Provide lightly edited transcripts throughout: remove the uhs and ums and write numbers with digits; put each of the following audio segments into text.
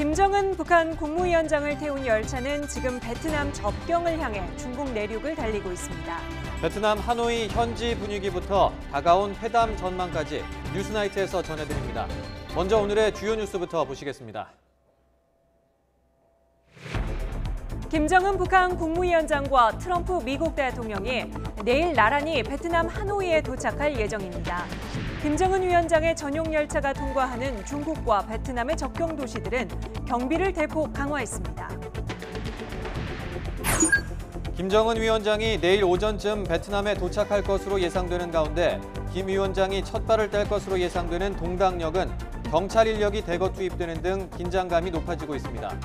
김정은 북한 국무위원장을 태운 열차는 지금 베트남 접경을 향해 중국 내륙을 달리고 있습니다. 베트남 하노이 현지 분위기부터 다가온 회담 전망까지 뉴스나이트에서 전해드립니다. 먼저 오늘의 주요 뉴스부터 보시겠습니다. 김정은 북한 국무위원장과 트럼프 미국 대통령이 내일 나란히 베트남 하노이에 도착할 예정입니다. 김정은 위원장의 전용 열차가 통과하는 중국과 베트남의 접경 도시들은 경비를 대폭 강화했습니다. 김정은 위원장이 내일 오전쯤 베트남에 도착할 것으로 예상되는 가운데 김 위원장이 첫 발을 뗄 것으로 예상되는 동당역은 경찰 인력이 대거 투입되는 등 긴장감이 높아지고 있습니다.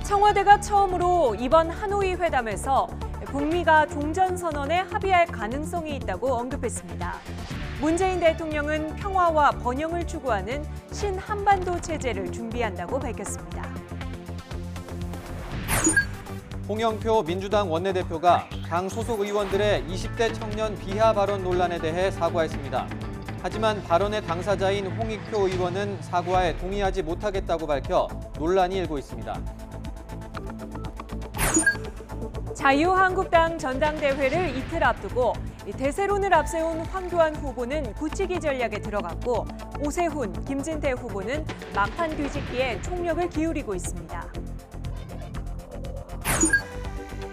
청와대가 처음으로 이번 하노이 회담에서 북미가 종전선언에 합의할 가능성이 있다고 언급했습니다. 문재인 대통령은 평화와 번영을 추구하는 신한반도 체제를 준비한다고 밝혔습니다. 홍영표 민주당 원내대표가 당 소속 의원들의 20대 청년 비하 발언 논란에 대해 사과했습니다. 하지만 발언의 당사자인 홍익표 의원은 사과에 동의하지 못하겠다고 밝혀 논란이 일고 있습니다. 자유한국당 전당대회를 이틀 앞두고 대세론을 앞세운 황교안 후보는 굳히기 전략에 들어갔고 오세훈, 김진태 후보는 막판 뒤집기에 총력을 기울이고 있습니다.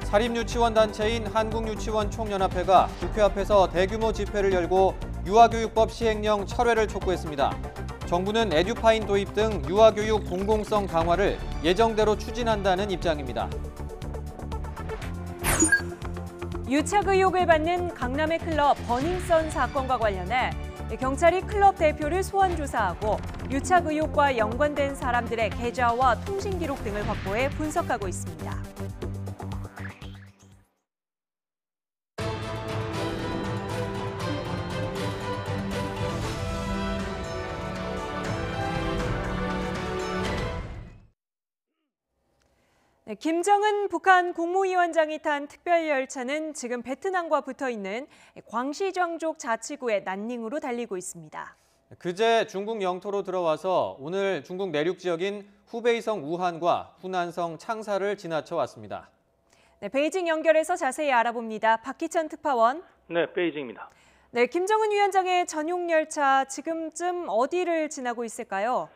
사립유치원 단체인 한국유치원 총연합회가 국회 앞에서 대규모 집회를 열고 유아교육법 시행령 철회를 촉구했습니다. 정부는 에듀파인 도입 등 유아교육 공공성 강화를 예정대로 추진한다는 입장입니다. 유착 의혹을 받는 강남의 클럽 버닝썬 사건과 관련해 경찰이 클럽 대표를 소환 조사하고 유착 의혹과 연관된 사람들의 계좌와 통신 기록 등을 확보해 분석하고 있습니다. 김정은 북한 국무위원장이 탄 특별열차는 지금 베트남과 붙어있는 광시정족 자치구의 난닝으로 달리고 있습니다. 그제 중국 영토로 들어와서 오늘 중국 내륙 지역인 후베이성 우한과 후난성 창사를 지나쳐 왔습니다. 네, 베이징 연결해서 자세히 알아봅니다. 박희천 특파원. 네, 베이징입니다. 네, 김정은 위원장의 전용 열차 지금쯤 어디를 지나고 있을까요?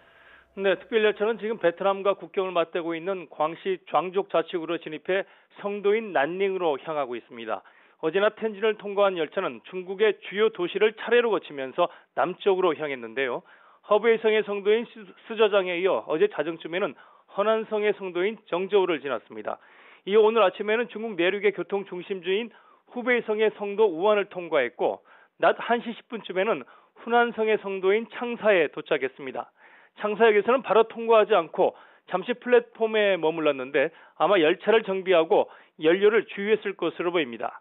네, 특별열차는 지금 베트남과 국경을 맞대고 있는 광시 장족 자치구로 진입해 성도인 난닝으로 향하고 있습니다. 어제나 텐진을 통과한 열차는 중국의 주요 도시를 차례로 거치면서 남쪽으로 향했는데요. 허베이성의 성도인 스저장에 이어 어제 자정쯤에는 허난성의 성도인 정저우를 지났습니다. 이어 오늘 아침에는 중국 내륙의 교통 중심지인 후베이성의 성도 우한을 통과했고 낮 1시 10분쯤에는 후난성의 성도인 창사에 도착했습니다. 창사역에서는 바로 통과하지 않고 잠시 플랫폼에 머물렀는데 아마 열차를 정비하고 연료를 주유했을 것으로 보입니다.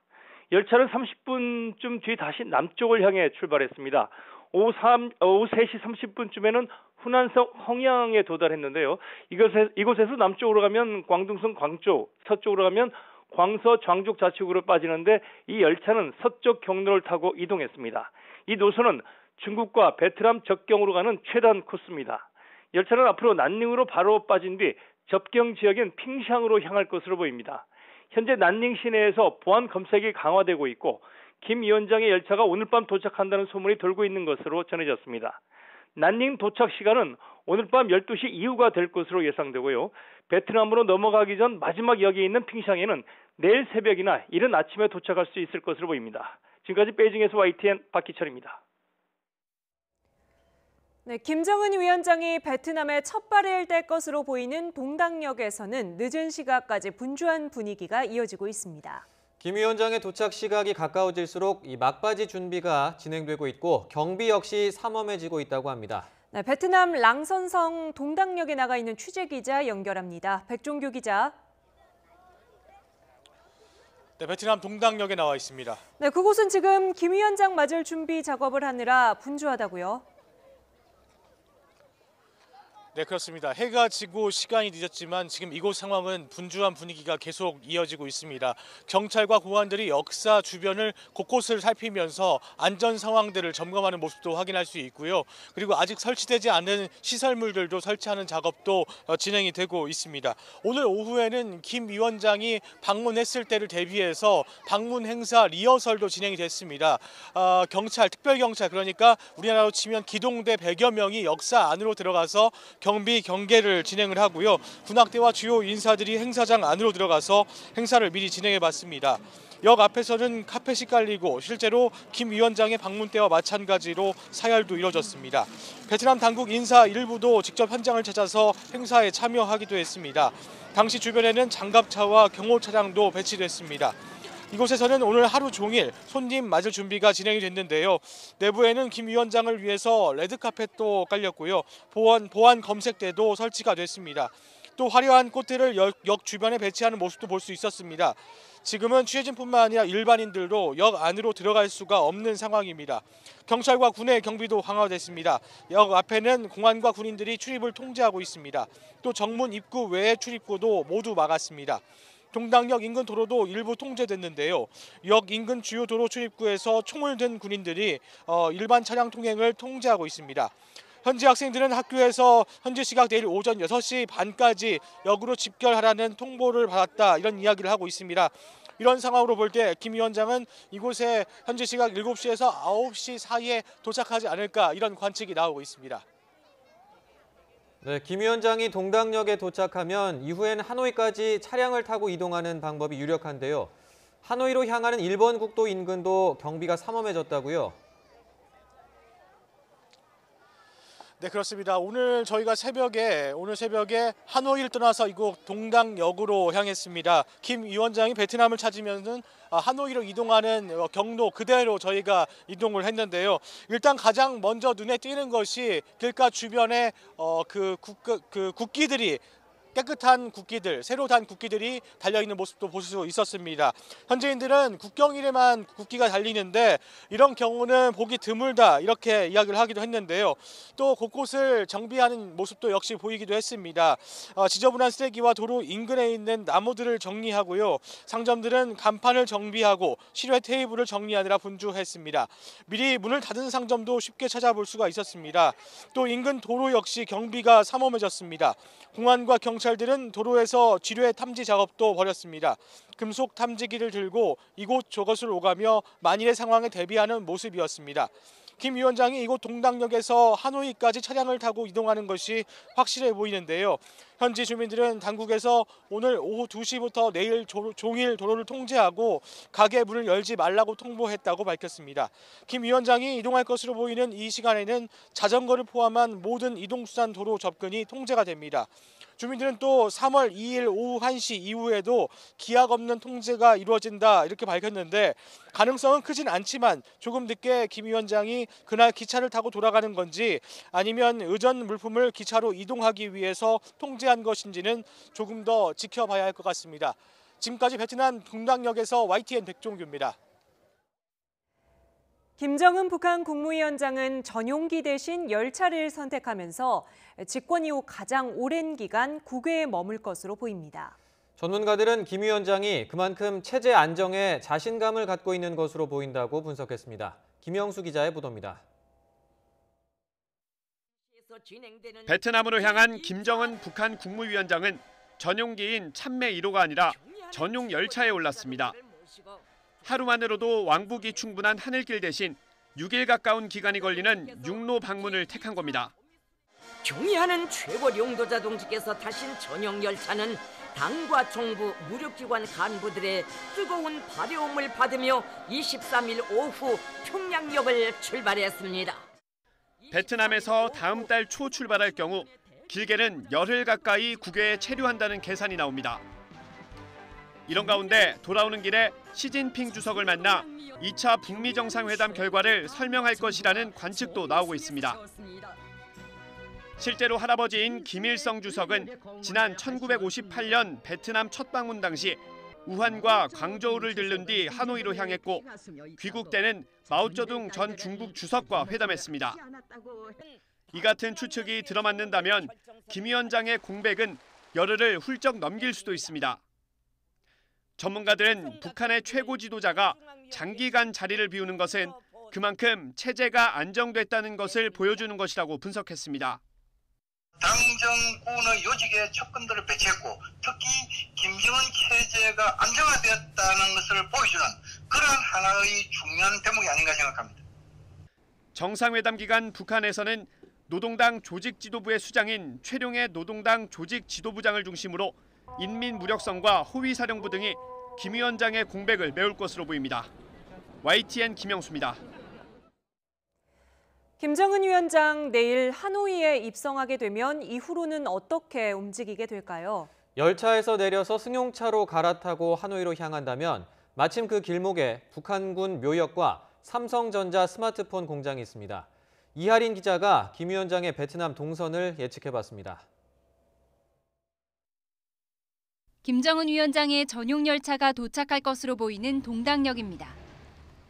열차는 30분쯤 뒤 다시 남쪽을 향해 출발했습니다. 오후 3시 30분쯤에는 후난성 헝양에 도달했는데요. 이곳에서 남쪽으로 가면 광둥성 광조, 서쪽으로 가면 광서 장족 자치구로 빠지는데 이 열차는 서쪽 경로를 타고 이동했습니다. 이 노선은 중국과 베트남 접경으로 가는 최단 코스입니다. 열차는 앞으로 난닝으로 바로 빠진 뒤 접경 지역인 핑샹으로 향할 것으로 보입니다. 현재 난닝 시내에서 보안 검색이 강화되고 있고 김 위원장의 열차가 오늘 밤 도착한다는 소문이 돌고 있는 것으로 전해졌습니다. 난닝 도착 시간은 오늘 밤 12시 이후가 될 것으로 예상되고요. 베트남으로 넘어가기 전 마지막 역에 있는 핑샹에는 내일 새벽이나 이른 아침에 도착할 수 있을 것으로 보입니다. 지금까지 베이징에서 YTN 박희철입니다. 네, 김정은 위원장이 베트남에 첫 발을 뗄 것으로 보이는 동당역에서는 늦은 시각까지 분주한 분위기가 이어지고 있습니다. 김 위원장의 도착 시각이 가까워질수록 이 막바지 준비가 진행되고 있고 경비 역시 삼엄해지고 있다고 합니다. 네, 베트남 랑선성 동당역에 나가 있는 취재기자 연결합니다. 백종규 기자. 네, 베트남 동당역에 나와 있습니다. 네, 그곳은 지금 김 위원장 맞을 준비 작업을 하느라 분주하다고요? 네, 그렇습니다. 해가 지고 시간이 늦었지만 지금 이곳 상황은 분주한 분위기가 계속 이어지고 있습니다. 경찰과 공안들이 역사 주변을 곳곳을 살피면서 안전 상황들을 점검하는 모습도 확인할 수 있고요. 그리고 아직 설치되지 않은 시설물들도 설치하는 작업도 진행이 되고 있습니다. 오늘 오후에는 김 위원장이 방문했을 때를 대비해서 방문 행사 리허설도 진행이 됐습니다. 경찰, 특별경찰, 그러니까 우리나라로 치면 기동대 100여 명이 역사 안으로 들어가서 경비 경계를 진행을 하고요. 군악대와 주요 인사들이 행사장 안으로 들어가서 행사를 미리 진행해 봤습니다. 역 앞에서는 카펫이 깔리고 실제로 김 위원장의 방문 때와 마찬가지로 사열도 이뤄졌습니다. 베트남 당국 인사 일부도 직접 현장을 찾아서 행사에 참여하기도 했습니다. 당시 주변에는 장갑차와 경호차량도 배치됐습니다. 이곳에서는 오늘 하루 종일 손님 맞을 준비가 진행이 됐는데요. 내부에는 김 위원장을 위해서 레드카펫도 깔렸고요. 보안 검색대도 설치가 됐습니다. 또 화려한 꽃들을 역 주변에 배치하는 모습도 볼 수 있었습니다. 지금은 취재진뿐만 아니라 일반인들도 역 안으로 들어갈 수가 없는 상황입니다. 경찰과 군의 경비도 강화됐습니다. 역 앞에는 공안과 군인들이 출입을 통제하고 있습니다. 또 정문 입구 외의 출입구도 모두 막았습니다. 동당역 인근 도로도 일부 통제됐는데요. 역 인근 주요 도로 출입구에서 총을 든 군인들이 일반 차량 통행을 통제하고 있습니다. 현지 학생들은 학교에서 현지 시각 내일 오전 6시 반까지 역으로 집결하라는 통보를 받았다, 이런 이야기를 하고 있습니다. 이런 상황으로 볼 때 김 위원장은 이곳에 현지 시각 7시에서 9시 사이에 도착하지 않을까, 이런 관측이 나오고 있습니다. 네, 김 위원장이 동당역에 도착하면 이후엔 하노이까지 차량을 타고 이동하는 방법이 유력한데요. 하노이로 향하는 일본 국도 인근도 경비가 삼엄해졌다고요? 네, 그렇습니다. 오늘 새벽에 하노이를 떠나서 이곳 동당역으로 향했습니다. 김 위원장이 베트남을 찾으면은 하노이로 이동하는 경로 그대로 저희가 이동을 했는데요. 일단 가장 먼저 눈에 띄는 것이 길가 주변에 국기들이, 깨끗한 국기들, 새로 단 국기들이 달려있는 모습도 볼 수 있었습니다. 현지인들은 국경일에만 국기가 달리는데 이런 경우는 보기 드물다, 이렇게 이야기를 하기도 했는데요. 또 곳곳을 정비하는 모습도 역시 보이기도 했습니다. 지저분한 쓰레기와 도로 인근에 있는 나무들을 정리하고요. 상점들은 간판을 정비하고 실외 테이블을 정리하느라 분주했습니다. 미리 문을 닫은 상점도 쉽게 찾아볼 수가 있었습니다. 또 인근 도로 역시 경비가 삼엄해졌습니다. 공안과 경찰들은 도로에서 지뢰 탐지 작업도 벌였습니다. 금속 탐지기를 들고 이곳저곳을 오가며 만일의 상황에 대비하는 모습이었습니다. 김 위원장이 이곳 동당역에서 하노이까지 차량을 타고 이동하는 것이 확실해 보이는데요. 현지 주민들은 당국에서 오늘 오후 2시부터 내일 종일 도로를 통제하고 가게 문을 열지 말라고 통보했다고 밝혔습니다. 김 위원장이 이동할 것으로 보이는 이 시간에는 자전거를 포함한 모든 이동수단 도로 접근이 통제가 됩니다. 주민들은 또 3월 2일 오후 1시 이후에도 기약 없는 통제가 이루어진다, 이렇게 밝혔는데 가능성은 크진 않지만 조금 늦게 김 위원장이 그날 기차를 타고 돌아가는 건지 아니면 의전 물품을 기차로 이동하기 위해서 통제한 것인지는 조금 더 지켜봐야 할 것 같습니다. 지금까지 베트남 동당역에서 YTN 백종규입니다. 김정은 북한 국무위원장은 전용기 대신 열차를 선택하면서 집권 이후 가장 오랜 기간 국외에 머물 것으로 보입니다. 전문가들은 김 위원장이 그만큼 체제 안정에 자신감을 갖고 있는 것으로 보인다고 분석했습니다. 김영수 기자의 보도입니다. 베트남으로 향한 김정은 북한 국무위원장은 전용기인 참매 1호가 아니라 전용 열차에 올랐습니다. 하루만으로도 왕복이 충분한 하늘길 대신 6일 가까운 기간이 걸리는 육로 방문을 택한 겁니다. 경의하는 최고領導자 동지께서 타신 전용 열차는 당과 정부, 무력기관 간부들의 뜨거운 발효음을 받으며 23일 오후 평양역을 출발했습니다. 베트남에서 다음 달 초 출발할 경우 길게는 열흘 가까이 국외에 체류한다는 계산이 나옵니다. 이런 가운데 돌아오는 길에 시진핑 주석을 만나 2차 북미 정상회담 결과를 설명할 것이라는 관측도 나오고 있습니다. 실제로 할아버지인 김일성 주석은 지난 1958년 베트남 첫 방문 당시 우한과 광저우를 들른 뒤 하노이로 향했고 귀국 때는 마오쩌둥 전 중국 주석과 회담했습니다. 이 같은 추측이 들어맞는다면 김 위원장의 공백은 열흘을 훌쩍 넘길 수도 있습니다. 전문가들은 북한의 최고 지도자가 장기간 자리를 비우는 것은 그만큼 체제가 안정됐다는 것을 보여주는 것이라고 분석했습니다. 당정군의 요직에 척근들을 배치했고 특히 김정은 체제가 안정화되었다는 것을 보여주는 그런 하나의 중요한 대목이 아닌가 생각합니다. 정상회담 기간 북한에서는 노동당 조직지도부의 수장인 최룡해 노동당 조직지도부장을 중심으로 인민무력성과 호위사령부 등이 김 위원장의 공백을 메울 것으로 보입니다. YTN 김영수입니다. 김정은 위원장 내일 하노이에 입성하게 되면 이후로는 어떻게 움직이게 될까요? 열차에서 내려서 승용차로 갈아타고 하노이로 향한다면 마침 그 길목에 북한군 묘역과 삼성전자 스마트폰 공장이 있습니다. 이하린 기자가 김 위원장의 베트남 동선을 예측해봤습니다. 김정은 위원장의 전용 열차가 도착할 것으로 보이는 동당역입니다.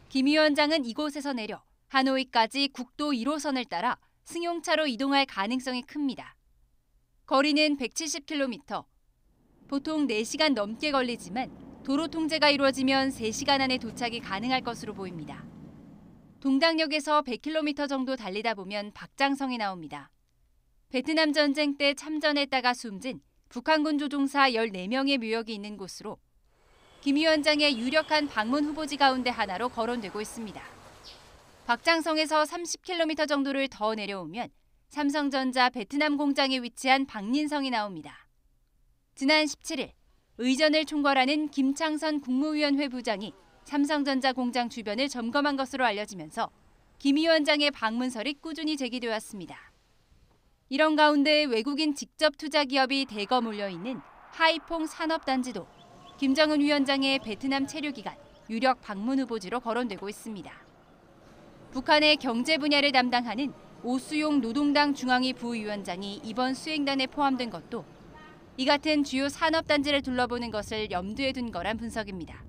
김 위원장은 이곳에서 내려 하노이까지 국도 1호선을 따라 승용차로 이동할 가능성이 큽니다. 거리는 170km. 보통 4시간 넘게 걸리지만 도로 통제가 이루어지면 3시간 안에 도착이 가능할 것으로 보입니다. 동당역에서 100km 정도 달리다 보면 박장성이 나옵니다. 베트남 전쟁 때 참전했다가 숨진 북한군 조종사 14명의 묘역이 있는 곳으로 김 위원장의 유력한 방문 후보지 가운데 하나로 거론되고 있습니다. 박장성에서 30km 정도를 더 내려오면 삼성전자 베트남 공장에 위치한 박린성이 나옵니다. 지난 17일 의전을 총괄하는 김창선 국무위원회 부장이 삼성전자 공장 주변을 점검한 것으로 알려지면서 김 위원장의 방문설이 꾸준히 제기되었습니다. 이런 가운데 외국인 직접 투자 기업이 대거 몰려있는 하이퐁 산업단지도 김정은 위원장의 베트남 체류 기간 유력 방문 후보지로 거론되고 있습니다. 북한의 경제 분야를 담당하는 오수용 노동당 중앙위 부위원장이 이번 수행단에 포함된 것도 이 같은 주요 산업단지를 둘러보는 것을 염두에 둔 거란 분석입니다.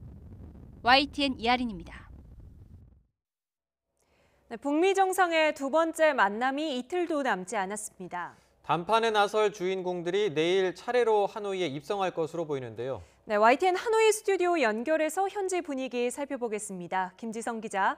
YTN 이하린입니다. 네, 북미 정상의 두 번째 만남이 이틀도 남지 않았습니다. 담판에 나설 주인공들이 내일 차례로 하노이에 입성할 것으로 보이는데요. 네, YTN 하노이 스튜디오 연결해서 현지 분위기 살펴보겠습니다. 김지성 기자.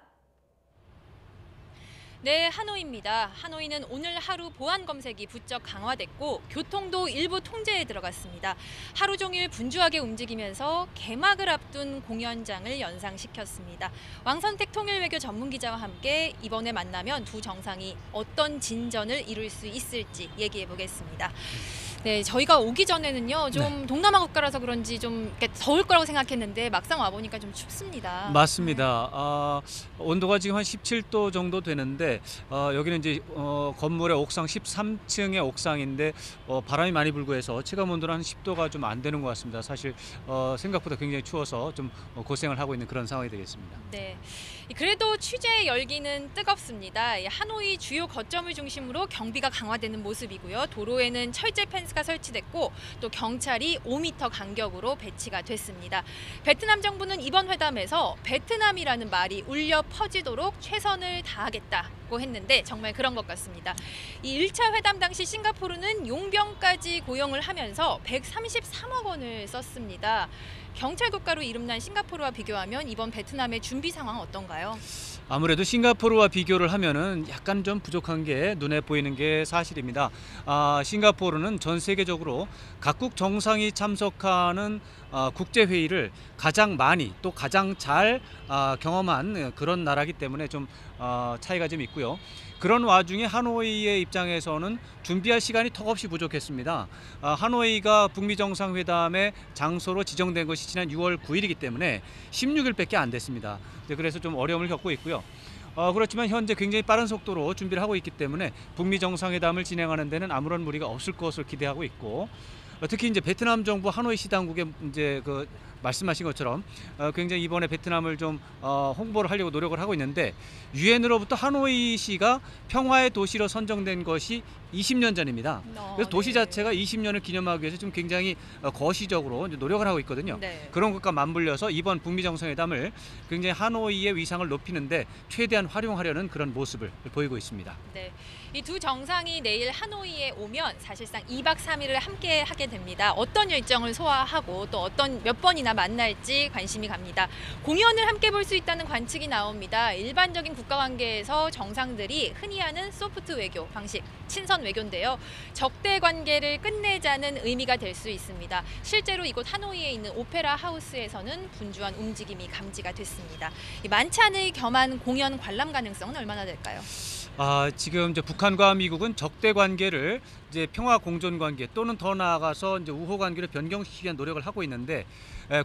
네, 하노이입니다. 하노이는 오늘 하루 보안 검색이 부쩍 강화됐고 교통도 일부 통제에 들어갔습니다. 하루 종일 분주하게 움직이면서 개막을 앞둔 공연장을 연상시켰습니다. 왕선택 통일외교 전문기자와 함께 이번에 만나면 두 정상이 어떤 진전을 이룰 수 있을지 얘기해 보겠습니다. 네, 저희가 오기 전에는요, 좀 동남아 국가라서 그런지 좀 더울 거라고 생각했는데 막상 와보니까 좀 춥습니다. 맞습니다. 온도가 지금 한 17도 정도 되는데 여기는 이제 건물의 옥상 13층의 옥상인데 바람이 많이 불고 해서 체감 온도는 한 10도가 좀 안 되는 것 같습니다. 사실 생각보다 굉장히 추워서 좀 고생을 하고 있는 그런 상황이 되겠습니다. 네, 그래도 취재의 열기는 뜨겁습니다. 하노이 주요 거점을 중심으로 경비가 강화되는 모습이고요. 도로에는 철제 펜스가 설치됐고 또 경찰이 5m 간격으로 배치가 됐습니다. 베트남 정부는 이번 회담에서 베트남이라는 말이 울려 퍼지도록 최선을 다하겠다고 했는데 정말 그런 것 같습니다. 이 1차 회담 당시 싱가포르는 용병까지 고용을 하면서 133억 원을 썼습니다. 경찰 국가로 이름난 싱가포르와 비교하면 이번 베트남의 준비 상황 어떤가요? 아무래도 싱가포르와 비교를 하면은 약간 좀 부족한 게 눈에 보이는 게 사실입니다. 싱가포르는 전 세계적으로 각국 정상이 참석하는 국제회의를 가장 많이 또 가장 잘 경험한 그런 나라이기 때문에 좀 차이가 좀 있고요. 그런 와중에 하노이의 입장에서는 준비할 시간이 턱없이 부족했습니다. 하노이가 북미 정상회담의 장소로 지정된 것이 지난 6월 9일이기 때문에 16일밖에 안 됐습니다. 그래서 좀 어려움을 겪고 있고요. 그렇지만 현재 굉장히 빠른 속도로 준비를 하고 있기 때문에 북미 정상회담을 진행하는 데는 아무런 무리가 없을 것을 기대하고 있고 특히 이제 베트남 정부 하노이시 당국의 이제 그 말씀하신 것처럼 굉장히 이번에 베트남을 좀 홍보를 하려고 노력을 하고 있는데, 유엔으로부터 하노이시가 평화의 도시로 선정된 것이 20년 전입니다. 그래서 도시 자체가 20년을 기념하기 위해서 좀 굉장히 거시적으로 이제 노력을 하고 있거든요. 네. 그런 것과 맞물려서 이번 북미 정상회담을 굉장히 하노이의 위상을 높이는데 최대한 활용하려는 그런 모습을 보이고 있습니다. 네. 이 두 정상이 내일 하노이에 오면 사실상 2박 3일을 함께 하게 됩니다. 어떤 일정을 소화하고 또 어떤 몇 번이나 만날지 관심이 갑니다. 공연을 함께 볼 수 있다는 관측이 나옵니다. 일반적인 국가관계에서 정상들이 흔히 하는 소프트 외교 방식, 친선 외교인데요. 적대 관계를 끝내자는 의미가 될 수 있습니다. 실제로 이곳 하노이에 있는 오페라 하우스에서는 분주한 움직임이 감지가 됐습니다. 이 만찬을 겸한 공연 관람 가능성은 얼마나 될까요? 지금 이제 북한과 미국은 적대 관계를 이제 평화 공존 관계 또는 더 나아가서 이제 우호 관계로 변경시키기 위한 노력을 하고 있는데,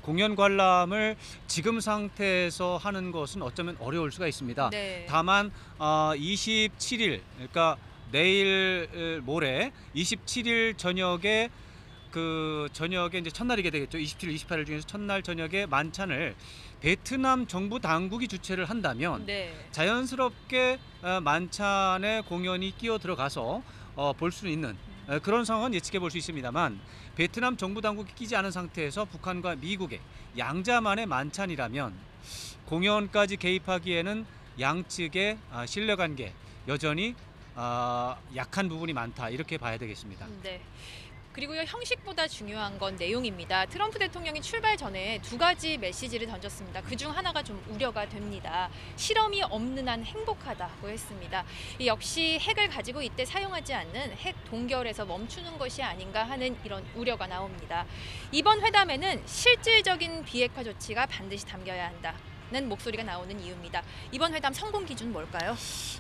공연 관람을 지금 상태에서 하는 것은 어쩌면 어려울 수가 있습니다. 네. 다만 27일, 그러니까 내일 모레 27일 저녁에 이제 첫날이게 되겠죠. 27일, 28일 중에서 첫날 저녁에 만찬을 베트남 정부 당국이 주최를 한다면 네. 자연스럽게 만찬에 공연이 끼어 들어가서 볼 수 있는 그런 상황은 예측해 볼 수 있습니다만, 베트남 정부 당국이 끼지 않은 상태에서 북한과 미국의 양자만의 만찬이라면 공연까지 개입하기에는 양측의 신뢰관계 여전히 약한 부분이 많다, 이렇게 봐야 되겠습니다. 네. 그리고요, 형식보다 중요한 건 내용입니다. 트럼프 대통령이 출발 전에 두 가지 메시지를 던졌습니다. 그중 하나가 좀 우려가 됩니다. 실험이 없는 한 행복하다고 했습니다. 역시 핵을 가지고 이때 사용하지 않는 핵 동결에서 멈추는 것이 아닌가 하는 이런 우려가 나옵니다. 이번 회담에는 실질적인 비핵화 조치가 반드시 담겨야 한다는 목소리가 나오는 이유입니다. 이번 회담 성공 기준 뭘까요?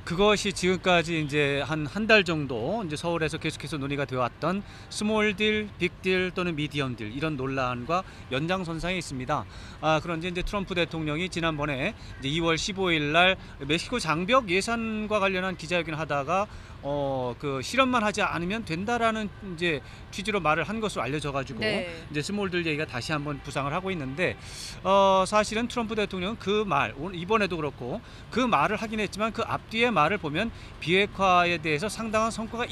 그것이 지금까지 이제 한 달 정도 이제 서울에서 계속해서 논의가 되어 왔던 스몰 딜, 빅 딜 또는 미디엄 딜, 이런 논란과 연장선상에 있습니다. 그런데 이제 트럼프 대통령이 지난번에 이제 2월 15일 날 멕시코 장벽 예산과 관련한 기자회견을 하다가 그 실험만 하지 않으면 된다라는 이제 취지로 말을 한 것으로 알려져가지고 네. 이제 스몰들 얘기가 다시 한번 부상을 하고 있는데, 사실은 트럼프 대통령은 그 말, 이번에도 그렇고 그 말을 하긴 했지만 그 앞뒤의 말을 보면 비핵화에 대해서 상당한 성과가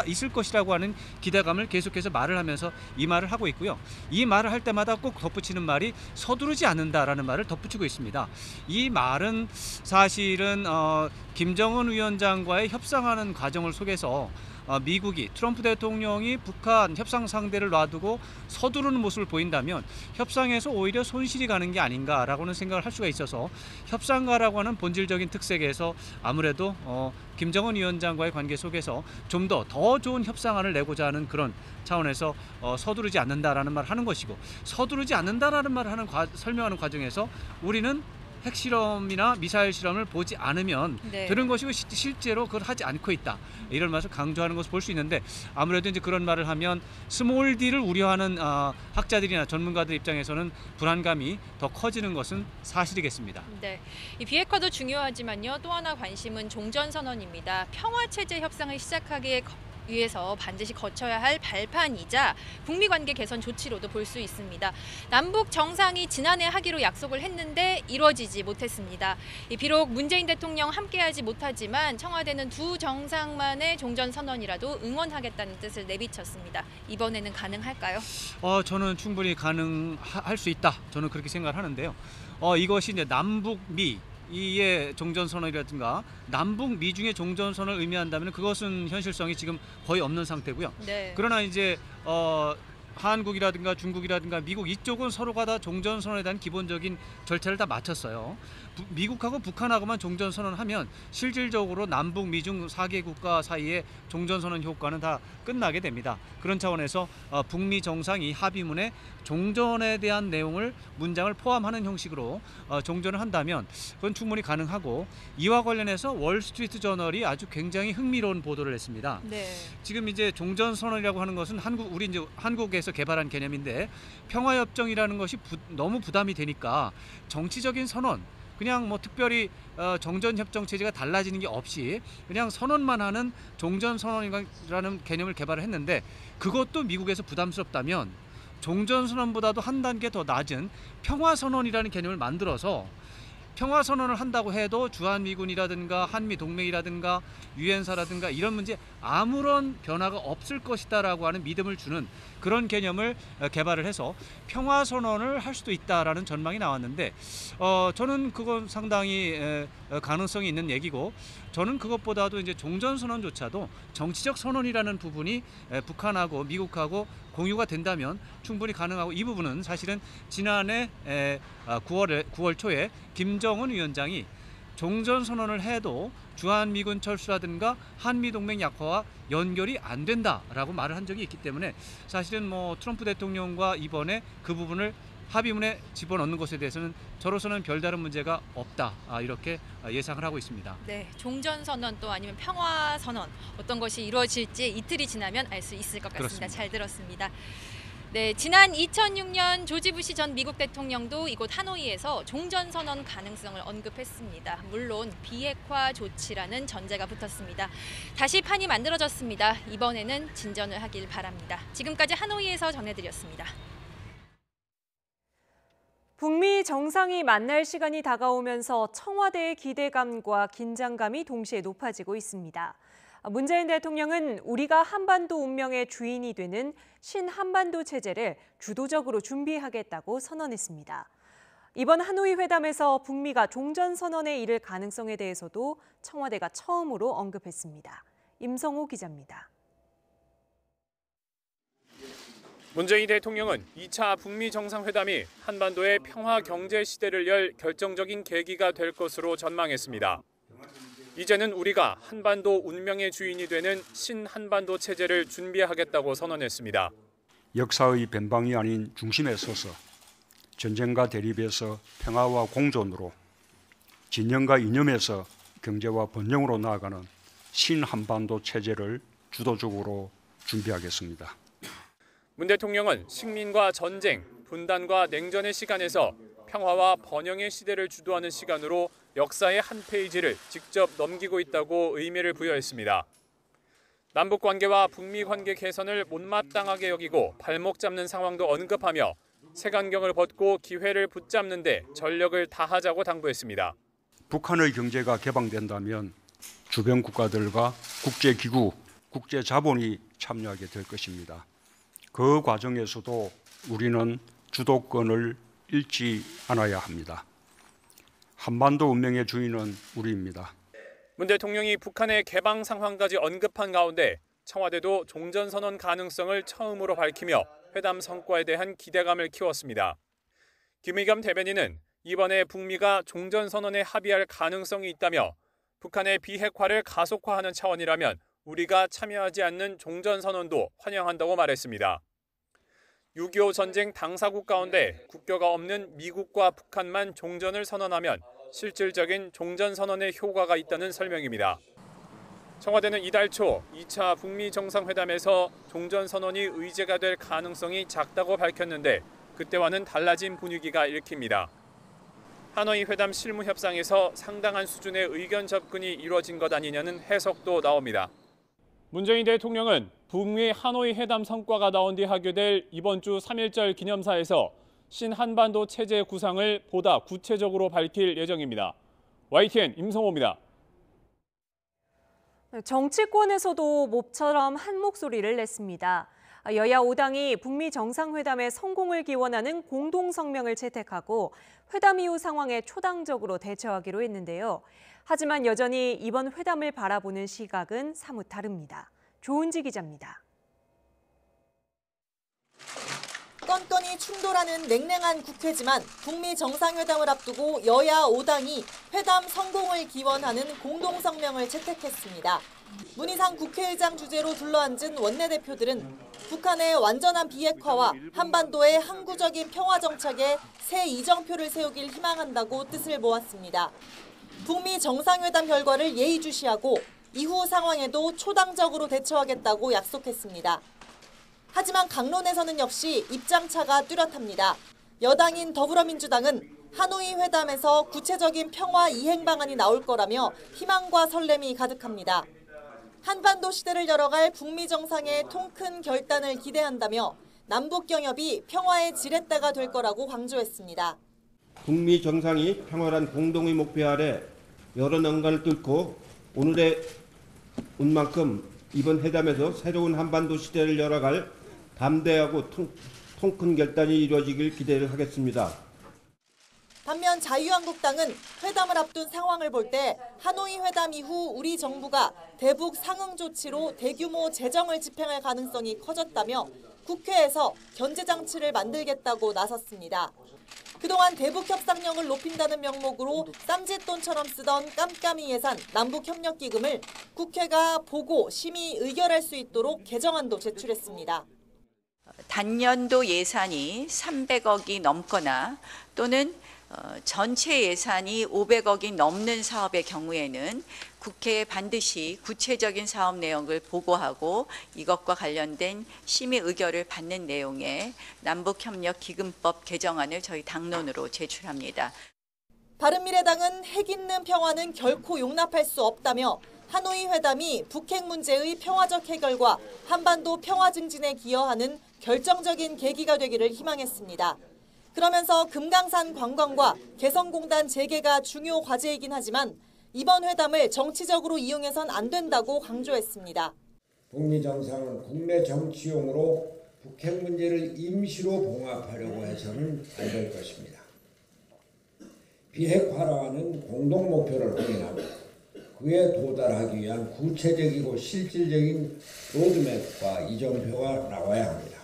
있을 것이라고 하는 기대감을 계속해서 말을 하면서 이 말을 하고 있고요. 이 말을 할 때마다 꼭 덧붙이는 말이 서두르지 않는다라는 말을 덧붙이고 있습니다. 이 말은 사실은 김정은 위원장과의 협상하는 과정을 속에서 미국이, 트럼프 대통령이 북한 협상 상대를 놔두고 서두르는 모습을 보인다면 협상에서 오히려 손실이 가는 게 아닌가라고는 생각을 할 수가 있어서, 협상가라고 하는 본질적인 특색에서 아무래도 김정은 위원장과의 관계 속에서 좀 더 좋은 협상안을 내고자 하는 그런 차원에서 서두르지 않는다라는 말을 하는 것이고, 서두르지 않는다라는 말을 설명하는 과정에서 우리는 핵실험이나 미사일 실험을 보지 않으면 네. 되는 것이고 실제로 그걸 하지 않고 있다, 이런 말을 강조하는 것을 볼 수 있는데, 아무래도 이제 그런 말을 하면 스몰 D를 우려하는 학자들이나 전문가들 입장에서는 불안감이 더 커지는 것은 사실이겠습니다. 네, 이 비핵화도 중요하지만요, 또 하나 관심은 종전선언입니다. 평화체제 협상을 시작하기에 위해서 반드시 거쳐야 할 발판이자 북미 관계 개선 조치로도 볼 수 있습니다. 남북 정상이 지난해 하기로 약속을 했는데 이루어지지 못했습니다. 비록 문재인 대통령 함께하지 못하지만 청와대는 두 정상만의 종전선언이라도 응원하겠다는 뜻을 내비쳤습니다. 이번에는 가능할까요? 저는 충분히 가능할 수 있다, 저는 그렇게 생각을 하는데요. 이것이 이제 남북미 이의 종전선언이라든가 남북 미중의 종전선언을 의미한다면 그것은 현실성이 지금 거의 없는 상태고요. 네. 그러나 이제 한국이라든가 중국이라든가 미국 이쪽은 서로가 다 종전선언에 대한 기본적인 절차를 다 마쳤어요. 미국하고 북한하고만 종전선언하면 실질적으로 남북 미중 4개 국가 사이의 종전선언 효과는 다 끝나게 됩니다. 그런 차원에서 북미 정상이 합의문에 종전에 대한 내용을, 문장을 포함하는 형식으로 종전을 한다면 그건 충분히 가능하고, 이와 관련해서 월스트리트 저널이 아주 굉장히 흥미로운 보도를 했습니다. 네. 지금 이제 종전선언이라고 하는 것은 우리 이제 한국에서 개발한 개념인데, 평화협정이라는 것이 너무 부담이 되니까 정치적인 선언, 그냥 뭐 특별히 정전협정 체제가 달라지는 게 없이 그냥 선언만 하는 종전선언이라는 개념을 개발을 했는데, 그것도 미국에서 부담스럽다면 종전선언보다도 한 단계 더 낮은 평화선언이라는 개념을 만들어서 평화선언을 한다고 해도 주한미군이라든가 한미동맹이라든가 유엔사라든가 이런 문제 아무런 변화가 없을 것이다라고 하는 믿음을 주는 그런 개념을 개발을 해서 평화선언을 할 수도 있다라는 전망이 나왔는데, 저는 그건 상당히 가능성이 있는 얘기고, 저는 그것보다도 이제 종전선언조차도 정치적 선언이라는 부분이 북한하고 미국하고 공유가 된다면 충분히 가능하고, 이 부분은 사실은 지난해 9월 초에 김정은 위원장이 종전선언을 해도 주한미군 철수라든가 한미동맹 약화와 연결이 안 된다라고 말을 한 적이 있기 때문에, 사실은 뭐 트럼프 대통령과 이번에 그 부분을 합의문에 집어넣는 것에 대해서는 저로서는 별다른 문제가 없다, 이렇게 예상을 하고 있습니다. 네, 종전선언 또 아니면 평화선언 어떤 것이 이루어질지 이틀이 지나면 알 수 있을 것 같습니다. 그렇습니다. 잘 들었습니다. 네, 지난 2006년 조지 부시 전 미국 대통령도 이곳 하노이에서 종전선언 가능성을 언급했습니다. 물론 비핵화 조치라는 전제가 붙었습니다. 다시 판이 만들어졌습니다. 이번에는 진전을 하길 바랍니다. 지금까지 하노이에서 전해드렸습니다. 북미 정상이 만날 시간이 다가오면서 청와대의 기대감과 긴장감이 동시에 높아지고 있습니다. 문재인 대통령은 우리가 한반도 운명의 주인이 되는 신한반도 체제를 주도적으로 준비하겠다고 선언했습니다. 이번 하노이 회담에서 북미가 종전선언에 이를 가능성에 대해서도 청와대가 처음으로 언급했습니다. 임성호 기자입니다. 문재인 대통령은 2차 북미 정상회담이 한반도의 평화 경제 시대를 열 결정적인 계기가 될 것으로 전망했습니다. 이제는 우리가 한반도 운명의 주인이 되는 신한반도 체제를 준비하겠다고 선언했습니다. 역사의 변방이 아닌 중심에 서서 전쟁과 대립에서 평화와 공존으로, 진영과 이념에서 경제와 번영으로 나아가는 신한반도 체제를 주도적으로 준비하겠습니다. 문 대통령은 식민과 전쟁, 분단과 냉전의 시간에서 평화와 번영의 시대를 주도하는 시간으로 역사의 한 페이지를 직접 넘기고 있다고 의미를 부여했습니다. 남북 관계와 북미 관계 개선을 못마땅하게 여기고 발목 잡는 상황도 언급하며 색안경을 벗고 기회를 붙잡는 데 전력을 다하자고 당부했습니다. 북한의 경제가 개방된다면 주변 국가들과 국제기구, 국제자본이 참여하게 될 것입니다. 그 과정에서도 우리는 주도권을 잃지 않아야 합니다. 한반도 운명의 주인은 우리입니다. 문 대통령이 북한의 개방 상황까지 언급한 가운데 청와대도 종전선언 가능성을 처음으로 밝히며 회담 성과에 대한 기대감을 키웠습니다. 김의겸 대변인은 이번에 북미가 종전선언에 합의할 가능성이 있다며 북한의 비핵화를 가속화하는 차원이라면 우리가 참여하지 않는 종전선언도 환영한다고 말했습니다. 6.25 전쟁 당사국 가운데 국교가 없는 미국과 북한만 종전을 선언하면 실질적인 종전선언의 효과가 있다는 설명입니다. 청와대는 이달 초 2차 북미 정상회담에서 종전선언이 의제가 될 가능성이 작다고 밝혔는데 그때와는 달라진 분위기가 읽힙니다. 하노이 회담 실무 협상에서 상당한 수준의 의견 접근이 이루어진 것 아니냐는 해석도 나옵니다. 문재인 대통령은 북미 하노이 회담 성과가 나온 뒤 하게 이번 주 3.1절 기념사에서 신한반도 체제 구상을 보다 구체적으로 밝힐 예정입니다. YTN 임성호입니다. 정치권에서도 몹처럼 한 목소리를 냈습니다. 여야 5당이 북미 정상회담의 성공을 기원하는 공동성명을 채택하고 회담 이후 상황에 초당적으로 대처하기로 했는데요. 하지만 여전히 이번 회담을 바라보는 시각은 사뭇 다릅니다. 조은지 기자입니다. 건건이 충돌하는 냉랭한 국회지만 북미 정상회담을 앞두고 여야 5당이 회담 성공을 기원하는 공동성명을 채택했습니다. 문희상 국회의장 주재로 둘러앉은 원내대표들은 북한의 완전한 비핵화와 한반도의 항구적인 평화 정착에 새 이정표를 세우길 희망한다고 뜻을 모았습니다. 북미 정상회담 결과를 예의주시하고 이후 상황에도 초당적으로 대처하겠다고 약속했습니다. 하지만 강론에서는 역시 입장차가 뚜렷합니다. 여당인 더불어민주당은 하노이 회담에서 구체적인 평화 이행 방안이 나올 거라며 희망과 설렘이 가득합니다. 한반도 시대를 열어갈 북미 정상의 통큰 결단을 기대한다며 남북 경협이 평화의 지렛대가 될 거라고 강조했습니다. 북미 정상이 평화란 공동의 목표 아래 여러 난관을 뚫고 오늘에 온 만큼 이번 회담에서 새로운 한반도 시대를 열어갈 담대하고 통큰 결단이 이루어지길 기대를 하겠습니다. 반면 자유한국당은 회담을 앞둔 상황을 볼 때 하노이 회담 이후 우리 정부가 대북 상응 조치로 대규모 재정을 집행할 가능성이 커졌다며 국회에서 견제 장치를 만들겠다고 나섰습니다. 그동안 대북 협상력을 높인다는 명목으로 쌈짓돈처럼 쓰던 깜깜이 예산 남북협력기금을 국회가 보고 심의 의결할 수 있도록 개정안도 제출했습니다. 단년도 예산이 300억이 넘거나 또는 전체 예산이 500억이 넘는 사업의 경우에는 국회에 반드시 구체적인 사업 내용을 보고하고 이것과 관련된 심의 의결을 받는 내용의 남북협력기금법 개정안을 저희 당론으로 제출합니다. 바른미래당은 핵 있는 평화는 결코 용납할 수 없다며 하노이 회담이 북핵 문제의 평화적 해결과 한반도 평화 증진에 기여하는 결정적인 계기가 되기를 희망했습니다. 그러면서 금강산 관광과 개성공단 재개가 중요 과제이긴 하지만 이번 회담을 정치적으로 이용해선 안 된다고 강조했습니다. 북미 정상은 국내 정치용으로 북핵 문제를 임시로 봉합하려고 해서는 안 될 것입니다. 비핵화라는 공동 목표를 확인하고 그에 도달하기 위한 구체적이고 실질적인 로드맵과 이정표가 나와야 합니다.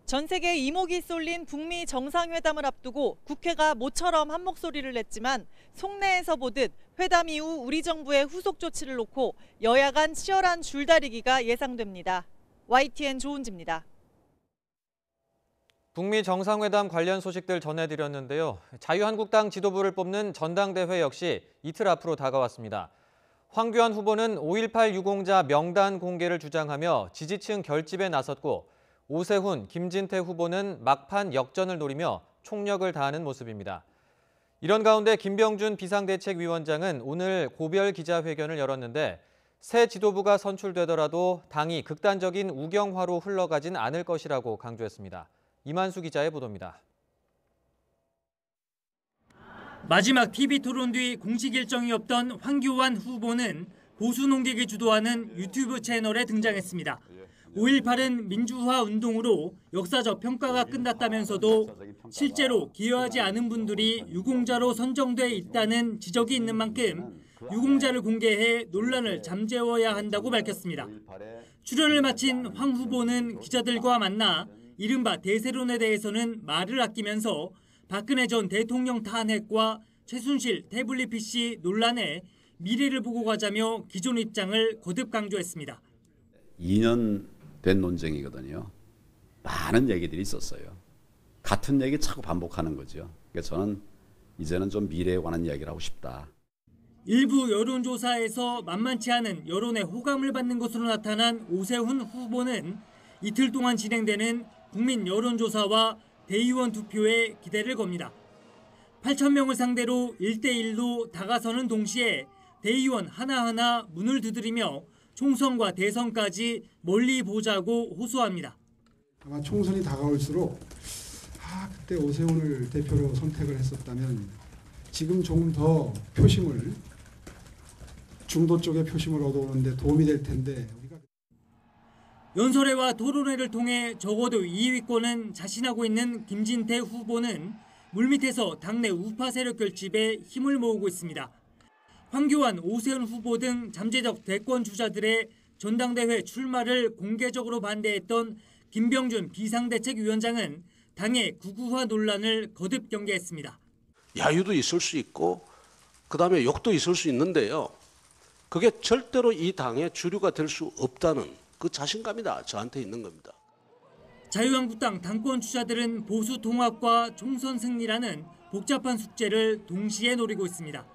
전 세계 이목이 쏠린 북미 정상회담을 앞두고 국회가 모처럼 한 목소리를 냈지만 속내에서 보듯 회담 이후 우리 정부의 후속 조치를 놓고 여야 간 치열한 줄다리기가 예상됩니다. YTN 조은지입니다. 북미 정상회담 관련 소식들 전해드렸는데요. 자유한국당 지도부를 뽑는 전당대회 역시 이틀 앞으로 다가왔습니다. 황교안 후보는 5.18 유공자 명단 공개를 주장하며 지지층 결집에 나섰고 오세훈, 김진태 후보는 막판 역전을 노리며 총력을 다하는 모습입니다. 이런 가운데 김병준 비상대책위원장은 오늘 고별 기자회견을 열었는데 새 지도부가 선출되더라도 당이 극단적인 우경화로 흘러가진 않을 것이라고 강조했습니다. 이만수 기자의 보도입니다. 마지막 TV토론 뒤 공식 일정이 없던 황교안 후보는 보수 농객이 주도하는 유튜브 채널에 등장했습니다. 5.18은 민주화 운동으로 역사적 평가가 끝났다면서도 실제로 기여하지 않은 분들이 유공자로 선정돼 있다는 지적이 있는 만큼 유공자를 공개해 논란을 잠재워야 한다고 밝혔습니다. 출연을 마친 황 후보는 기자들과 만나 이른바 대세론에 대해서는 말을 아끼면서 박근혜 전 대통령 탄핵과 최순실 태블릿 PC 논란에 미래를 보고 가자며 기존 입장을 거듭 강조했습니다. 2년 된 논쟁이거든요. 많은 얘기들이 있었어요. 같은 얘기 자꾸 반복하는 거죠. 그래서 저는 이제는 좀 미래에 관한 이야기를 하고 싶다. 일부 여론조사에서 만만치 않은 여론의 호감을 받는 것으로 나타난 오세훈 후보는 이틀 동안 진행되는 국민 여론조사와 대의원 투표에 기대를 겁니다. 8,000명을 상대로 1대1로 다가서는 동시에 대의원 하나하나 문을 두드리며 총선과 대선까지 멀리 보자고 호소합니다. 아마 총선이 다가올수록 그때 오세훈을 대표로 선택을 했었다면 지금 조금 더 표심을 중도 쪽의 표심을 얻어오는데 도움이 될 텐데. 연설회와 토론회를 통해 적어도 2위권은 자신하고 있는 김진태 후보는 물밑에서 당내 우파 세력 결집에 힘을 모으고 있습니다. 황교안, 오세훈 후보 등 잠재적 대권 주자들의 전당대회 출마를 공개적으로 반대했던 김병준 비상대책위원장은 당의 극우화 논란을 거듭 경계했습니다. 야유도 있을 수 있고 그다음에 욕도 있을 수 있는데요. 그게 절대로 이 당의 주류가 될 수 없다는 그 자신감이 저한테 있는 겁니다. 자유한국당 당권 주자들은 보수 통합과 총선 승리라는 복잡한 숙제를 동시에 노리고 있습니다.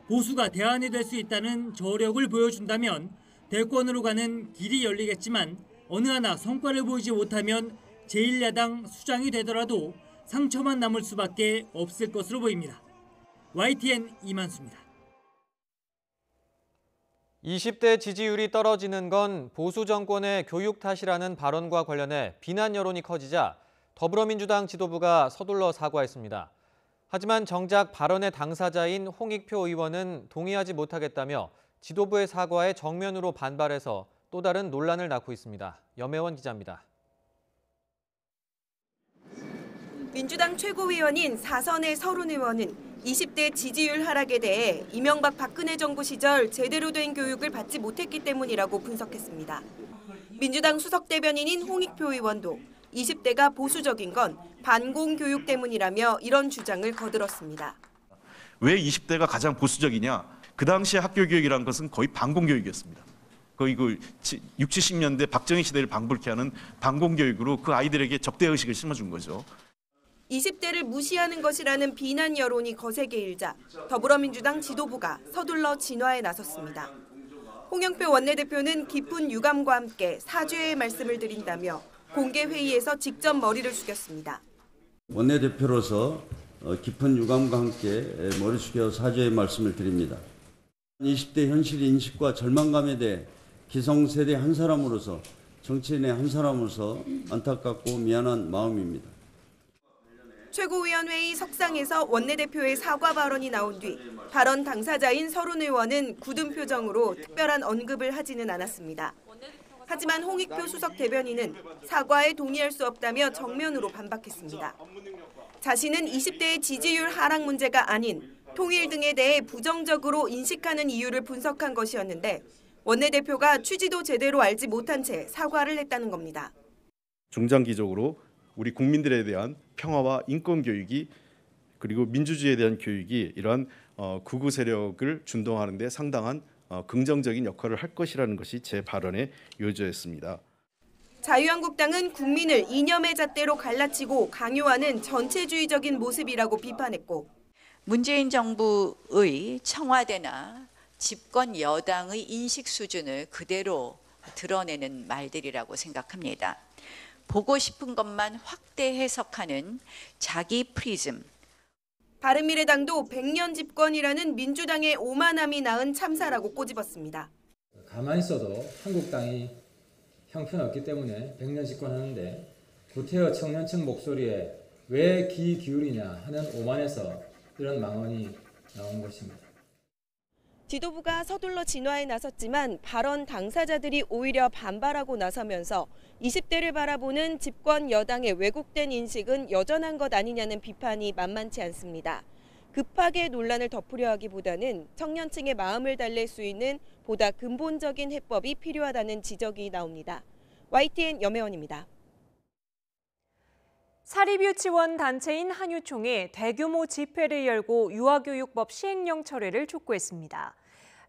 보수가 대안이 될 수 있다는 저력을 보여준다면 대권으로 가는 길이 열리겠지만 어느 하나 성과를 보이지 못하면 제1야당 수장이 되더라도 상처만 남을 수밖에 없을 것으로 보입니다. YTN 이만수입니다. 20대 지지율이 떨어지는 건 보수 정권의 교육 탓이라는 발언과 관련해 비난 여론이 커지자 더불어민주당 지도부가 서둘러 사과했습니다. 하지만 정작 발언의 당사자인 홍익표 의원은 동의하지 못하겠다며 지도부의 사과에 정면으로 반발해서 또 다른 논란을 낳고 있습니다. 염혜원 기자입니다. 민주당 최고위원인 4선의 서른 의원은 20대 지지율 하락에 대해 이명박 박근혜 정부 시절 제대로 된 교육을 받지 못했기 때문이라고 분석했습니다. 민주당 수석 대변인인 홍익표 의원도 20대가 보수적인 건 반공교육 때문이라며 이런 주장을 거들었습니다. 왜 20대가 가장 보수적이냐? 그 당시에 학교 교육이라는 것은 거의 반공교육이었습니다. 거의 그 60, 70년대 박정희 시대를 방불케 하는 반공교육으로 그 아이들에게 적대의식을 심어준 거죠. 20대를 무시하는 것이라는 비난 여론이 거세게 일자 더불어민주당 지도부가 서둘러 진화에 나섰습니다. 홍영표 원내대표는 깊은 유감과 함께 사죄의 말씀을 드린다며 공개 회의에서 직접 머리를 숙였습니다. 원내대표로서 깊은 유감과 함께 머리 숙여 사죄의 말씀을 드립니다. 20대 현실 인식과 절망감에 대해 기성세대 한 사람으로서 정치인의 한 사람으로서 안타깝고 미안한 마음입니다. 최고위원회의 석상에서 원내대표의 사과 발언이 나온 뒤 발언 당사자인 서른 의원은 굳은 표정으로 특별한 언급을 하지는 않았습니다. 하지만 홍익표 수석 대변인은 사과에 동의할 수 없다며 정면으로 반박했습니다. 자신은 20대의 지지율 하락 문제가 아닌 통일 등에 대해 부정적으로 인식하는 이유를 분석한 것이었는데 원내대표가 취지도 제대로 알지 못한 채 사과를 했다는 겁니다. 중장기적으로 우리 국민들에 대한 평화와 인권 교육이 그리고 민주주의에 대한 교육이 이러한 극우 세력을 준동하는 데 상당한 긍정적인 역할을 할 것이라는 것이 제 발언의 요지였습니다. 자유한국당은 국민을 이념의 잣대로 갈라치고 강요하는 전체주의적인 모습이라고 비판했고 문재인 정부의 청와대나 집권 여당의 인식 수준을 그대로 드러내는 말들이라고 생각합니다. 보고 싶은 것만 확대 해석하는 자기 프리즘. 바른미래당도 100년 집권이라는 민주당의 오만함이 낳은 참사라고 꼬집었습니다. 가만히 있어도 한국당이 형편없기 때문에 100년 집권하는데 구태여 청년층 목소리에 왜 귀 기울이냐 하는 오만에서 이런 망언이 나온 것입니다. 지도부가 서둘러 진화에 나섰지만 발언 당사자들이 오히려 반발하고 나서면서 20대를 바라보는 집권 여당의 왜곡된 인식은 여전한 것 아니냐는 비판이 만만치 않습니다. 급하게 논란을 덮으려 하기보다는 청년층의 마음을 달랠 수 있는 보다 근본적인 해법이 필요하다는 지적이 나옵니다. YTN 염혜원입니다. 사립유치원 단체인 한유총이 대규모 집회를 열고 유아교육법 시행령 철회를 촉구했습니다.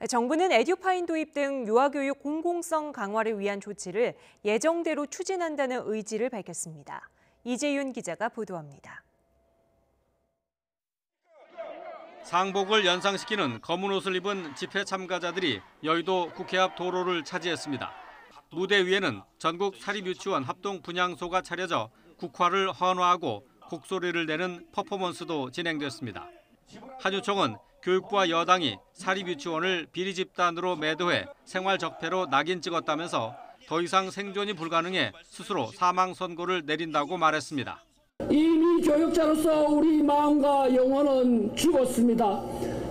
정부는 에듀파인 도입 등 유아교육 공공성 강화를 위한 조치를 예정대로 추진한다는 의지를 밝혔습니다. 이재윤 기자가 보도합니다. 상복을 연상시키는 검은 옷을 입은 집회 참가자들이 여의도 국회 앞 도로를 차지했습니다. 무대 위에는 전국 사립유치원 합동 분향소가 차려져 국화를 헌화하고 곡소리를 내는 퍼포먼스도 진행됐습니다. 한유총은 교육부와 여당이 사립유치원을 비리 집단으로 매도해 생활 적폐로 낙인 찍었다면서 더 이상 생존이 불가능해 스스로 사망 선고를 내린다고 말했습니다. 이미 교육자로서 우리 마음과 영혼은 죽었습니다.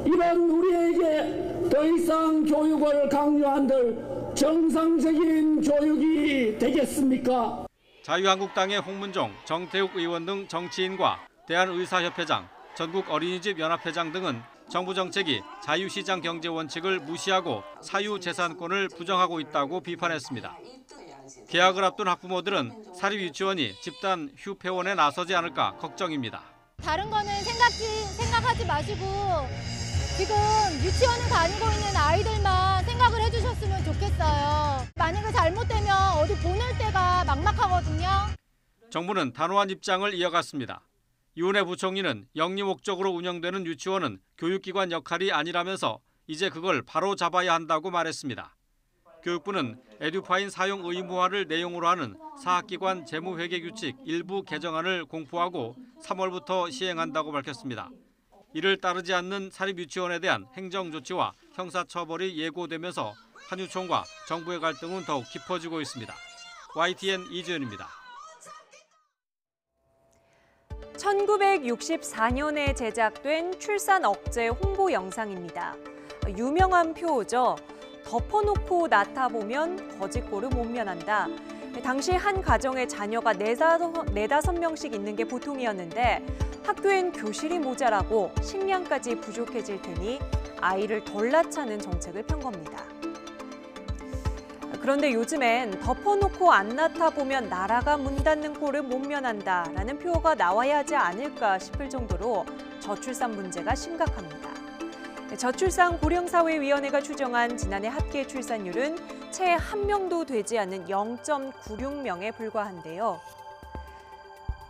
이런 우리에게 더 이상 교육을 강요한들 정상적인 교육이 되겠습니까? 자유한국당의 홍문종, 정태욱 의원 등 정치인과 대한의사협회장, 전국 어린이집 연합회장 등은 정부 정책이 자유시장 경제 원칙을 무시하고 사유재산권을 부정하고 있다고 비판했습니다. 개학을 앞둔 학부모들은 사립유치원이 집단 휴폐원에 나서지 않을까 걱정입니다. 다른 거는 생각하지 마시고 지금 유치원을 다니고 있는 아이들만 생각을 해주셨으면 좋겠어요. 만약에 잘못되면 어디 보낼 때가 막막하거든요. 정부는 단호한 입장을 이어갔습니다. 이은혜 부총리는 영리 목적으로 운영되는 유치원은 교육기관 역할이 아니라면서 이제 그걸 바로 잡아야 한다고 말했습니다. 교육부는 에듀파인 사용 의무화를 내용으로 하는 사학기관 재무회계 규칙 일부 개정안을 공포하고 3월부터 시행한다고 밝혔습니다. 이를 따르지 않는 사립유치원에 대한 행정조치와 형사처벌이 예고되면서 한유총과 정부의 갈등은 더욱 깊어지고 있습니다. YTN 이주연입니다. 1964년에 제작된 출산 억제 홍보 영상입니다. 유명한 표어죠. 덮어놓고 낳다보면 거짓골을 못 면한다. 당시 한 가정에 자녀가 4~5명씩 있는 게 보통이었는데 학교엔 교실이 모자라고 식량까지 부족해질 테니 아이를 덜 낳자는 정책을 편 겁니다. 그런데 요즘엔 덮어놓고 안 낳다 보면 나라가 문 닫는 꼴을 못 면한다라는 표어가 나와야 하지 않을까 싶을 정도로 저출산 문제가 심각합니다. 저출산 고령사회위원회가 추정한 지난해 합계 출산율은 채 1명도 되지 않는 0.96명에 불과한데요.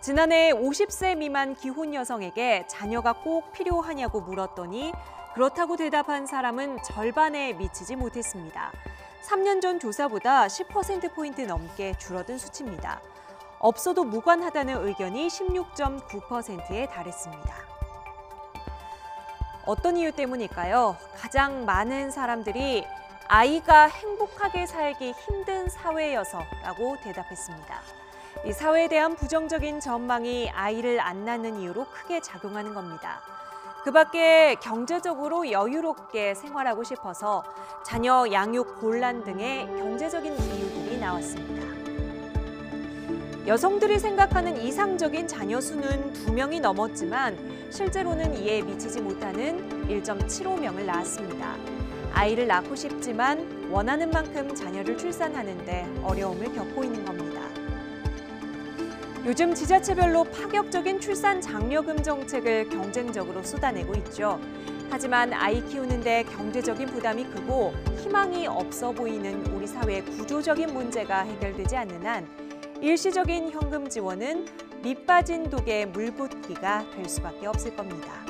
지난해 50세 미만 기혼 여성에게 자녀가 꼭 필요하냐고 물었더니 그렇다고 대답한 사람은 절반에 미치지 못했습니다. 3년 전 조사보다 10%포인트 넘게 줄어든 수치입니다. 없어도 무관하다는 의견이 16.9%에 달했습니다. 어떤 이유 때문일까요? 가장 많은 사람들이 아이가 행복하게 살기 힘든 사회여서라고 대답했습니다. 이 사회에 대한 부정적인 전망이 아이를 안 낳는 이유로 크게 작용하는 겁니다. 그 밖에 경제적으로 여유롭게 생활하고 싶어서 자녀 양육 곤란 등의 경제적인 이유들이 나왔습니다. 여성들이 생각하는 이상적인 자녀 수는 2명이 넘었지만 실제로는 이에 미치지 못하는 1.75명을 낳았습니다. 아이를 낳고 싶지만 원하는 만큼 자녀를 출산하는데 어려움을 겪고 있는 겁니다. 요즘 지자체별로 파격적인 출산 장려금 정책을 경쟁적으로 쏟아내고 있죠. 하지만 아이 키우는데 경제적인 부담이 크고 희망이 없어 보이는 우리 사회의 구조적인 문제가 해결되지 않는 한 일시적인 현금 지원은 밑 빠진 독에 물 붓기가 될 수밖에 없을 겁니다.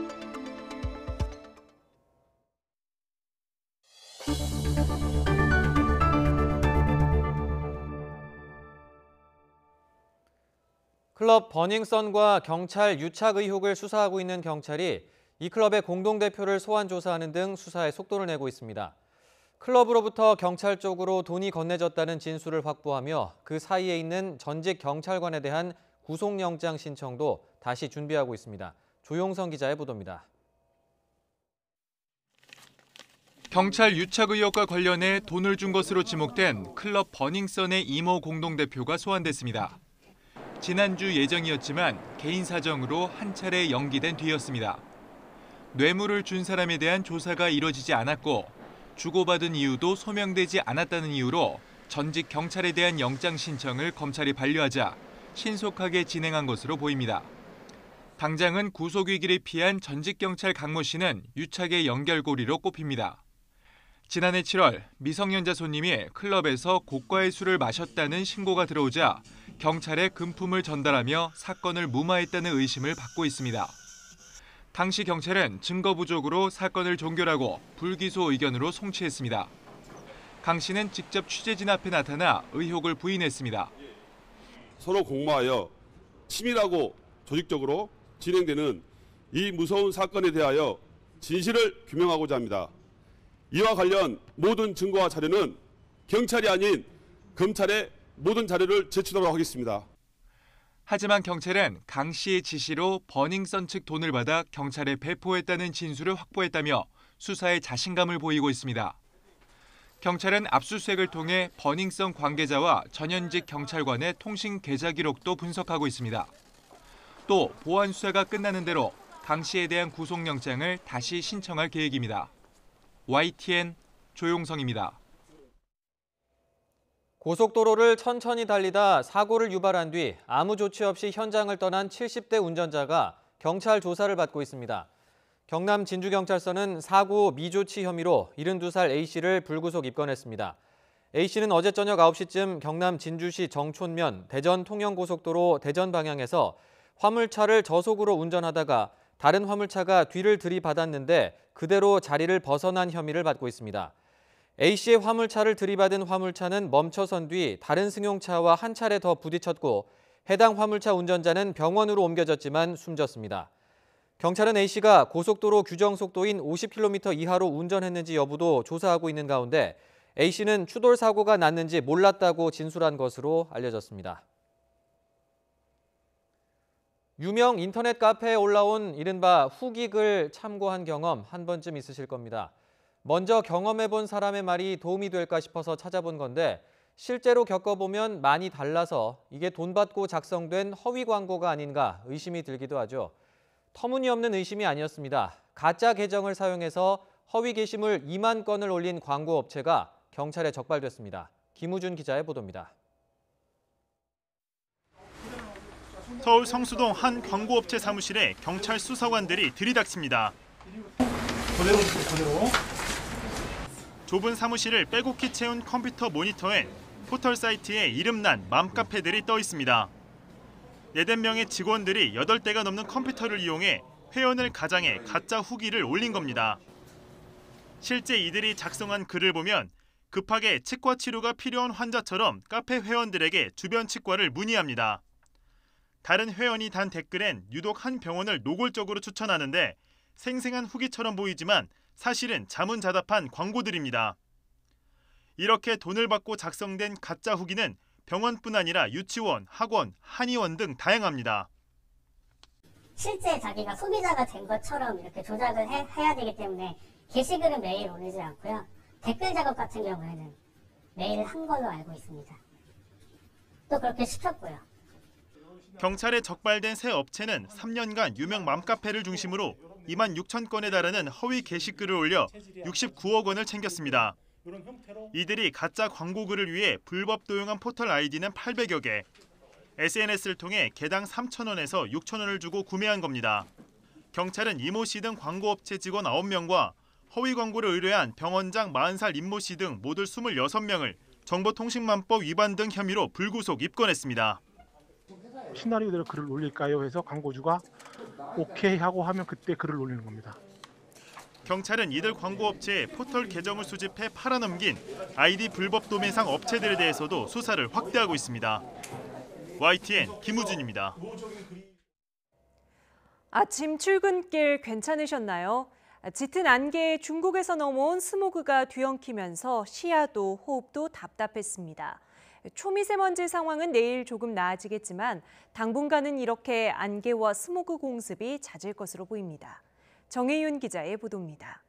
클럽 버닝썬과 경찰 유착 의혹을 수사하고 있는 경찰이 이 클럽의 공동대표를 소환 조사하는 등 수사에 속도를 내고 있습니다. 클럽으로부터 경찰 쪽으로 돈이 건네졌다는 진술을 확보하며 그 사이에 있는 전직 경찰관에 대한 구속영장 신청도 다시 준비하고 있습니다. 조용성 기자의 보도입니다. 경찰 유착 의혹과 관련해 돈을 준 것으로 지목된 클럽 버닝썬의 이모 공동대표가 소환됐습니다. 지난주 예정이었지만 개인 사정으로 한 차례 연기된 뒤였습니다. 뇌물을 준 사람에 대한 조사가 이뤄지지 않았고 주고받은 이유도 소명되지 않았다는 이유로 전직 경찰에 대한 영장 신청을 검찰이 반려하자 신속하게 진행한 것으로 보입니다. 당장은 구속 위기를 피한 전직 경찰 강모 씨는 유착의 연결고리로 꼽힙니다. 지난해 7월 미성년자 손님이 클럽에서 고가의 술을 마셨다는 신고가 들어오자 경찰에 금품을 전달하며 사건을 무마했다는 의심을 받고 있습니다. 당시 경찰은 증거 부족으로 사건을 종결하고 불기소 의견으로 송치했습니다. 강 씨는 직접 취재진 앞에 나타나 의혹을 부인했습니다. 서로 공모하여 치밀하고 조직적으로 진행되는 이 무서운 사건에 대하여 진실을 규명하고자 합니다. 이와 관련 모든 증거와 자료는 경찰이 아닌 검찰에 모든 자료를 제출하도록 하겠습니다. 하지만 경찰은 강 씨의 지시로 버닝썬 측 돈을 받아 경찰에 배포했다는 진술을 확보했다며 수사에 자신감을 보이고 있습니다. 경찰은 압수수색을 통해 버닝썬 관계자와 전현직 경찰관의 통신 계좌 기록도 분석하고 있습니다. 또 보안 수사가 끝나는 대로 강 씨에 대한 구속영장을 다시 신청할 계획입니다. YTN 조용성입니다. 고속도로를 천천히 달리다 사고를 유발한 뒤 아무 조치 없이 현장을 떠난 70대 운전자가 경찰 조사를 받고 있습니다. 경남 진주경찰서는 사고 미조치 혐의로 72살 A씨를 불구속 입건했습니다. A씨는 어제 저녁 9시쯤 경남 진주시 정촌면 대전 통영고속도로 대전 방향에서 화물차를 저속으로 운전하다가 다른 화물차가 뒤를 들이받았는데 그대로 자리를 벗어난 혐의를 받고 있습니다. A씨의 화물차를 들이받은 화물차는 멈춰선 뒤 다른 승용차와 한 차례 더 부딪혔고 해당 화물차 운전자는 병원으로 옮겨졌지만 숨졌습니다. 경찰은 A씨가 고속도로 규정 속도인 50km 이하로 운전했는지 여부도 조사하고 있는 가운데 A씨는 추돌 사고가 났는지 몰랐다고 진술한 것으로 알려졌습니다. 유명 인터넷 카페에 올라온 이른바 후기글 참고한 경험 한 번쯤 있으실 겁니다. 먼저 경험해본 사람의 말이 도움이 될까 싶어서 찾아본 건데 실제로 겪어보면 많이 달라서 이게 돈 받고 작성된 허위 광고가 아닌가 의심이 들기도 하죠. 터무니없는 의심이 아니었습니다. 가짜 계정을 사용해서 허위 게시물 2만 건을 올린 광고 업체가 경찰에 적발됐습니다. 김우준 기자의 보도입니다. 서울 성수동 한 광고업체 사무실에 경찰 수사관들이 들이닥칩니다. 좁은 사무실을 빼곡히 채운 컴퓨터 모니터엔 포털 사이트에 이름난 맘카페들이 떠 있습니다. 80명의 직원들이 8대가 넘는 컴퓨터를 이용해 회원을 가장해 가짜 후기를 올린 겁니다. 실제 이들이 작성한 글을 보면 급하게 치과 치료가 필요한 환자처럼 카페 회원들에게 주변 치과를 문의합니다. 다른 회원이 단 댓글엔 유독 한 병원을 노골적으로 추천하는데 생생한 후기처럼 보이지만 사실은 자문자답한 광고들입니다. 이렇게 돈을 받고 작성된 가짜 후기는 병원뿐 아니라 유치원, 학원, 한의원 등 다양합니다. 실제 자기가 소비자가 된 것처럼 이렇게 조작을 해야 되기 때문에 게시글은 매일 올리지 않고요. 댓글 작업 같은 경우에는 매일 한 걸로 알고 있습니다. 또 그렇게 시켰고요. 경찰에 적발된 세 업체는 3년간 유명 맘카페를 중심으로 2만 6천 건에 달하는 허위 게시글을 올려 69억 원을 챙겼습니다. 이들이 가짜 광고글을 위해 불법 도용한 포털 아이디는 800여 개, SNS를 통해 개당 3,000원에서 6,000원을 주고 구매한 겁니다. 경찰은 이모 씨 등 광고업체 직원 9명과 허위 광고를 의뢰한 병원장 40살 임모 씨 등 모두 26명을 정보통신망법 위반 등 혐의로 불구속 입건했습니다. 시나리오대로 글을 올릴까요? 해서 광고주가 오케이 하고 하면 그때 글을 올리는 겁니다. 경찰은 이들 광고업체에 포털 계정을 수집해 팔아넘긴 아이디 불법 도매상 업체들에 대해서도 수사를 확대하고 있습니다. YTN 김우준입니다. 아침 출근길 괜찮으셨나요? 짙은 안개에 중국에서 넘어온 스모그가 뒤엉키면서 시야도 호흡도 답답했습니다. 초미세먼지 상황은 내일 조금 나아지겠지만 당분간은 이렇게 안개와 스모그 공습이 잦을 것으로 보입니다. 정혜윤 기자의 보도입니다.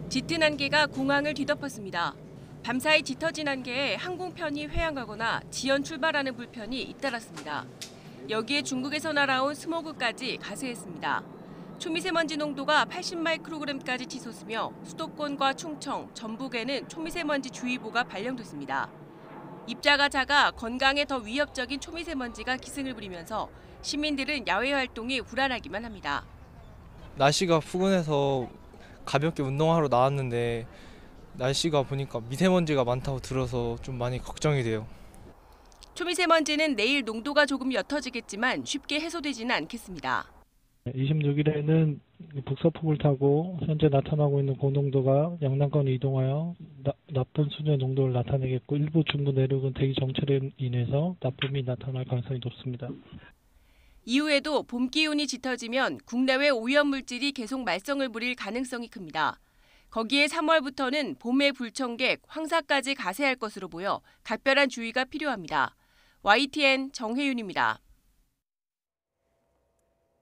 짙은 안개가 공항을 뒤덮었습니다. 밤사이 짙어진 안개에 항공편이 회항하거나 지연 출발하는 불편이 잇따랐습니다. 여기에 중국에서 날아온 스모그까지 가세했습니다. 초미세먼지 농도가 80마이크로그램까지 치솟으며 수도권과 충청, 전북에는 초미세먼지 주의보가 발령됐습니다. 입자가 작아 건강에 더 위협적인 초미세먼지가 기승을 부리면서 시민들은 야외 활동이 불안하기만 합니다. 날씨가 푸근해서 가볍게 운동하러 나왔는데 날씨가 보니까 미세먼지가 많다고 들어서 좀 많이 걱정이 돼요. 초미세먼지는 내일 농도가 조금 옅어지겠지만 쉽게 해소되지는 않겠습니다. 26일에는 북서풍을 타고 현재 나타나고 있는 고농도가 영남권으로 이동하여 나쁜 수준의 농도를 나타내겠고 일부 중부 내륙은 대기 정체로 인해서 나쁨이 나타날 가능성이 높습니다. 이후에도 봄 기온이 짙어지면 국내외 오염물질이 계속 말썽을 부릴 가능성이 큽니다. 거기에 3월부터는 봄의 불청객, 황사까지 가세할 것으로 보여 각별한 주의가 필요합니다. YTN 정혜윤입니다.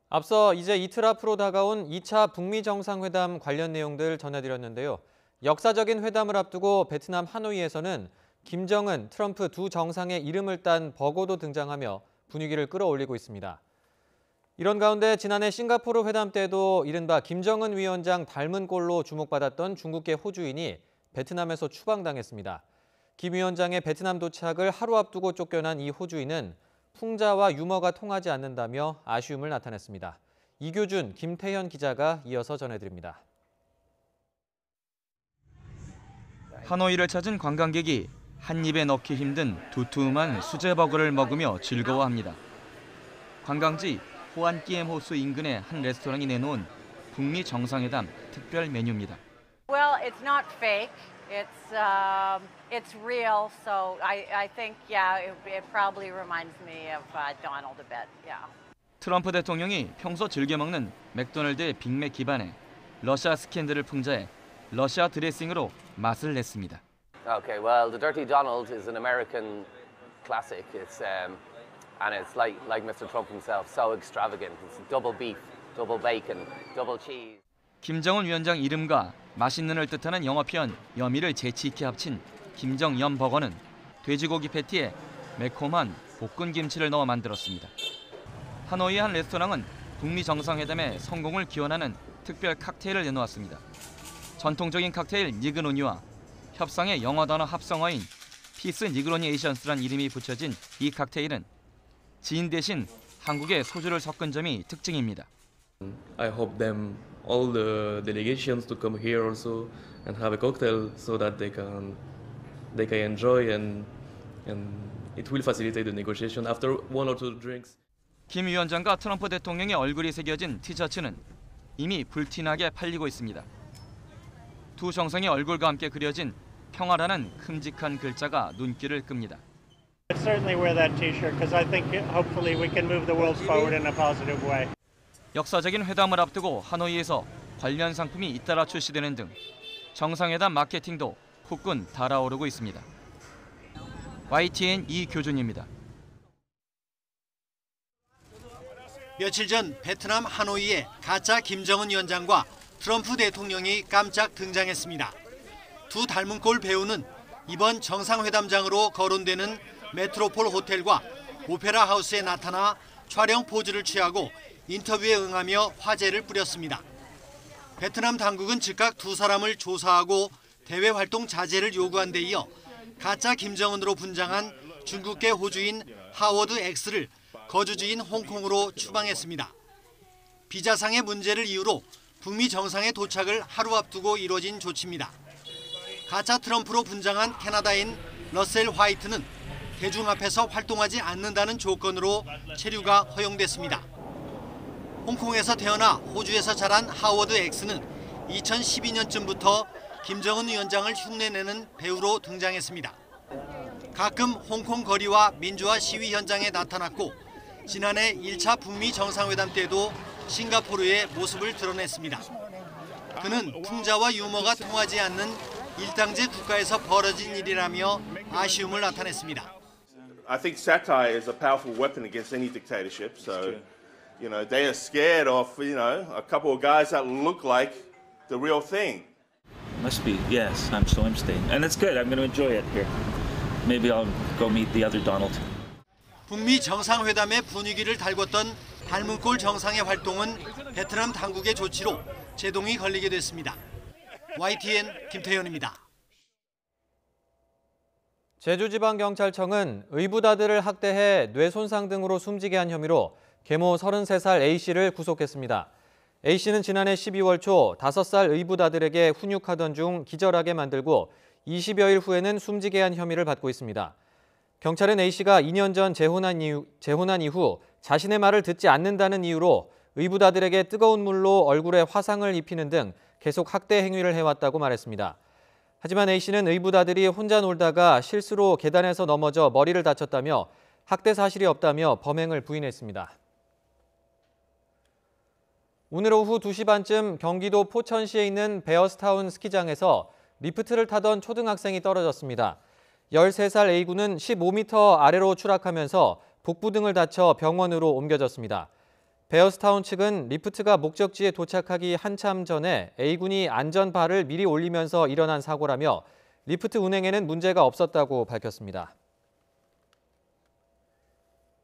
앞서 이제 이틀 앞으로 다가온 2차 북미 정상회담 관련 내용들 전해드렸는데요. 역사적인 회담을 앞두고 베트남 하노이에서는 김정은, 트럼프 두 정상의 이름을 딴 버거도 등장하며 분위기를 끌어올리고 있습니다. 이런 가운데 지난해 싱가포르 회담 때도 이른바 김정은 위원장 닮은 꼴로 주목받았던 중국계 호주인이 베트남에서 추방당했습니다. 김 위원장의 베트남 도착을 하루 앞두고 쫓겨난 이 호주인은 풍자와 유머가 통하지 않는다며 아쉬움을 나타냈습니다. 이교준, 김태현 기자가 이어서 전해드립니다. 하노이를 찾은 관광객이 한 입에 넣기 힘든 두툼한 수제버거를 먹으며 즐거워합니다. 관광지 호안끼엠 호수 인근의 한 레스토랑이 내놓은 북미 정상회담 특별 메뉴입니다. Well, it's not fake. It's real, so I think, yeah, it probably reminds me of Donald a bit, yeah. 트럼프 대통령이 평소 즐겨 먹는 맥도날드의 빅맥 기반에 러시아 스캔들을 풍자해 러시아 드레싱으로 맛을 냈습니다. Okay, well, the Dirty Donald is an American classic. It's and it's like Mr. Trump himself, so extravagant. It's double beef, double bacon, double cheese. 김정은 위원장 이름과 맛있는을 뜻하는 영어 표현 여미를 재치 있게 합친 김정염 버거는 돼지고기 패티에 매콤한 볶은 김치를 넣어 만들었습니다. 하노이의 한 레스토랑은 북미 정상회담의 성공을 기원하는 특별 칵테일을 내놓았습니다. 전통적인 칵테일 니그노니와 협상의 영어 단어 합성어인 피스 니그로니에이션스란 이름이 붙여진 이 칵테일은 지인 대신 한국의 소주를 섞은 점이 특징입니다. I hope them all the delegations to come here also and have a cocktail so that they can enjoy and it will facilitate the negotiation after one or two drinks. 김 위원장과 트럼프 대통령의 얼굴이 새겨진 티셔츠는 이미 불티나게 팔리고 있습니다. 두 정상의 얼굴과 함께 그려진 평화라는 큼직한 글자가 눈길을 끕니다. I'd certainly wear that T-shirt because I think hopefully we can move the world forward in a positive way. 역사적인 회담을 앞두고 하노이에서 관련 상품이 잇따라 출시되는 등 정상회담 마케팅도 후끈 달아오르고 있습니다. YTN 이교준입니다. 며칠 전 베트남 하노이에 가짜 김정은 위원장과 트럼프 대통령이 깜짝 등장했습니다. 두 닮은 꼴 배우는 이번 정상회담장으로 거론되는 메트로폴 호텔과 오페라 하우스에 나타나 촬영 포즈를 취하고 인터뷰에 응하며 화제를 뿌렸습니다. 베트남 당국은 즉각 두 사람을 조사하고 대외 활동 자제를 요구한 데 이어 가짜 김정은으로 분장한 중국계 호주인 하워드 X를 거주지인 홍콩으로 추방했습니다. 비자상의 문제를 이유로 북미 정상의 도착을 하루 앞두고 이뤄진 조치입니다. 가짜 트럼프로 분장한 캐나다인 러셀 화이트는 대중 앞에서 활동하지 않는다는 조건으로 체류가 허용됐습니다. 홍콩에서 태어나 호주에서 자란 하워드 X는 2012년쯤부터 김정은 위원장을 흉내내는 배우로 등장했습니다. 가끔 홍콩 거리와 민주화 시위 현장에 나타났고 지난해 1차 북미 정상회담 때도 싱가포르의 모습을 드러냈습니다. 그는 풍자와 유머가 통하지 않는 일당제 국가에서 벌어진 일이라며 아쉬움을 나타냈습니다. I think satire is a powerful weapon against any dictatorship. So, they are scared of, a couple of guys that look like the real thing. Must be, yes, I'm staying. And it's good, I'm going to enjoy it here. Maybe I'll go meet the other Donald. 북미 정상회담의 분위기를 달궜던 닮은 꼴 정상의 활동은 베트남 당국의 조치로 제동이 걸리게 됐습니다. YTN 김태현입니다. 제주지방경찰청은 의붓아들을 학대해 뇌손상 등으로 숨지게 한 혐의로 계모 33살 A씨를 구속했습니다. A씨는 지난해 12월 초 5살 의붓아들에게 훈육하던 중 기절하게 만들고 20여일 후에는 숨지게 한 혐의를 받고 있습니다. 경찰은 A씨가 2년 전 재혼한 이후 자신의 말을 듣지 않는다는 이유로 의붓아들에게 뜨거운 물로 얼굴에 화상을 입히는 등 계속 학대 행위를 해왔다고 말했습니다. 하지만 A씨는 의붓아들이 혼자 놀다가 실수로 계단에서 넘어져 머리를 다쳤다며 학대 사실이 없다며 범행을 부인했습니다. 오늘 오후 2시 반쯤 경기도 포천시에 있는 베어스타운 스키장에서 리프트를 타던 초등학생이 떨어졌습니다. 13살 A군은 15m 아래로 추락하면서 복부 등을 다쳐 병원으로 옮겨졌습니다. 베어스타운 측은 리프트가 목적지에 도착하기 한참 전에 A군이 안전바를 미리 올리면서 일어난 사고라며 리프트 운행에는 문제가 없었다고 밝혔습니다.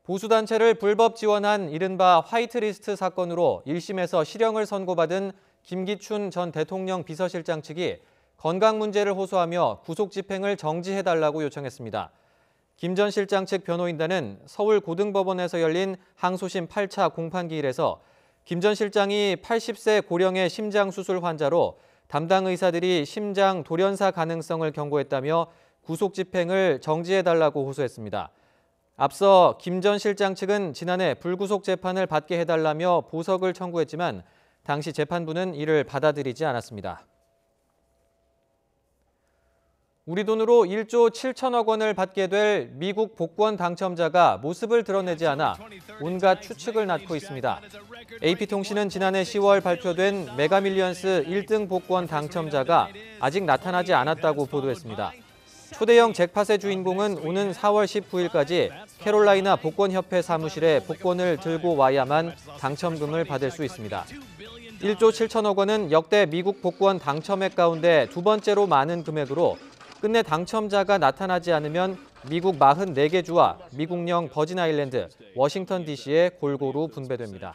보수단체를 불법 지원한 이른바 화이트리스트 사건으로 1심에서 실형을 선고받은 김기춘 전 대통령 비서실장 측이 건강 문제를 호소하며 구속 집행을 정지해달라고 요청했습니다. 김 전 실장 측 변호인단은 서울고등법원에서 열린 항소심 8차 공판기일에서 김 전 실장이 80세 고령의 심장수술 환자로 담당 의사들이 심장 돌연사 가능성을 경고했다며 구속 집행을 정지해달라고 호소했습니다. 앞서 김 전 실장 측은 지난해 불구속 재판을 받게 해달라며 보석을 청구했지만 당시 재판부는 이를 받아들이지 않았습니다. 우리 돈으로 1조 7천억 원을 받게 될 미국 복권 당첨자가 모습을 드러내지 않아 온갖 추측을 낳고 있습니다. AP통신은 지난해 10월 발표된 메가밀리언스 1등 복권 당첨자가 아직 나타나지 않았다고 보도했습니다. 초대형 잭팟의 주인공은 오는 4월 19일까지 캐롤라이나 복권협회 사무실에 복권을 들고 와야만 당첨금을 받을 수 있습니다. 1조 7천억 원은 역대 미국 복권 당첨액 가운데 두 번째로 많은 금액으로 끝내 당첨자가 나타나지 않으면 미국 44개 주와 미국령 버진아일랜드, 워싱턴 DC에 골고루 분배됩니다.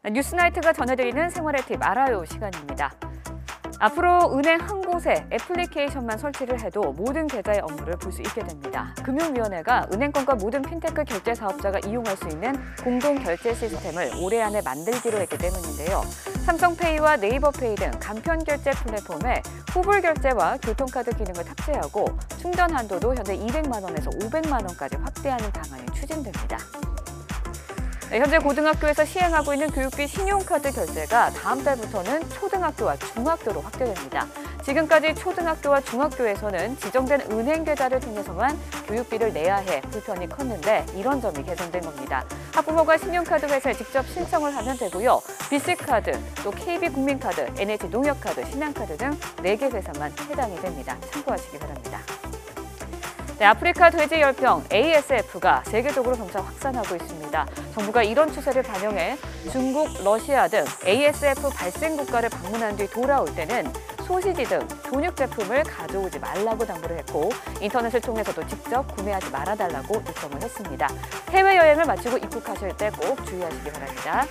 뉴스나이트가 전해드리는 생활의 팁 알아요 시간입니다. 앞으로 은행 한 곳에 애플리케이션만 설치를 해도 모든 계좌의 업무를 볼 수 있게 됩니다. 금융위원회가 은행권과 모든 핀테크 결제 사업자가 이용할 수 있는 공동 결제 시스템을 올해 안에 만들기로 했기 때문인데요. 삼성페이와 네이버페이 등 간편 결제 플랫폼에 후불 결제와 교통카드 기능을 탑재하고 충전 한도도 현재 200만 원에서 500만 원까지 확대하는 방안이 추진됩니다. 현재 고등학교에서 시행하고 있는 교육비 신용카드 결제가 다음 달부터는 초등학교와 중학교로 확대됩니다. 지금까지 초등학교와 중학교에서는 지정된 은행 계좌를 통해서만 교육비를 내야 해 불편이 컸는데 이런 점이 개선된 겁니다. 학부모가 신용카드 회사에 직접 신청을 하면 되고요. BC카드, 또 KB국민카드, NH농협카드, 신한카드 등 4개 회사만 해당이 됩니다. 참고하시기 바랍니다. 아프리카 돼지 열병 ASF가 세계적으로 점차 확산하고 있습니다. 정부가 이런 추세를 반영해 중국, 러시아 등 ASF 발생 국가를 방문한 뒤 돌아올 때는 소시지 등 존육 제품을 가져오지 말라고 당부를 했고 인터넷을 통해서도 직접 구매하지 말아달라고 요청을 했습니다. 해외여행을 마치고 입국하실 때 꼭 주의하시기 바랍니다.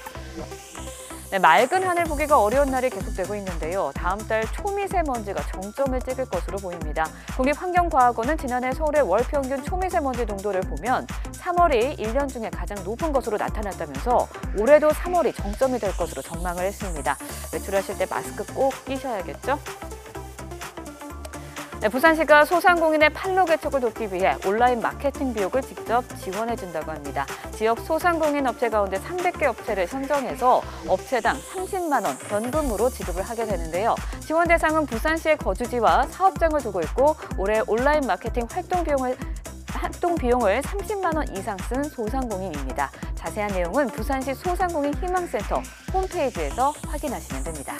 맑은 하늘 보기가 어려운 날이 계속되고 있는데요. 다음 달 초미세먼지가 정점을 찍을 것으로 보입니다. 국립환경과학원은 지난해 서울의 월 평균 초미세먼지 농도를 보면 3월이 1년 중에 가장 높은 것으로 나타났다면서 올해도 3월이 정점이 될 것으로 전망을 했습니다. 외출하실 때 마스크 꼭 끼셔야겠죠? 부산시가 소상공인의 판로 개척을 돕기 위해 온라인 마케팅 비용을 직접 지원해준다고 합니다. 지역 소상공인 업체 가운데 300개 업체를 선정해서 업체당 30만 원 현금으로 지급을 하게 되는데요. 지원 대상은 부산시의 거주지와 사업장을 두고 있고 올해 온라인 마케팅 활동 비용을 30만 원 이상 쓴 소상공인입니다. 자세한 내용은 부산시 소상공인 희망센터 홈페이지에서 확인하시면 됩니다.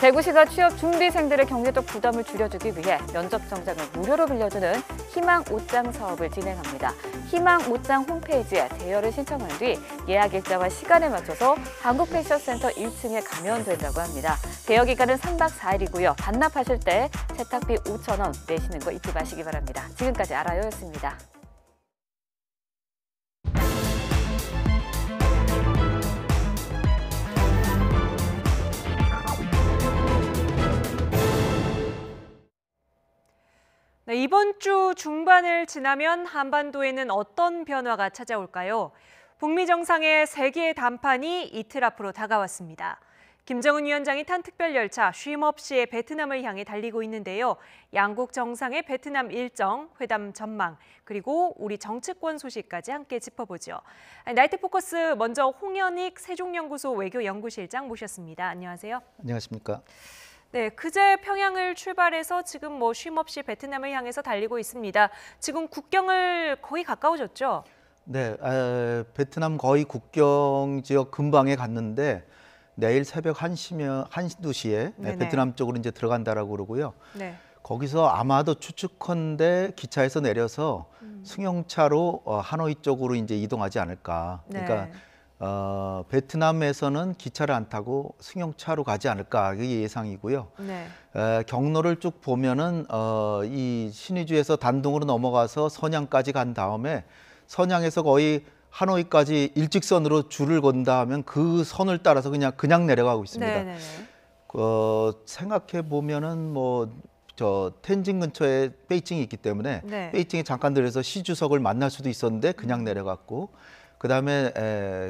대구시가 취업 준비생들의 경제적 부담을 줄여주기 위해 면접 정장을 무료로 빌려주는 희망 옷장 사업을 진행합니다. 희망 옷장 홈페이지에 대여를 신청한 뒤 예약 일자와 시간에 맞춰서 한국패션센터 1층에 가면 된다고 합니다. 대여 기간은 3박 4일이고요. 반납하실 때 세탁비 5,000원 내시는 거 잊지 마시기 바랍니다. 지금까지 알아요였습니다. 이번 주 중반을 지나면 한반도에는 어떤 변화가 찾아올까요? 북미 정상의 세계 담판이 이틀 앞으로 다가왔습니다. 김정은 위원장이 탄 특별 열차 쉼없이 베트남을 향해 달리고 있는데요. 양국 정상의 베트남 일정, 회담 전망, 그리고 우리 정치권 소식까지 함께 짚어보죠. 나이트 포커스 먼저 홍현익 세종연구소 외교연구실장 모셨습니다. 안녕하세요. 안녕하십니까. 네, 그제 평양을 출발해서 지금 쉼없이 베트남을 향해서 달리고 있습니다. 지금 국경을 거의 가까워졌죠? 네, 베트남 거의 국경 지역 근방에 갔는데 내일 새벽 1시, 2시에 베트남 쪽으로 이제 들어간다라고 그러고요. 네. 거기서 아마도 추측컨대 기차에서 내려서 승용차로 하노이 쪽으로 이제 이동하지 않을까. 그러니까 베트남에서는 기차를 안 타고 승용차로 가지 않을까 이게 예상이고요. 네. 경로를 쭉 보면은 이 신의주에서 단둥으로 넘어가서 선양까지 간 다음에 선양에서 거의 하노이까지 일직선으로 줄을 건다 하면 그 선을 따라서 그냥 내려가고 있습니다. 네네네. 생각해 보면은 텐진 근처에 베이징이 있기 때문에 네. 베이징에 잠깐 들려서 시 주석을 만날 수도 있었는데 그냥 내려갔고, 그다음에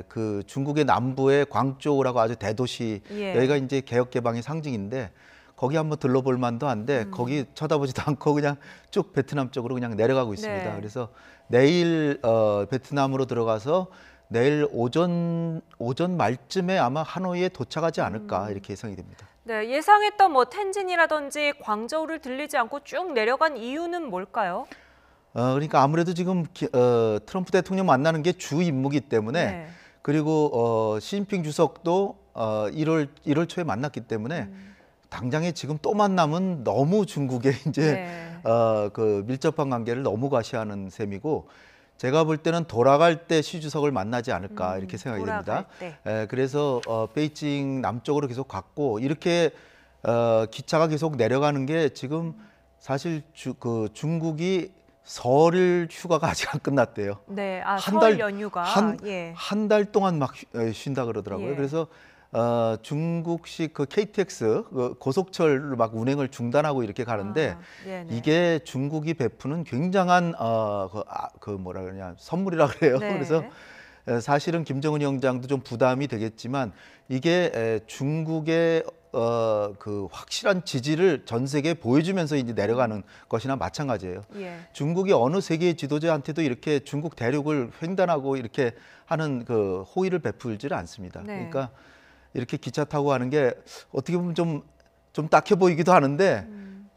그 중국의 남부의 광저우라고 아주 대도시, 예. 여기가 이제 개혁 개방의 상징인데 거기 한번 들러볼 만도 한데 거기 쳐다보지도 않고 그냥 쭉 베트남 쪽으로 그냥 내려가고 있습니다. 네. 그래서 내일 베트남으로 들어가서 내일 오전 말쯤에 아마 하노이에 도착하지 않을까 이렇게 예상이 됩니다. 네, 예상했던 텐진이라든지 광저우를 들리지 않고 쭉 내려간 이유는 뭘까요? 그러니까 아무래도 지금 트럼프 대통령 만나는 게 주 임무이기 때문에 네. 그리고 시진핑 주석도 1월 초에 만났기 때문에 당장에 지금 또 만나면 너무 중국에 이제 네. 그 밀접한 관계를 너무 과시하는 셈이고, 제가 볼 때는 돌아갈 때 시 주석을 만나지 않을까 이렇게 생각이 됩니다. 그래서 베이징 남쪽으로 계속 갔고, 이렇게 기차가 계속 내려가는 게 지금 사실 중국이 설 휴가가 아직 안 끝났대요. 네, 설 연휴가 한 달 동안 막 쉰다 그러더라고요. 예. 그래서 중국식 그 KTX 고속철 막 운행을 중단하고 이렇게 가는데 이게 중국이 베푸는 굉장한 뭐라 그러냐 선물이라 그래요. 네. 그래서 사실은 김정은 위원장도 좀 부담이 되겠지만 이게 중국의 그 확실한 지지를 전 세계에 보여주면서 이제 내려가는 것이나 마찬가지예요. 예. 중국이 어느 세계 지도자한테도 이렇게 중국 대륙을 횡단하고 이렇게 하는 그 호의를 베풀지를 않습니다. 네. 그러니까 이렇게 기차 타고 가는 게 어떻게 보면 좀 딱해 보이기도 하는데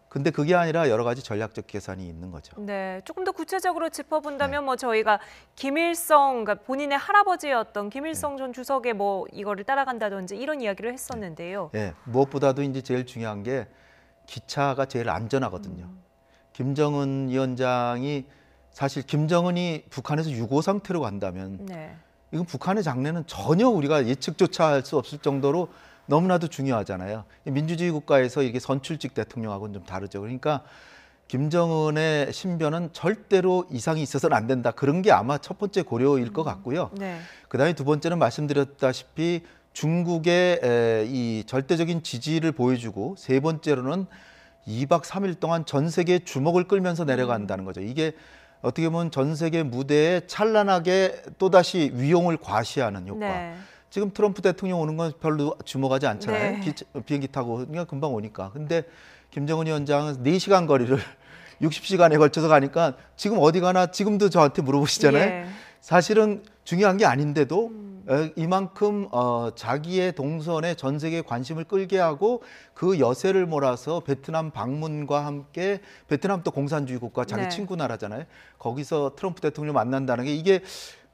근데 그게 아니라 여러 가지 전략적 계산이 있는 거죠. 네, 조금 더 구체적으로 짚어본다면 저희가 김일성, 그러니까 본인의 할아버지였던 김일성 전 주석의 이거를 따라간다든지 이런 이야기를 했었는데요. 네, 무엇보다도 이제 제일 중요한 게 기차가 제일 안전하거든요. 김정은 위원장이 사실 김정은이 북한에서 유고 상태로 간다면 이건 북한의 장래는 전혀 우리가 예측조차 할 수 없을 정도로 너무나도 중요하잖아요. 민주주의 국가에서 이게 선출직 대통령하고는 좀 다르죠. 그러니까 김정은의 신변은 절대로 이상이 있어서는 안 된다. 그런 게 아마 첫 번째 고려일 것 같고요. 네. 그다음에 두 번째는 말씀드렸다시피 중국의 이 절대적인 지지를 보여주고, 세 번째로는 2박 3일 동안 전 세계의 주목을 끌면서 내려간다는 거죠. 이게 어떻게 보면 전 세계 무대에 찬란하게 또다시 위용을 과시하는 효과. 네. 지금 트럼프 대통령 오는 건 별로 주목하지 않잖아요. 네. 비행기 타고 그냥 금방 오니까. 근데 김정은 위원장은 4시간 거리를 60시간에 걸쳐서 가니까 지금 어디 가나 지금도 저한테 물어보시잖아요. 예. 사실은 중요한 게 아닌데도 이만큼 자기의 동선에 전 세계의 관심을 끌게 하고 그 여세를 몰아서 베트남 방문과 함께, 베트남도 공산주의 국가 자기 네. 친구 나라잖아요. 거기서 트럼프 대통령을 만난다는 게 이게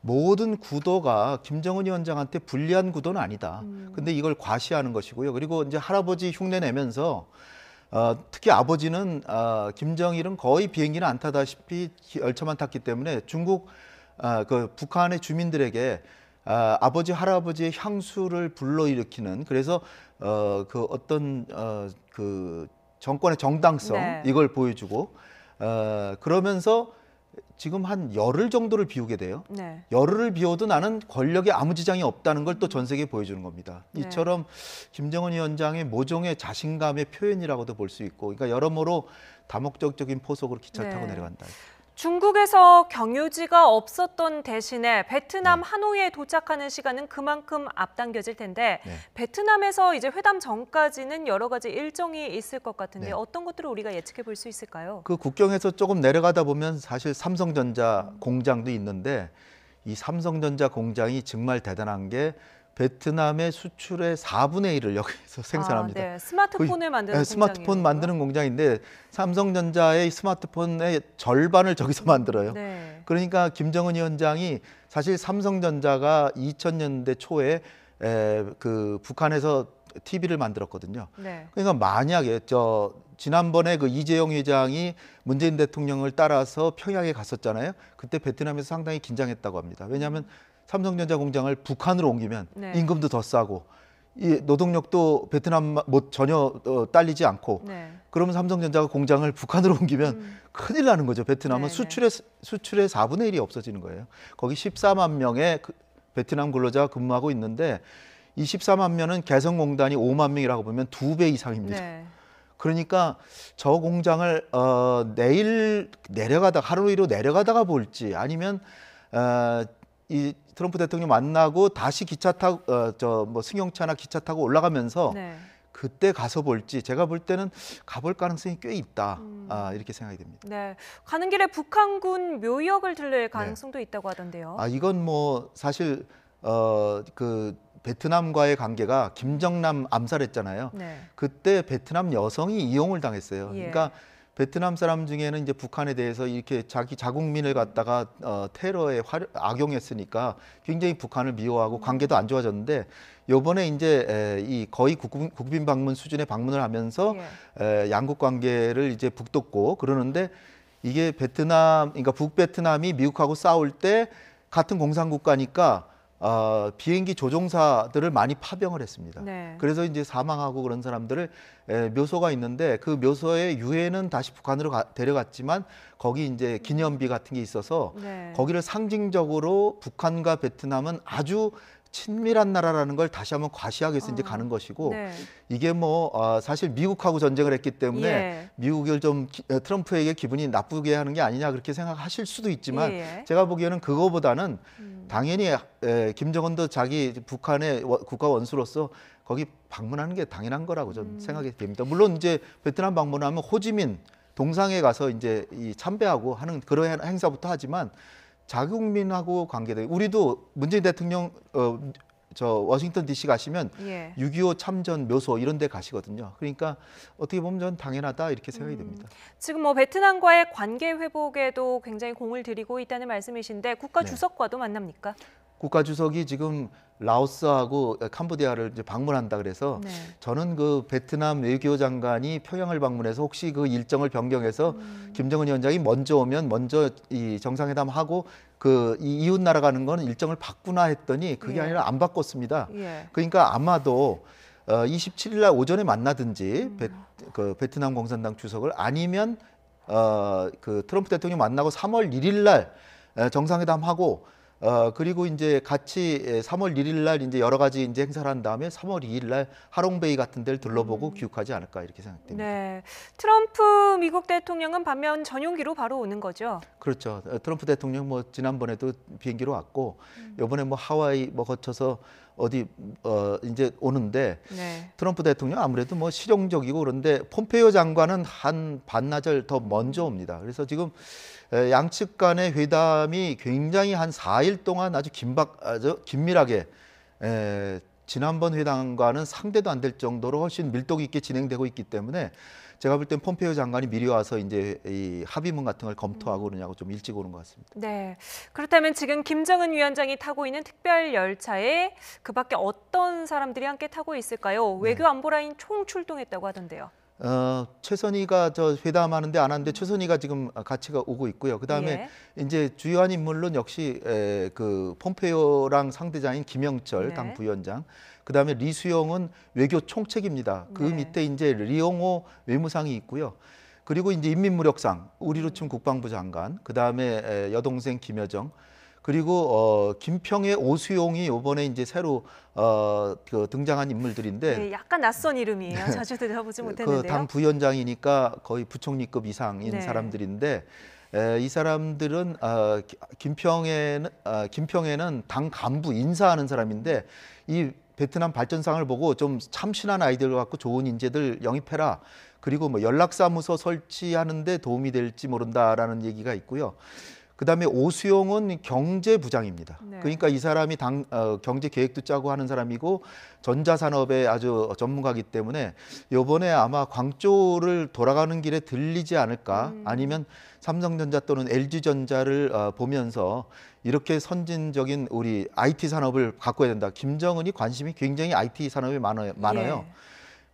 모든 구도가 김정은 위원장한테 불리한 구도는 아니다. 근데 이걸 과시하는 것이고요. 그리고 이제 할아버지 흉내 내면서 특히 아버지는 김정일은 거의 비행기는 안 타다시피 열차만 탔기 때문에 중국 그 북한의 주민들에게 아버지 할아버지의 향수를 불러일으키는, 그래서 그 어떤 그 정권의 정당성 이걸 보여주고 그러면서 지금 한 열흘 정도를 비우게 돼요. 네. 열흘을 비워도 나는 권력에 아무 지장이 없다는 걸 또 전 세계에 보여주는 겁니다. 이처럼 김정은 위원장의 모종의 자신감의 표현이라고도 볼 수 있고, 그러니까 여러모로 다목적인 포석으로 기차를 타고 내려간다. 중국에서 경유지가 없었던 대신에 베트남 하노이에 도착하는 시간은 그만큼 앞당겨질 텐데 베트남에서 이제 회담 전까지는 여러 가지 일정이 있을 것 같은데 어떤 것들을 우리가 예측해 볼 수 있을까요? 그 국경에서 조금 내려가다 보면 사실 삼성전자 공장도 있는데 이 삼성전자 공장이 정말 대단한 게 베트남의 수출의 4분의 1을 여기서 생산합니다. 네. 스마트폰을 만드는 스마트폰 공장이에요. 만드는 공장인데 삼성전자의 스마트폰의 절반을 저기서 만들어요. 네. 그러니까 김정은 위원장이 사실 삼성전자가 2000년대 초에 그 북한에서 TV를 만들었거든요. 네. 그러니까 만약에 지난번에 그 이재용 회장이 문재인 대통령을 따라서 평양에 갔었잖아요. 그때 베트남에서 상당히 긴장했다고 합니다. 왜냐하면 삼성전자 공장을 북한으로 옮기면 임금도 더 싸고 이 노동력도 베트남 뭐 전혀 딸리지 않고 그러면 삼성전자가 공장을 북한으로 옮기면 큰일 나는 거죠. 베트남은 수출의 4분의 1이 없어지는 거예요. 거기 14만 명의 베트남 근로자가 근무하고 있는데 이 14만 명은 개성공단이 5만 명이라고 보면 2배 이상입니다. 그러니까 저 공장을 내일 내려가다가 하루이로 내려가다가 볼지 아니면 이 트럼프 대통령 만나고 다시 기차 타고 승용차나 기차 타고 올라가면서 그때 가서 볼지 제가 볼 때는 가볼 가능성이 꽤 있다 이렇게 생각이 됩니다. 네, 가는 길에 북한군 묘역을 들릴 가능성도 있다고 하던데요. 이건 뭐 사실 그 베트남과의 관계가 김정남 암살했잖아요. 그때 베트남 여성이 이용을 당했어요. 그러니까 베트남 사람 중에는 이제 북한에 대해서 이렇게 자기 자국민을 갖다가 테러에 악용했으니까 굉장히 북한을 미워하고 관계도 안 좋아졌는데 요번에 이제 이 거의 국빈 방문 수준의 방문을 하면서 양국 관계를 이제 북돋고 그러는데 이게 베트남, 그러니까 북베트남이 미국하고 싸울 때 같은 공산국가니까 비행기 조종사들을 많이 파병을 했습니다. 그래서 이제 사망하고 그런 사람들을 묘소가 있는데 그 묘소의 유해는 다시 북한으로 데려갔지만 거기 이제 기념비 같은 게 있어서 거기를 상징적으로 북한과 베트남은 아주 친밀한 나라라는 걸 다시 한번 과시하기 위해서 이제 가는 것이고 이게 뭐 사실 미국하고 전쟁을 했기 때문에 미국을 좀 트럼프에게 기분이 나쁘게 하는 게 아니냐 그렇게 생각하실 수도 있지만 제가 보기에는 그거보다는 당연히 김정은도 자기 북한의 국가 원수로서 거기 방문하는 게 당연한 거라고 저는 생각이 됩니다. 물론 이제 베트남 방문하면 호지민 동상에 가서 이제 이 참배하고 하는 그런 행사부터 하지만 자국민하고 관계돼. 우리도 문재인 대통령 워싱턴 DC 가시면 6.25 참전 묘소 이런 데 가시거든요. 그러니까 어떻게 보면 전 당연하다 이렇게 생각이 됩니다. 지금 뭐 베트남과의 관계 회복에도 굉장히 공을 들이고 있다는 말씀이신데 국가 주석과도 만납니까? 국가 주석이 지금 라오스하고 캄보디아를 이제 방문한다 그래서 저는 그 베트남 외교장관이 평양을 방문해서 혹시 그 일정을 변경해서 김정은 위원장이 먼저 오면 먼저 이 정상회담 하고 그 이웃 나라 가는 거는 일정을 바꾸나 했더니 그게 아니라 안 바꿨습니다. 그러니까 아마도 27일 날 오전에 만나든지 그 베트남 공산당 주석을 아니면 그 트럼프 대통령 만나고 3월 1일 날 정상회담하고 그리고 이제 같이 3월 1일 날 이제 여러 가지 이제 행사를 한 다음에 3월 2일 날 하롱베이 같은 데를 둘러보고 귀국하지 않을까 이렇게 생각됩니다. 네, 트럼프 미국 대통령은 반면 전용기로 바로 오는 거죠. 그렇죠. 트럼프 대통령 뭐 지난번에도 비행기로 왔고 이번에 뭐 하와이 뭐 거쳐서 어디 이제 오는데 트럼프 대통령 아무래도 뭐 실용적이고 그런데 폼페이오 장관은 한 반나절 더 먼저 옵니다. 그래서 지금 양측 간의 회담이 굉장히 한 4일 동안 아주 긴밀하게 지난번 회담과는 상대도 안 될 정도로 훨씬 밀도 있게 진행되고 있기 때문에 제가 볼 땐 폼페이오 장관이 미리 와서 이제 이 합의문 같은 걸 검토하고 그러냐고 좀 일찍 오는 것 같습니다. 네, 그렇다면 지금 김정은 위원장이 타고 있는 특별 열차에 그 밖에 어떤 사람들이 함께 타고 있을까요? 외교 안보라인 총 출동했다고 하던데요. 최선희가 저 회담하는데 안 하는데 최선희가 지금 같이 오고 있고요. 그다음에 이제 주요한 인물은 역시 그 폼페이오랑 상대자인 김영철 당 부위원장. 그다음에 리수용은 외교 총책입니다. 그 밑에 이제 리용호 외무상이 있고요. 그리고 이제 인민무력상 우리루춘 국방부 장관. 그다음에 여동생 김여정. 그리고 김평의 오수용이 이번에 이제 새로 그 등장한 인물들인데 약간 낯선 이름이에요. 자주 들어보지 못했는데요. 그 당 부위원장이니까 거의 부총리급 이상인 사람들인데 이 사람들은 김평에는 당 간부 인사하는 사람인데 이 베트남 발전상을 보고 좀 참신한 아이디어를 갖고 좋은 인재들 영입해라. 그리고 뭐 연락사무소 설치하는 데 도움이 될지 모른다라는 얘기가 있고요. 그다음에 오수용은 경제부장입니다. 그러니까 이 사람이 경제 계획도 짜고 하는 사람이고 전자산업의 아주 전문가이기 때문에 이번에 아마 광저우를 돌아가는 길에 들리지 않을까 아니면 삼성전자 또는 LG전자를 보면서 이렇게 선진적인 우리 IT 산업을 가꿔야 된다. 김정은이 관심이 굉장히 IT 산업에 많아요.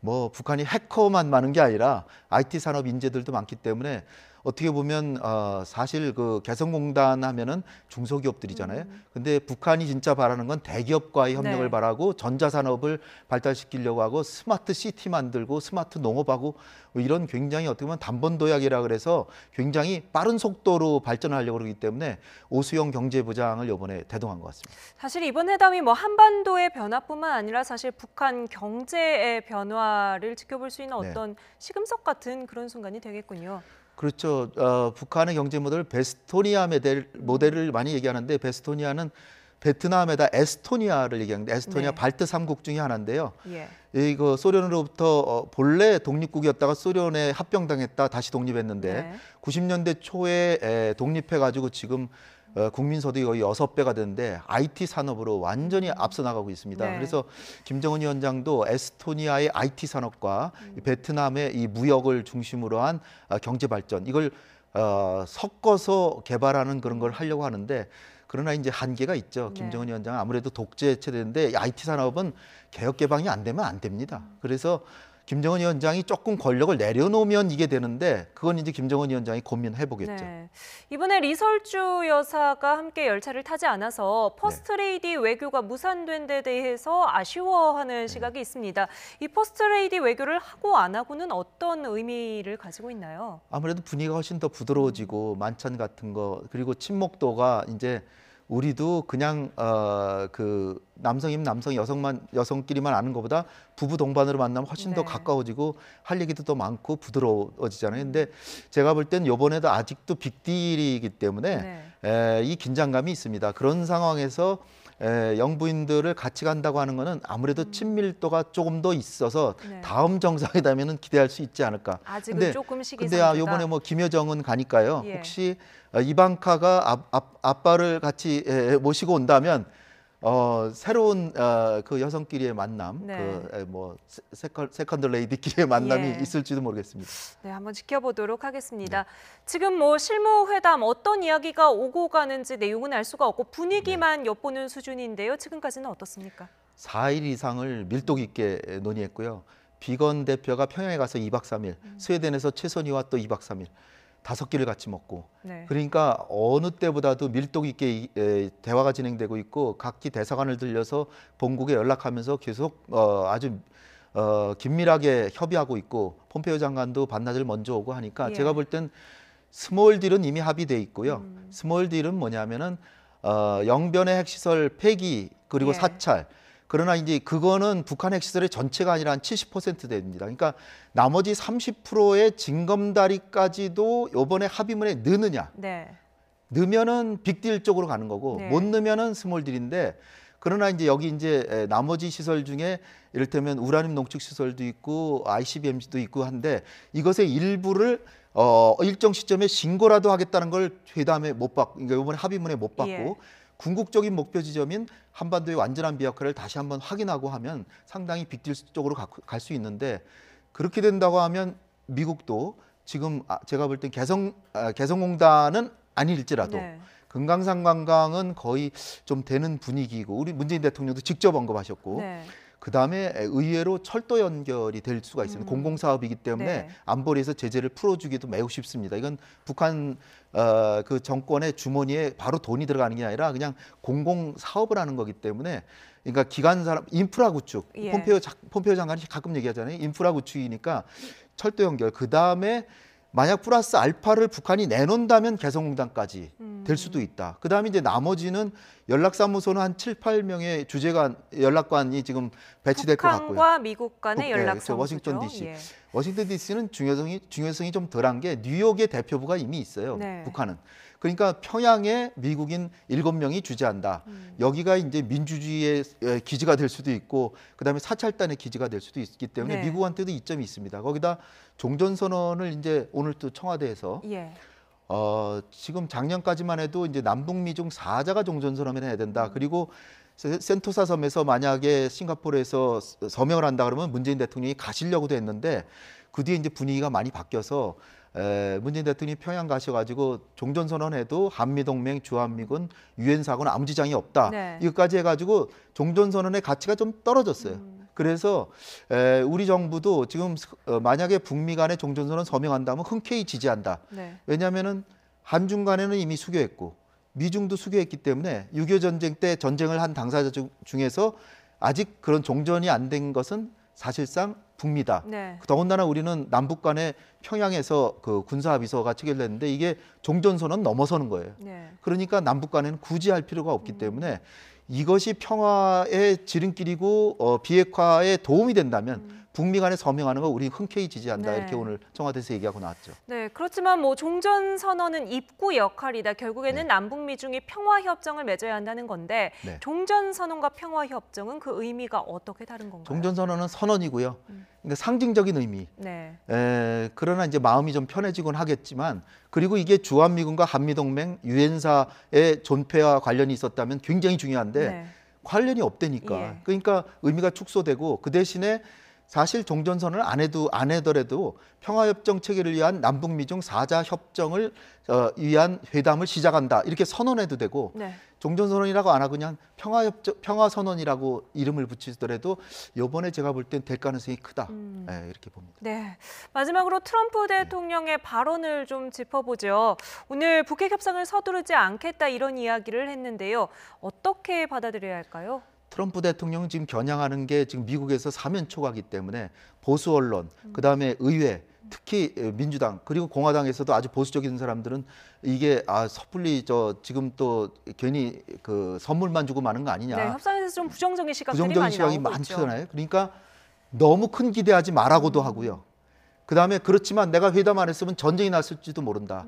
뭐 북한이 해커만 많은 게 아니라 IT 산업 인재들도 많기 때문에 어떻게 보면 사실 그 개성공단 하면은 중소기업들이잖아요. 근데 북한이 진짜 바라는 건 대기업과의 협력을 네. 바라고 전자산업을 발달시키려고 하고 스마트 시티 만들고 스마트 농업하고 뭐 이런 굉장히 어떻게 보면 단번도약이라 그래서 굉장히 빠른 속도로 발전하려고 그러기 때문에 오수영 경제부장을 이번에 대동한 것 같습니다. 사실 이번 회담이 뭐 한반도의 변화뿐만 아니라 사실 북한 경제의 변화를 지켜볼 수 있는 어떤 시금석 같은 그런 순간이 되겠군요. 그렇죠. 북한의 경제 모델 베스토니아 모델을 많이 얘기하는데 베스토니아는 베트남에다 에스토니아를 얘기하는데 에스토니아 발트 3국 중에 하나인데요. 이거 소련으로부터 본래 독립국이었다가 소련에 합병당했다 다시 독립했는데 90년대 초에 독립해가지고 지금 국민 소득이 거의 6배가 되는데 IT 산업으로 완전히 앞서 나가고 있습니다. 그래서 김정은 위원장도 에스토니아의 IT 산업과 베트남의 이 무역을 중심으로 한 경제 발전 이걸 섞어서 개발하는 그런 걸 하려고 하는데 그러나 이제 한계가 있죠. 김정은 위원장은 아무래도 독재 체제인데 IT 산업은 개혁 개방이 안 되면 안 됩니다. 그래서 김정은 위원장이 조금 권력을 내려놓으면 이게 되는데 그건 이제 김정은 위원장이 고민해 보겠죠. 이번에 리설주 여사가 함께 열차를 타지 않아서 퍼스트레이디 외교가 무산된 데 대해서 아쉬워하는 시각이 있습니다. 이 퍼스트레이디 외교를 하고 안 하고는 어떤 의미를 가지고 있나요? 아무래도 분위기가 훨씬 더 부드러워지고 만찬 같은 거 그리고 친목도가 이제 우리도 그냥 그 남성이면 남성, 여성끼리만 아는 것보다 부부 동반으로 만나면 훨씬 더 가까워지고 할 얘기도 더 많고 부드러워지잖아요. 근데 제가 볼 땐 이번에도 아직도 빅딜이기 때문에 이 긴장감이 있습니다. 그런 상황에서 영부인들을 같이 간다고 하는 거는 아무래도 친밀도가 조금 더 있어서 다음 정상회담에는 기대할 수 있지 않을까. 아직은 조금 시기 근데 이번에 뭐 김여정은 가니까요. 혹시 이방카가 아빠를 같이 모시고 온다면 새로운 그 여성끼리의 만남, 그 뭐 세컨드 레이디끼리의 만남이 있을지도 모르겠습니다. 네, 한번 지켜보도록 하겠습니다. 지금 뭐 실무 회담 어떤 이야기가 오고 가는지 내용은 알 수가 없고 분위기만 엿보는 수준인데요. 지금까지는 어떻습니까? 4일 이상을 밀도 있게 논의했고요. 비건 대표가 평양에 가서 2박 3일, 스웨덴에서 최선희와 또 2박 3일. 5끼를 같이 먹고 그러니까 어느 때보다도 밀도 있게 대화가 진행되고 있고 각기 대사관을 들려서 본국에 연락하면서 계속 아주 긴밀하게 협의하고 있고 폼페이오 장관도 반나절 먼저 오고 하니까 제가 볼 땐 스몰 딜은 이미 합의돼 있고요. 스몰 딜은 뭐냐면은 영변의 핵시설 폐기 그리고 사찰 그러나 이제 그거는 북한 핵시설의 전체가 아니라 한 70% 됩니다. 그러니까 나머지 30%의 징검다리까지도 이번에 합의문에 넣느냐. 넣으면은 빅딜 쪽으로 가는 거고 못 넣으면은 스몰딜인데 그러나 이제 여기 이제 나머지 시설 중에 이를테면 우라늄 농축 시설도 있고 ICBM도 있고 한데 이것의 일부를 일정 시점에 신고라도 하겠다는 걸 회담에 못 받고 그러니까 이번에 합의문에 못 받고 궁극적인 목표 지점인 한반도의 완전한 비핵화를 다시 한번 확인하고 하면 상당히 빅딜 쪽으로 갈 수 있는데 그렇게 된다고 하면 미국도 지금 제가 볼 땐 개성공단은 아닐지라도 금강산 관광은 거의 좀 되는 분위기고 우리 문재인 대통령도 직접 언급하셨고 그다음에 의외로 철도 연결이 될 수가 있습니다. 공공사업이기 때문에 안보리에서 제재를 풀어주기도 매우 쉽습니다. 이건 북한 그 정권의 주머니에 바로 돈이 들어가는 게 아니라 그냥 공공사업을 하는 거기 때문에 그러니까 기관 산업 인프라 구축 폼페이오 장관이 가끔 얘기하잖아요. 인프라 구축이니까 철도 연결 그다음에 만약 플러스 알파를 북한이 내놓는다면 개성공단까지 될 수도 있다. 그다음에 이제 나머지는 연락사무소는 한 7, 8명의 주재관 연락관이 지금 배치될 것 같고요. 북한과 미국 간의 연락사무소죠. 워싱턴 DC. 워싱턴 DC는 중요성이 좀 덜한 게 뉴욕의 대표부가 이미 있어요. 북한은. 그러니까 평양에 미국인 7명이 주재한다. 여기가 이제 민주주의의 기지가 될 수도 있고 그다음에 사찰단의 기지가 될 수도 있기 때문에 미국한테도 이점이 있습니다. 거기다 종전선언을 이제 오늘 또 청와대에서 지금 작년까지만 해도 이제 남북미 중 4자가 종전선언을 해야 된다. 그리고 센토사 섬에서 만약에 싱가포르에서 서명을 한다 그러면 문재인 대통령이 가시려고도 했는데 그 뒤에 이제 분위기가 많이 바뀌어서 문재인 대통령이 평양 가셔가지고 종전선언해도 한미동맹, 주한미군, 유엔사고는 아무 지장이 없다. 이것까지 해가지고 종전선언의 가치가 좀 떨어졌어요. 그래서 우리 정부도 지금 만약에 북미 간의 종전선언 서명한다면 흔쾌히 지지한다. 네. 왜냐하면은 한중 간에는 이미 수교했고 미중도 수교했기 때문에 6.25 전쟁 때 전쟁을 한 당사자 중에서 아직 그런 종전이 안 된 것은 사실상 북미다. 네. 더군다나 우리는 남북 간에 평양에서 그 군사합의서가 체결됐는데 이게 종전선언 넘어서는 거예요. 네. 그러니까 남북 간에는 굳이 할 필요가 없기 때문에 이것이 평화의 지름길이고 비핵화에 도움이 된다면 북미 간에 서명하는 거 우리 흔쾌히 지지한다. 네. 이렇게 오늘 청와대에서 얘기하고 나왔죠. 네, 그렇지만 뭐 종전선언은 입구 역할이다. 결국에는 남북 미중이 평화협정을 맺어야 한다는 건데 네. 종전선언과 평화협정은 그 의미가 어떻게 다른 건가요? 종전선언은 선언이고요. 그러니까 상징적인 의미. 네. 그러나 이제 마음이 좀 편해지곤 하겠지만 그리고 이게 주한미군과 한미동맹 유엔사의 존폐와 관련이 있었다면 굉장히 중요한데 네. 관련이 없다니까. 예. 그러니까 의미가 축소되고 그 대신에 사실 종전선언을 안 해더라도 평화협정 체결을 위한 남북미중 4자 협정을 위한 회담을 시작한다. 이렇게 선언해도 되고 네. 종전선언이라고 안 하고 그냥 평화선언이라고 이름을 붙이더라도 이번에 제가 볼 땐 될 가능성이 크다. 네, 이렇게 봅니다. 네, 마지막으로 트럼프 대통령의 발언을 좀 짚어보죠. 오늘 북핵 협상을 서두르지 않겠다 이런 이야기를 했는데요. 어떻게 받아들여야 할까요? 트럼프 대통령은 지금 겨냥하는 게 지금 미국에서 사면초가기 때문에 보수 언론, 그다음에 의회, 특히 민주당 그리고 공화당에서도 아주 보수적인 사람들은 이게 섣불리 지금 또 괜히 그 선물만 주고 마는 거 아니냐. 네, 협상에서 좀 부정적인 시각들이 부정적인 시각이 많이 나오고 있죠. 많잖아요. 그러니까 너무 큰 기대하지 말라고도 하고요. 그다음에 그렇지만 내가 회담 안 했으면 전쟁이 났을지도 모른다.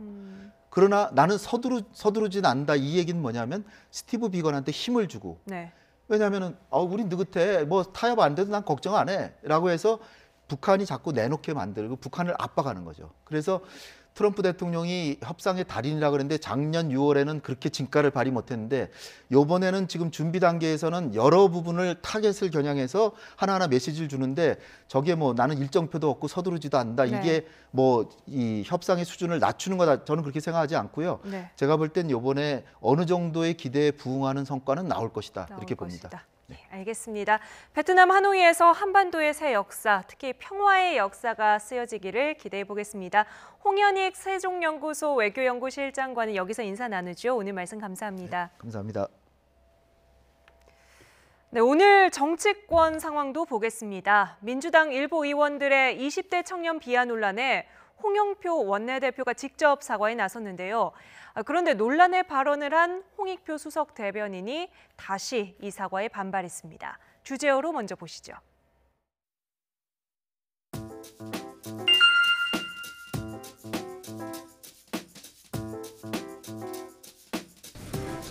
그러나 나는 서두르진 않는다. 이 얘기는 뭐냐면 스티브 비건한테 힘을 주고 네. 왜냐하면은 우리 느긋해 뭐 타협 안 돼도 난 걱정 안 해라고 해서 북한이 자꾸 내놓게 만들고 북한을 압박하는 거죠. 그래서 트럼프 대통령이 협상의 달인이라고 그랬는데 작년 6월에는 그렇게 진가를 발휘 못했는데 이번에는 지금 준비 단계에서는 여러 부분을 타겟을 겨냥해서 하나하나 메시지를 주는데 저게 뭐 나는 일정표도 없고 서두르지도 않는다. 네. 이게 뭐 이 협상의 수준을 낮추는 거다. 저는 그렇게 생각하지 않고요. 네. 제가 볼 땐 이번에 어느 정도의 기대에 부응하는 성과는 나올 것이다. 이렇게 봅니다. 네, 알겠습니다. 베트남 하노이에서 한반도의 새 역사, 특히 평화의 역사가 쓰여지기를 기대해 보겠습니다. 홍현익 세종연구소 외교연구실장과는 여기서 인사 나누죠. 오늘 말씀 감사합니다. 네, 감사합니다. 네, 오늘 정치권 상황도 보겠습니다. 민주당 일부 의원들의 20대 청년 비하 논란에 홍영표 원내대표가 직접 사과에 나섰는데요. 그런데 논란의 발언을 한 홍익표 수석 대변인이 다시 이 사과에 반발했습니다. 주제어로 먼저 보시죠.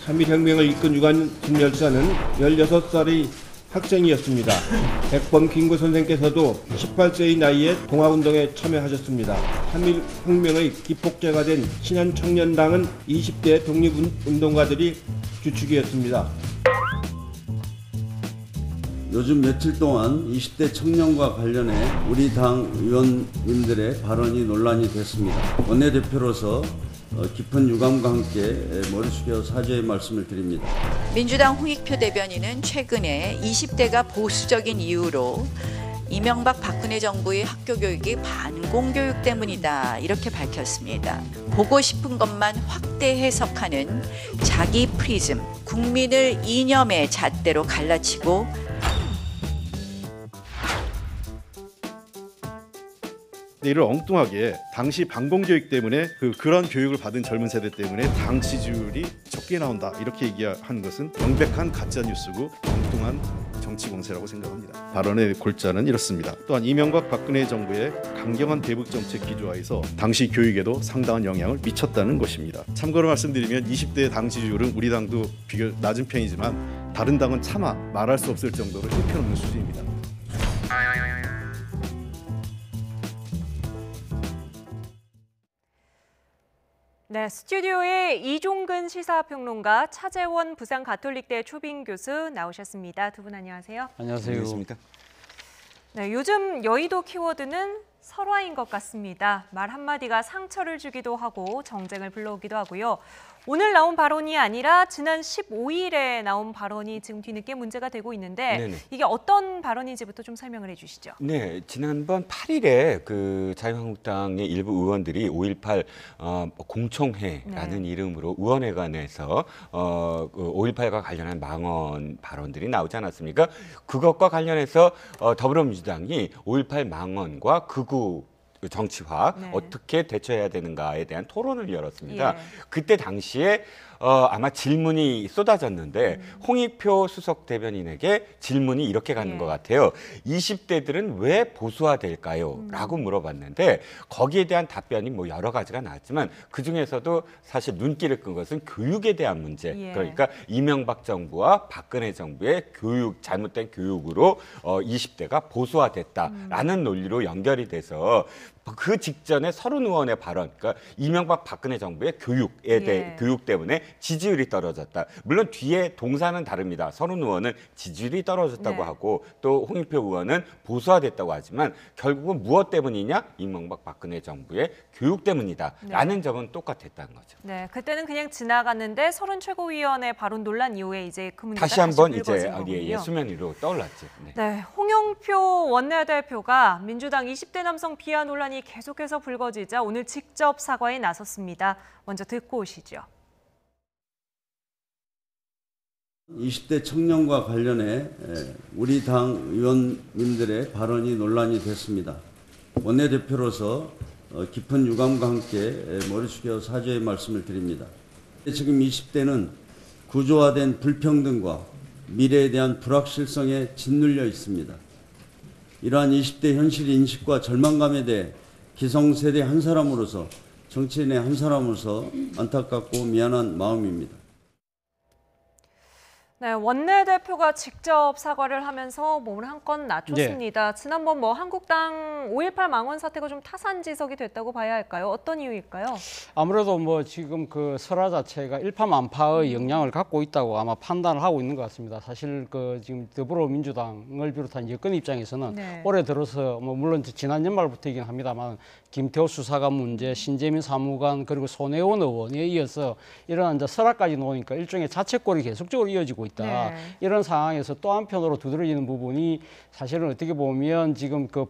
혁명을 이끈 유관 김열사는 16살의 학생이었습니다. 백범 김구 선생께서도 18세의 나이에 동아운동에 참여하셨습니다. 한미혁명의 기폭제가 된 신한청년당은 20대 독립운동가들이 주축이었습니다. 요즘 며칠 동안 20대 청년과 관련해 우리 당 의원님들의 발언이 논란이 됐습니다. 원내대표로서 깊은 유감과 함께 머리 숙여 사죄의 말씀을 드립니다. 민주당 홍익표 대변인은 최근에 20대가 보수적인 이유로 이명박 박근혜 정부의 학교 교육이 반공교육 때문이다 이렇게 밝혔습니다. 보고 싶은 것만 확대 해석하는 자기 프리즘, 국민을 이념의 잣대로 갈라치고 이를 엉뚱하게 당시 반공교육 때문에 그런 교육을 받은 젊은 세대 때문에 당 지지율이 적게 나온다 이렇게 얘기하는 것은 명백한 가짜 뉴스고 엉뚱한 정치 공세라고 생각합니다. 발언의 골자는 이렇습니다. 또한 이명박 박근혜 정부의 강경한 대북 정책 기조하에서 당시 교육에도 상당한 영향을 미쳤다는 것입니다. 참고로 말씀드리면 20대 당 지지율은 우리 당도 비교적 낮은 편이지만 다른 당은 차마 말할 수 없을 정도로 형편없는 수준입니다. 네, 스튜디오에 이종근 시사평론가, 차재원 부산가톨릭대 초빙 교수 나오셨습니다. 두 분 안녕하세요. 안녕하세요. 안녕하십니까. 네, 요즘 여의도 키워드는 설화인 것 같습니다. 말 한마디가 상처를 주기도 하고 정쟁을 불러오기도 하고요. 오늘 나온 발언이 아니라 지난 15일에 나온 발언이 지금 뒤늦게 문제가 되고 있는데 네네. 이게 어떤 발언인지부터 좀 설명을 해주시죠. 네, 지난번 8일에 그 자유한국당의 일부 의원들이 5.18 공청회라는 이름으로 의원회관에서 그 5.18과 관련한 망언 발언들이 나오지 않았습니까? 그것과 관련해서 더불어민주당이 5.18 망언과 극우 정치화 어떻게 대처해야 되는가에 대한 토론을 열었습니다. 그때 당시에 아마 질문이 쏟아졌는데 홍익표 수석 대변인에게 질문이 이렇게 가는 것 같아요. 20대들은 왜 보수화될까요? 라고 물어봤는데 거기에 대한 답변이 뭐 여러 가지가 나왔지만 그중에서도 사실 눈길을 끈 것은 교육에 대한 문제. 그러니까 이명박 정부와 박근혜 정부의 잘못된 교육으로 20대가 보수화됐다라는 논리로 연결이 돼서 그 직전에 서른 의원의 발언, 그러니까 이명박 박근혜 정부의 교육 때문에 지지율이 떨어졌다. 물론 뒤에 동사는 다릅니다. 서른 의원은 지지율이 떨어졌다고 하고 또 홍익표 의원은 보수화됐다고 하지만 결국은 무엇 때문이냐? 이명박 박근혜 정부의 교육 때문이다라는 점은 똑같았다는 거죠. 네, 그때는 그냥 지나갔는데 서른 최고위원의 발언 논란 이후에 이제 그 문제가 다시 한번 이제 불거진 수면 위로 떠올랐죠. 네, 홍영표 원내대표가 민주당 20대 남성 비하 논란이 계속해서 불거지자 오늘 직접 사과에 나섰습니다. 먼저 듣고 오시죠. 20대 청년과 관련해 우리 당 의원님들의 발언이 논란이 됐습니다. 원내대표로서 깊은 유감과 함께 머리 숙여 사죄의 말씀을 드립니다. 지금 20대는 구조화된 불평등과 미래에 대한 불확실성에 짓눌려 있습니다. 이러한 20대 현실 인식과 절망감에 대해 기성세대 한 사람으로서 정치인의 한 사람으로서 안타깝고 미안한 마음입니다. 네, 원내대표가 직접 사과를 하면서 몸을 한껏 낮췄습니다. 지난번 한국당 5.18 망언 사태가 좀 타산지석이 됐다고 봐야 할까요? 어떤 이유일까요? 아무래도 지금 그 설화 자체가 일파만파의 영향을 갖고 있다고 아마 판단을 하고 있는 것 같습니다. 사실 지금 더불어민주당을 비롯한 여권 입장에서는 올해 들어서 물론 지난 연말부터이긴 합니다만 김태호 수사관 문제, 신재민 사무관 그리고 손혜원 의원에 이어서 이런 이제 설화까지 놓으니까 일종의 자책골이 계속적으로 이어지고 있다. 이런 상황에서 또 한편으로 두드러지는 부분이 사실은 어떻게 보면 지금 그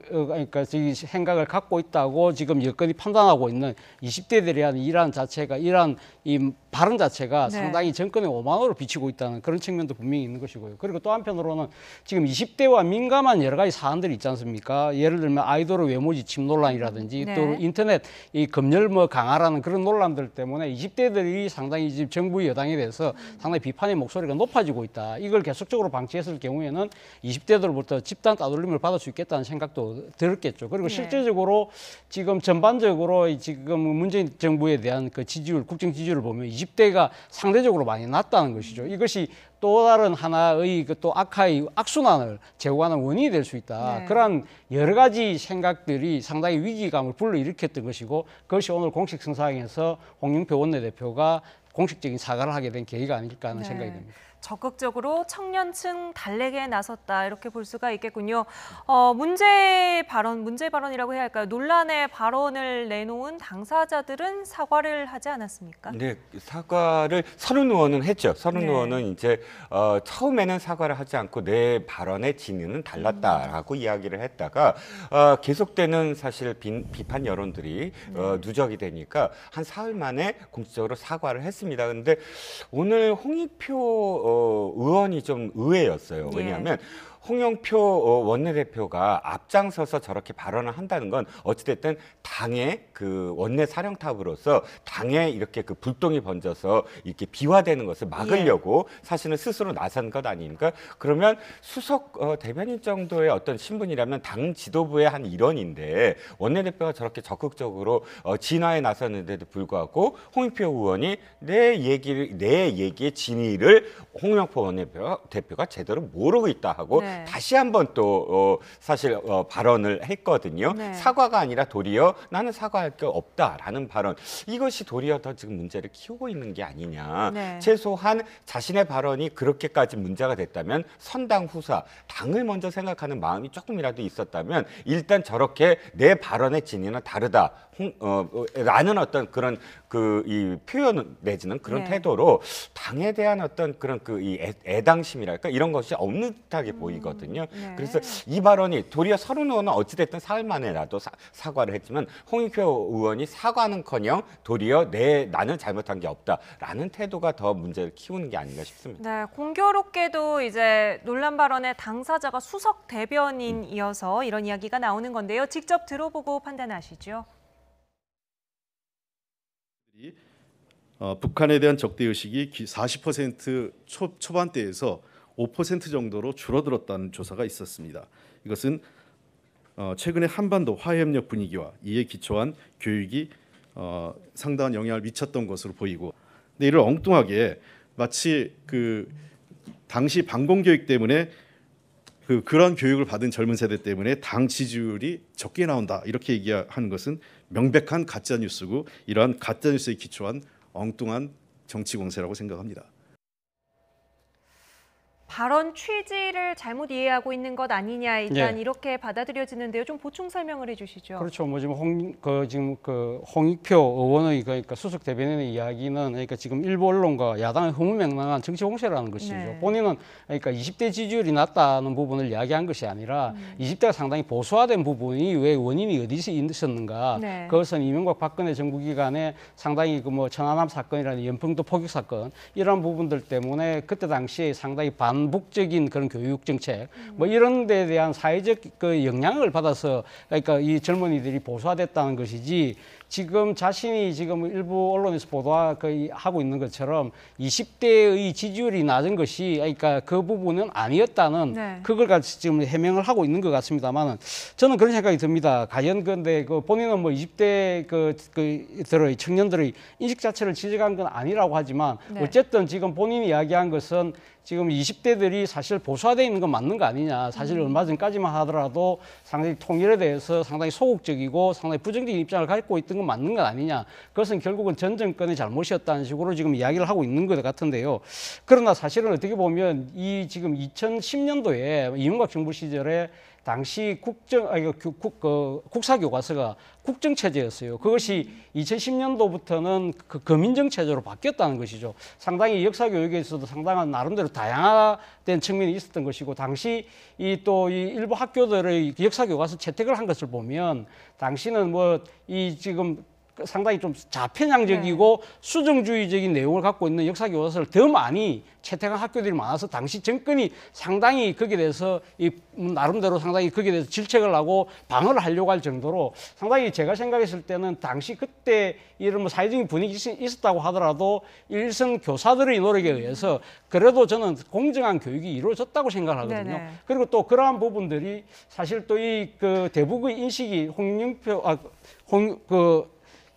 그러니까 생각을 갖고 있다고 지금 여건이 판단하고 있는 20대들에 대한 이란 자체가 이란 이 발언 자체가 상당히 정권의 오만으로 비치고 있다는 그런 측면도 분명히 있는 것이고요. 그리고 또 한편으로는 지금 20대와 민감한 여러 가지 사안들이 있지 않습니까? 예를 들면 아이돌의 외모 지침 논란이라든지 또 인터넷 이 검열 강화라는 그런 논란들 때문에 20대들이 상당히 지금 정부 여당에 대해서 상당히 비판의 목소리가 높아지고 있다. 이걸 계속적으로 방치했을 경우에는 20대들부터 집단 따돌림을 받을 수 있겠다는 생각도 들었겠죠. 그리고 실제적으로 지금 전반적으로 지금 문재인 정부에 대한 그 지지율, 국정 지지율을 보면 20대가 상대적으로 많이 낮다는 것이죠. 이것이 또 다른 하나의 또 악순환을 제공하는 원인이 될 수 있다. 그런 여러 가지 생각들이 상당히 위기감을 불러일으켰던 것이고 그것이 오늘 공식 성사행에서 홍영표 원내대표가 공식적인 사과를 하게 된 계기가 아닐까 하는 생각이 듭니다. 적극적으로 청년층 달래기에 나섰다 이렇게 볼 수가 있겠군요. 문제 발언이라고 해야 할까요? 논란의 발언을 내놓은 당사자들은 사과를 하지 않았습니까? 네, 사과를 서른 의원은 했죠. 서른 의원은 이제 처음에는 사과를 하지 않고 내 발언의 진위는 달랐다라고 이야기를 했다가 계속되는 사실 비판 여론들이 누적이 되니까 한 사흘 만에 공식적으로 사과를 했습니다. 그런데 오늘 홍익표 의원이 좀 의외였어요. 왜냐하면 홍영표 원내대표가 앞장서서 저렇게 발언을 한다는 건 어찌됐든 당의 그 원내 사령탑으로서 당에 이렇게 그 불똥이 번져서 이렇게 비화되는 것을 막으려고 사실은 스스로 나선 것 아닙니까? 그러면 수석 대변인 정도의 어떤 신분이라면 당 지도부의 한 일원인데 원내대표가 저렇게 적극적으로 진화에 나섰는데도 불구하고 홍영표 의원이 내 얘기의 진위를 홍영표 원내대표가 제대로 모르고 있다 하고 네. 다시 한번 또 사실 발언을 했거든요. 네. 사과가 아니라 도리어 나는 사과할 게 없다라는 발언. 이것이 도리어 더 지금 문제를 키우고 있는 게 아니냐. 네. 최소한 자신의 발언이 그렇게까지 문제가 됐다면 선당 후사, 당을 먼저 생각하는 마음이 조금이라도 있었다면 일단 저렇게 내 발언의 진위는 다르다. 라는 어떤 그런 이 표현 내지는 그런 네. 태도로 당에 대한 어떤 그런 이 애당심이랄까 이런 것이 없는 듯하게 보이거든요. 네. 그래서 이 발언이 도리어 서른 의원은 어찌됐든 사흘 만에라도 사과를 했지만 홍익표 의원이 사과는커녕 도리어 나는 잘못한 게 없다라는 태도가 더 문제를 키우는 게 아닌가 싶습니다. 네, 공교롭게도 이제 논란 발언의 당사자가 수석 대변인이어서 이런 이야기가 나오는 건데요. 직접 들어보고 판단하시죠. 북한에 대한 적대의식이 40% 초반대에서 5% 정도로 줄어들었다는 조사가 있었습니다. 이것은 최근에 한반도 화해협력 분위기와 이에 기초한 교육이 상당한 영향을 미쳤던 것으로 보이고, 근데 이를 엉뚱하게 마치 당시 반공교육 때문에 그런 교육을 받은 젊은 세대 때문에 당 지지율이 적게 나온다 이렇게 얘기하는 것은 명백한 가짜 뉴스고 이러한 가짜 뉴스에 기초한 엉뚱한 정치 공세라고 생각합니다. 발언 취지를 잘못 이해하고 있는 것 아니냐 일단 예. 이렇게 받아들여지는데요. 좀 보충 설명을 해주시죠. 그렇죠. 뭐 지금 홍익표 의원의 그러니까 수석 대변인의 이야기는 그러니까 지금 일부 언론과 야당의 허무맹랑한 정치 공세라는 것이죠. 네. 본인은 그러니까 20대 지지율이 낮다는 부분을 이야기한 것이 아니라 20대가 상당히 보수화된 부분이 왜 원인이 어디서 있었는가. 네. 그것은 이명박 박근혜 정부 기간에 상당히 뭐 천안함 사건이라는 연평도 포격 사건 이런 부분들 때문에 그때 당시에 상당히 반복적인 그런 교육 정책 뭐 이런 데에 대한 사회적 영향을 받아서 그러니까 이 젊은이들이 보수화됐다는 것이지 지금 자신이 지금 일부 언론에서 보도하고 있는 것처럼 20대의 지지율이 낮은 것이 그러니까 그 부분은 아니었다는 네. 그걸 같이 지금 해명을 하고 있는 것 같습니다만은 저는 그런 생각이 듭니다. 과연 근데 본인은 뭐 20대 들의 청년들의 인식 자체를 지적한 건 아니라고 하지만 네. 어쨌든 지금 본인이 이야기한 것은 지금 20대들이 사실 보수화되어 있는 건 맞는 거 아니냐. 사실 얼마 전까지만 하더라도 상당히 통일에 대해서 상당히 소극적이고 상당히 부정적인 입장을 갖고 있던 건 맞는 건 아니냐. 그것은 결국은 전 정권의 잘못이었다는 식으로 지금 이야기를 하고 있는 것 같은데요. 그러나 사실은 어떻게 보면 이 지금 2010년도에 이명박 정부 시절에 당시 국사교과서가 국정체제였어요. 그것이 2010년도부터는 거민정 체제로 바뀌었다는 것이죠. 상당히 역사교육에서도 상당한 나름대로 다양화된 측면이 있었던 것이고 당시 이 일부 학교들의 역사교과서 채택을 한 것을 보면 당시는 지금 상당히 좀 자편향적이고 네. 수정주의적인 내용을 갖고 있는 역사교과서를 더 많이 채택한 학교들이 많아서 당시 정권이 상당히 거기에 대해서 나름대로 상당히 거기에 대해서 질책을 하고 방어를 하려고 할 정도로 상당히 제가 생각했을 때는 당시 그때 이런 사회적인 분위기 있었다고 하더라도 일선 교사들의 노력에 의해서 그래도 저는 공정한 교육이 이루어졌다고 생각을 하거든요. 네네. 그리고 또 그러한 부분들이 사실 또 대북의 인식이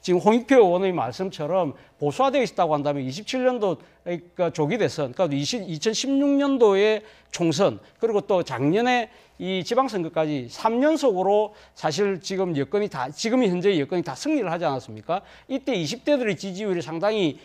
지금 홍익표 의원의 말씀처럼 보수화되어 있다고 한다면 27년도 그러니까 조기 대선, 그러니까 2016년도에 총선, 그리고 또 작년에 이 지방선거까지 3연속으로 사실 지금 현재 여건이 다 승리를 하지 않았습니까? 이때 20대들의 지지율이 상당히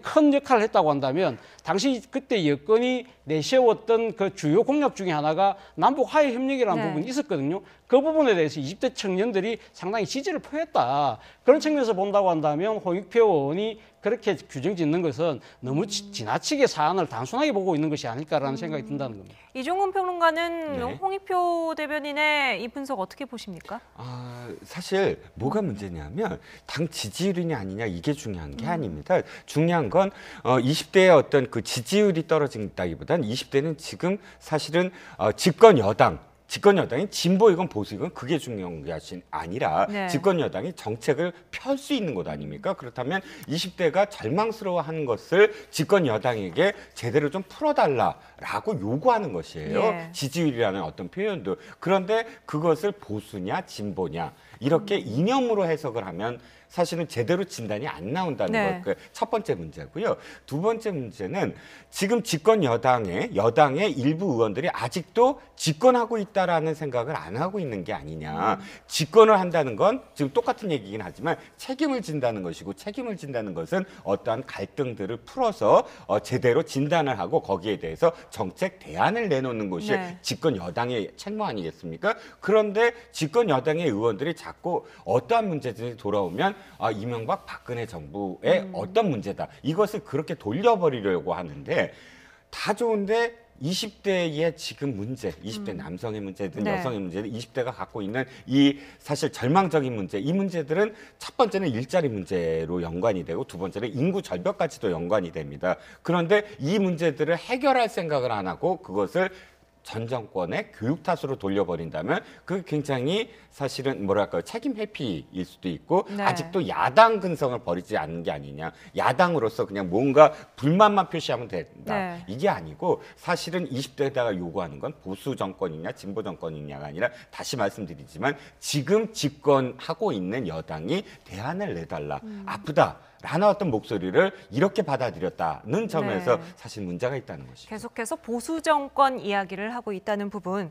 큰 역할을 했다고 한다면 당시 그때 여건이 내세웠던 그 주요 공약 중에 하나가 남북 화해 협력이라는 네. 부분이 있었거든요. 그 부분에 대해서 20대 청년들이 상당히 지지를 표했다. 그런 측면에서 본다고 한다면 홍익표 의원이 그렇게 규정 짓는 것은 너무 지나치게 사안을 단순하게 보고 있는 것이 아닐까라는 생각이 든다는 겁니다. 이종훈 평론가는 네. 홍익표 대변인의 이 분석 어떻게 보십니까? 사실 뭐가 문제냐면 당 지지율이냐 아니냐 이게 중요한 게 아닙니다. 중요한 건 20대의 어떤 그 지지율이 떨어진다기보단 20대는 지금 사실은 집권 여당이 진보이건 보수이건 그게 중요한 게 아니라 네. 집권 여당이 정책을 펼 수 있는 것 아닙니까? 그렇다면 20대가 절망스러워하는 것을 집권 여당에게 제대로 좀 풀어달라라고 요구하는 것이에요. 네. 지지율이라는 어떤 표현도. 그런데 그것을 보수냐 진보냐 이렇게 이념으로 해석을 하면 사실은 제대로 진단이 안 나온다는 네. 것. 첫 번째 문제고요. 두 번째 문제는 지금 집권 여당의 일부 의원들이 아직도 집권하고 있다라는 생각을 안 하고 있는 게 아니냐. 집권을 한다는 건 지금 똑같은 얘기긴 하지만 책임을 진다는 것이고, 책임을 진다는 것은 어떠한 갈등들을 풀어서 제대로 진단을 하고 거기에 대해서 정책 대안을 내놓는 것이 네. 집권 여당의 책무 아니겠습니까? 그런데 집권 여당의 의원들이 자꾸 어떠한 문제들이 돌아오면 이명박 박근혜 정부의 어떤 문제다. 이것을 그렇게 돌려버리려고 하는데, 다 좋은데 20대의 지금 문제, 20대 남성의 문제든 네. 여성의 문제든 20대가 갖고 있는 이 사실 절망적인 문제, 이 문제들은 첫 번째는 일자리 문제로 연관이 되고 두 번째는 인구 절벽까지도 연관이 됩니다. 그런데 이 문제들을 해결할 생각을 안 하고 그것을 전 정권의 교육 탓으로 돌려버린다면 그 굉장히 사실은 뭐랄까요, 책임 회피일 수도 있고 네. 아직도 야당 근성을 버리지 않는 게 아니냐. 야당으로서 그냥 뭔가 불만만 표시하면 된다. 네. 이게 아니고 사실은 20대에다가 요구하는 건 보수 정권이냐 진보 정권이냐가 아니라, 다시 말씀드리지만 지금 집권하고 있는 여당이 대안을 내달라. 아프다. 라는 어떤 목소리를 이렇게 받아들였다는 점에서 네. 사실 문제가 있다는 것이죠. 계속해서 보수 정권 이야기를 하고 있다는 부분.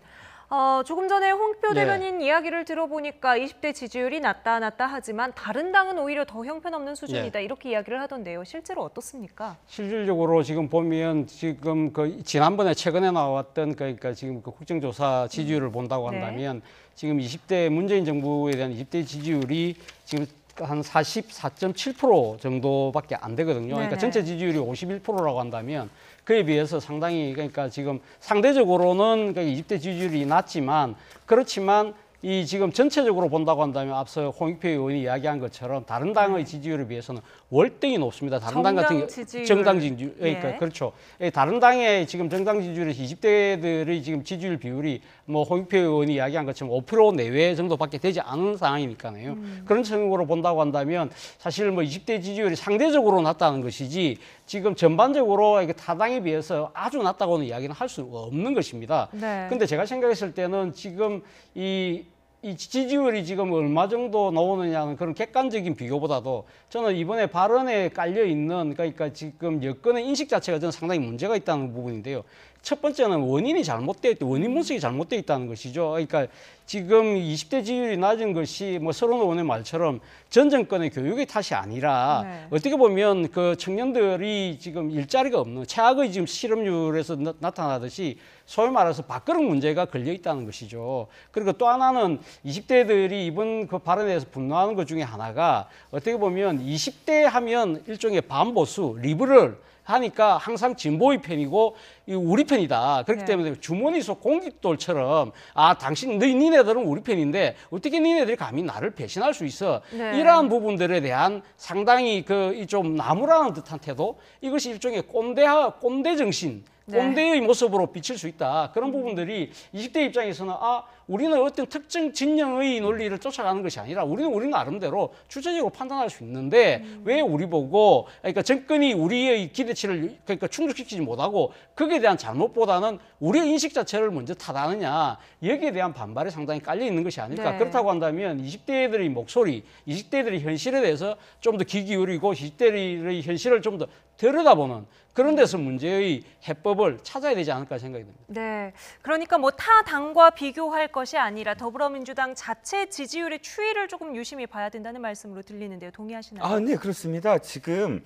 조금 전에 홍익표 네. 대변인 이야기를 들어보니까 20대 지지율이 낮다 하지만 다른 당은 오히려 더 형편없는 수준이다. 이렇게 이야기를 하던데요. 실제로 어떻습니까? 실질적으로 지금 보면 지금 지난번에 최근에 나왔던 그러니까 지금 국정조사 지지율을 본다고 한다면 지금 20대 문재인 정부에 대한 20대 지지율이 지금 한 44.7% 정도밖에 안 되거든요. 그러니까 네네. 전체 지지율이 51%라고 한다면 그에 비해서 상당히, 그러니까 지금 상대적으로는 20대 지지율이 낮지만, 그렇지만 이 지금 전체적으로 본다고 한다면 앞서 홍익표 의원이 이야기한 것처럼 다른 당의 지지율에 비해서는 월등히 높습니다. 다른 당 같은 정당 지지율, 그러니까 그렇죠. 다른 당의 지금 정당 지지율에서 20대들의 지금 지지율 비율이 뭐 홍익표 의원이 이야기한 것처럼 5% 내외 정도밖에 되지 않은 상황이니까요. 그런 측면으로 본다고 한다면 사실 뭐 20대 지지율이 상대적으로 낮다는 것이지 지금 전반적으로 타당에 비해서 아주 낮다고는 이야기는 할 수 없는 것입니다. 근데 제가 생각했을 때는 지금 이 지지율이 지금 얼마 정도 나오느냐는 그런 객관적인 비교보다도 저는 이번에 발언에 깔려 있는, 그러니까 지금 여권의 인식 자체가 저는 상당히 문제가 있다는 부분인데요. 첫 번째는 원인 분석이 잘못되어 있다는 것이죠. 그러니까 지금 20대 지지율이 낮은 것이 뭐 서른 의원의 말처럼 전 정권의 교육의 탓이 아니라 어떻게 보면 그 청년들이 지금 일자리가 없는 최악의 지금 실업률에서 나타나듯이 소위 말해서 밥그릇 문제가 걸려 있다는 것이죠. 그리고 또 하나는 20대들이 이번 그 발언에서 분노하는 것 중에 하나가 어떻게 보면 20대 하면 일종의 반보수, 리버럴 하니까 항상 진보의 편이고 우리 편이다. 그렇기 때문에 주머니 속 공깃돌처럼 니네들은 우리 편인데 어떻게 니네들이 감히 나를 배신할 수 있어. 이러한 부분들에 대한 상당히 좀 나무라는 듯한 태도, 이것이 일종의 꼰대 정신, 꼰대의 모습으로 비칠 수 있다. 그런 부분들이 20대 입장에서는 우리는 어떤 특정 진영의 논리를 쫓아가는 것이 아니라 우리는 나름대로 주체적으로 판단할 수 있는데 왜 우리 보고, 그러니까 정권이 우리의 기대치를 충족시키지 못하고 거기에 대한 잘못보다는 우리의 인식 자체를 먼저 탓하느냐, 여기에 대한 반발이 상당히 깔려 있는 것이 아닐까. 그렇다고 한다면 20대들의 목소리, 20대들의 현실에 대해서 좀 더 귀 기울이고 20대의 현실을 좀 더 들여다보는 그런 데서 문제의 해법을 찾아야 되지 않을까 생각이 듭니다. 네, 그러니까 뭐 타 당과 비교할 것이 아니라 더불어민주당 자체 지지율의 추이를 조금 유심히 봐야 된다는 말씀으로 들리는데요. 동의하시나요? 네, 그렇습니다. 지금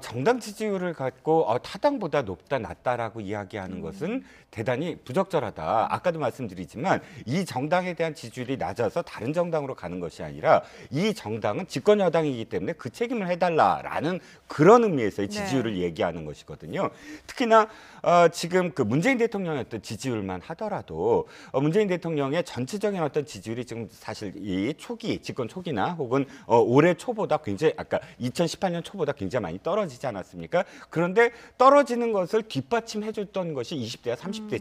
정당 지지율을 갖고 타당보다 높다 낮다라고 이야기하는 것은 대단히 부적절하다. 아까도 말씀드리지만 이 정당에 대한 지지율이 낮아서 다른 정당으로 가는 것이 아니라 이 정당은 집권 여당이기 때문에 그 책임을 해달라라는 그런 의미에서의 지지율을 얘기하는 것이거든요. 특히나 지금 그 문재인 대통령의 어떤 지지율만 하더라도 문재인 대통령의 전체적인 어떤 지지율이 지금 사실 이 집권 초기나 혹은 올해 초보다 굉장히, 아까 2018년 초보다 굉장히 많이 떨어지지 않았습니까? 그런데 떨어지는 것을 뒷받침해줬던 것이 20대와 30대